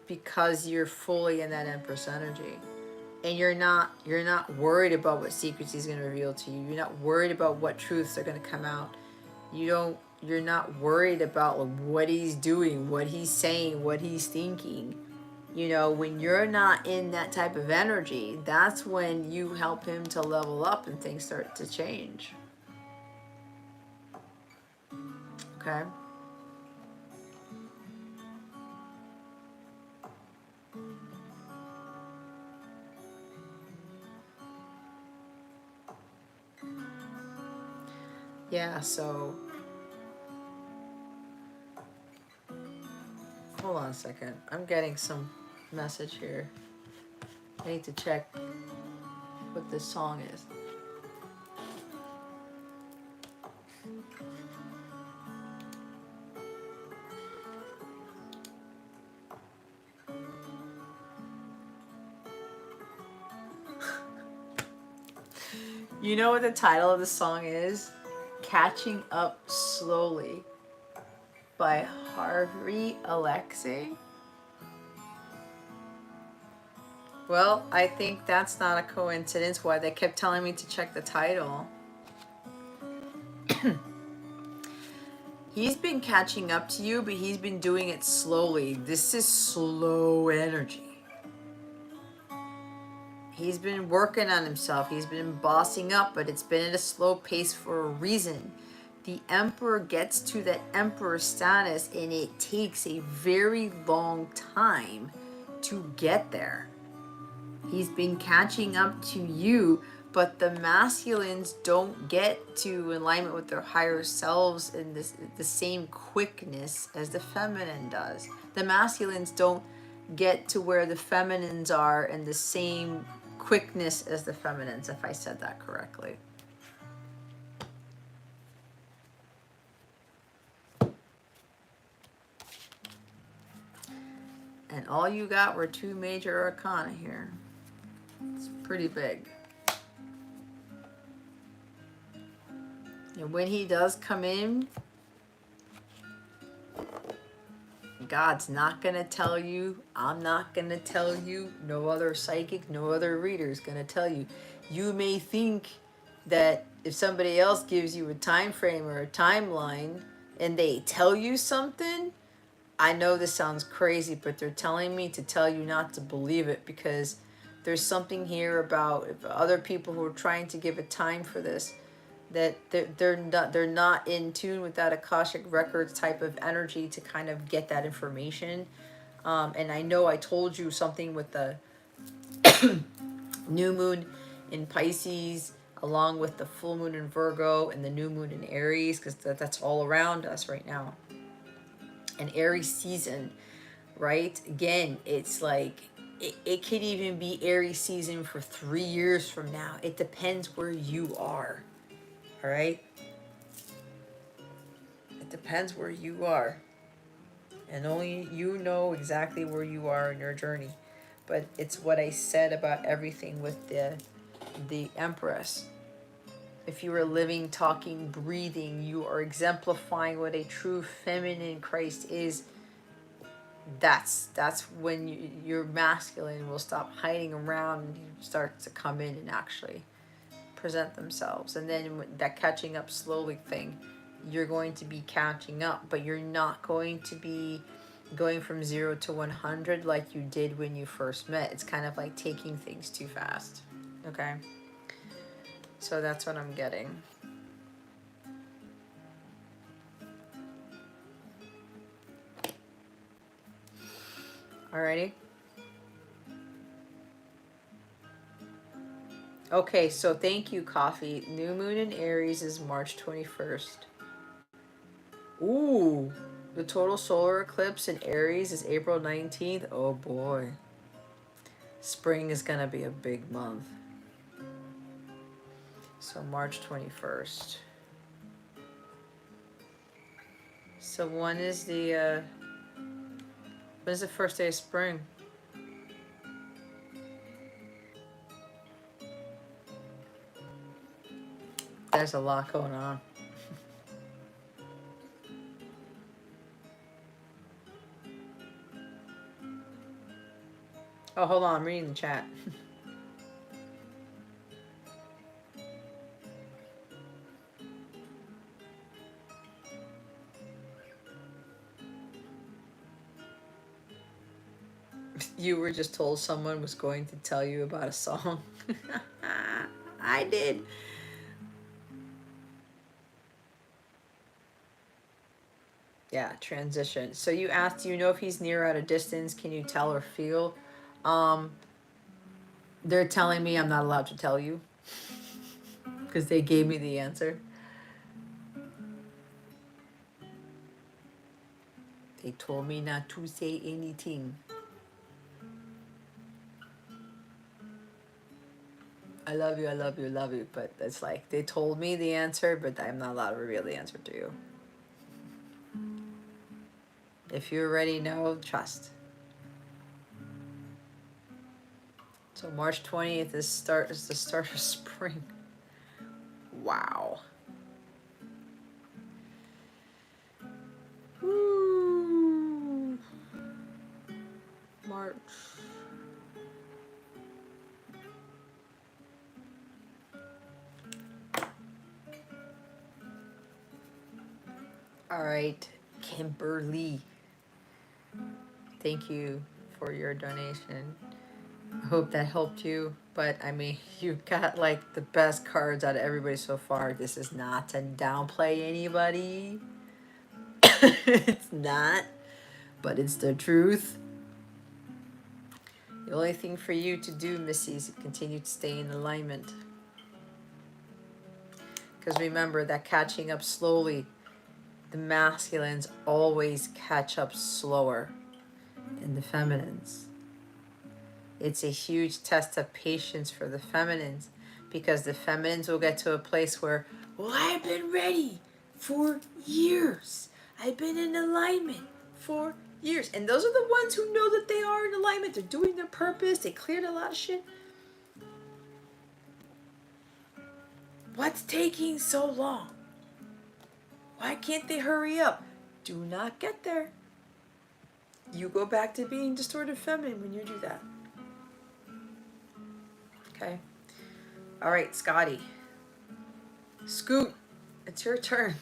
Because you're fully in that Empress energy. And you're not worried about what secrets he's going to reveal to you. You're not worried about what truths are going to come out. You're not worried about what he's doing, what he's saying, what he's thinking. You know, when you're not in that type of energy, that's when you help him to level up and things start to change. Okay? Yeah, so hold on a second. I'm getting some message here. I need to check what this song is. You know what the title of the song is? Catching Up Slowly by Harvey Alexei. Well, I think that's not a coincidence why they kept telling me to check the title. He's been catching up to you, but he's been doing it slowly. This is slow energy. He's been working on himself. He's been bossing up, but it's been at a slow pace for a reason. The Emperor gets to that Emperor status, and it takes a very long time to get there. He's been catching up to you, but the masculines don't get to alignment with their higher selves in the same quickness as the feminine does. The masculines don't get to where the feminines are in the same quickness as the feminines, if I said that correctly. And all you got were two major arcana here. It's pretty big. And when he does come in, God's not going to tell you, I'm not going to tell you, no other psychic, no other reader is going to tell you. You may think that if somebody else gives you a time frame or a timeline and they tell you something, I know this sounds crazy, but they're telling me to tell you not to believe it, because there's something here about other people who are trying to give a time for this, that they're not in tune with that Akashic Records type of energy to kind of get that information. And I know I told you something with the new moon in Pisces, along with the full moon in Virgo and the new moon in Aries, because that's all around us right now. An Aries season, right? Again, it's like it could even be Aries season for 3 years from now. It depends where you are. All right? It depends where you are. And only you know exactly where you are in your journey. But it's what I said about everything with the Empress. If you are living, talking, breathing, you are exemplifying what a true feminine Christ is. That's when your masculine will stop hiding around and start to come in and actually present themselves. And then that catching up slowly thing, you're going to be catching up, but you're not going to be going from 0 to 100 like you did when you first met. It's kind of like taking things too fast. Okay? So that's what I'm getting. Alrighty? Okay, so thank you, Coffee. New moon in Aries is March 21st. Ooh, the total solar eclipse in Aries is April 19th. Oh boy. Spring is gonna be a big month. So March 21st. So when is the first day of spring? There's a lot going on. Oh, hold on, I'm reading the chat. You were just told someone was going to tell you about a song. I did. Yeah, transition. So you asked, do you know if he's near or at a distance? Can you tell or feel? They're telling me I'm not allowed to tell you because they gave me the answer. They told me not to say anything. I love you, I love you, love you. But it's like they told me the answer, but I'm not allowed to reveal the answer to you. If you already know, trust. So March 20th is the start of spring. Wow. Woo. March. All right, Kimberly. Thank you for your donation. I hope that helped you. But I mean, you've got like the best cards out of everybody so far. This is not to downplay anybody. It's not, but it's the truth. The only thing for you to do, Missy, is continue to stay in alignment. Because remember that catching up slowly, the masculines always catch up slower than the feminines. It's a huge test of patience for the feminines because the feminines will get to a place where, well, I've been ready for years. I've been in alignment for years. And those are the ones who know that they are in alignment. They're doing their purpose. They cleared a lot of shit. What's taking so long? Why can't they hurry up? Do not get there. You go back to being distorted feminine when you do that. Okay? All right, Scotty. Scoot, it's your turn.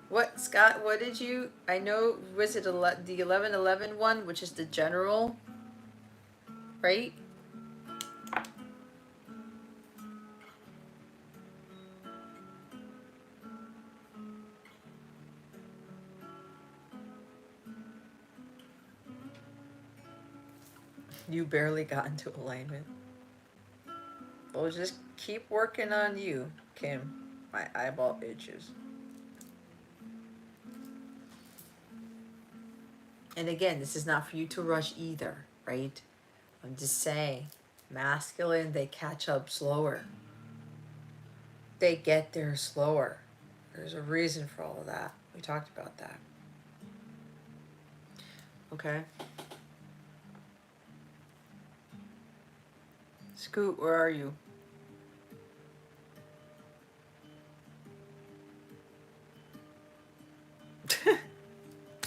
What, Scott, what did you, I know, was it the 1111 one, which is the general, right? You barely got into alignment. Well, just keep working on you, Kim. My eyeball itches. And again, this is not for you to rush either, right? I'm just saying, masculine, they catch up slower. They get there slower. There's a reason for all of that. We talked about that. Okay. Scoot, where are you?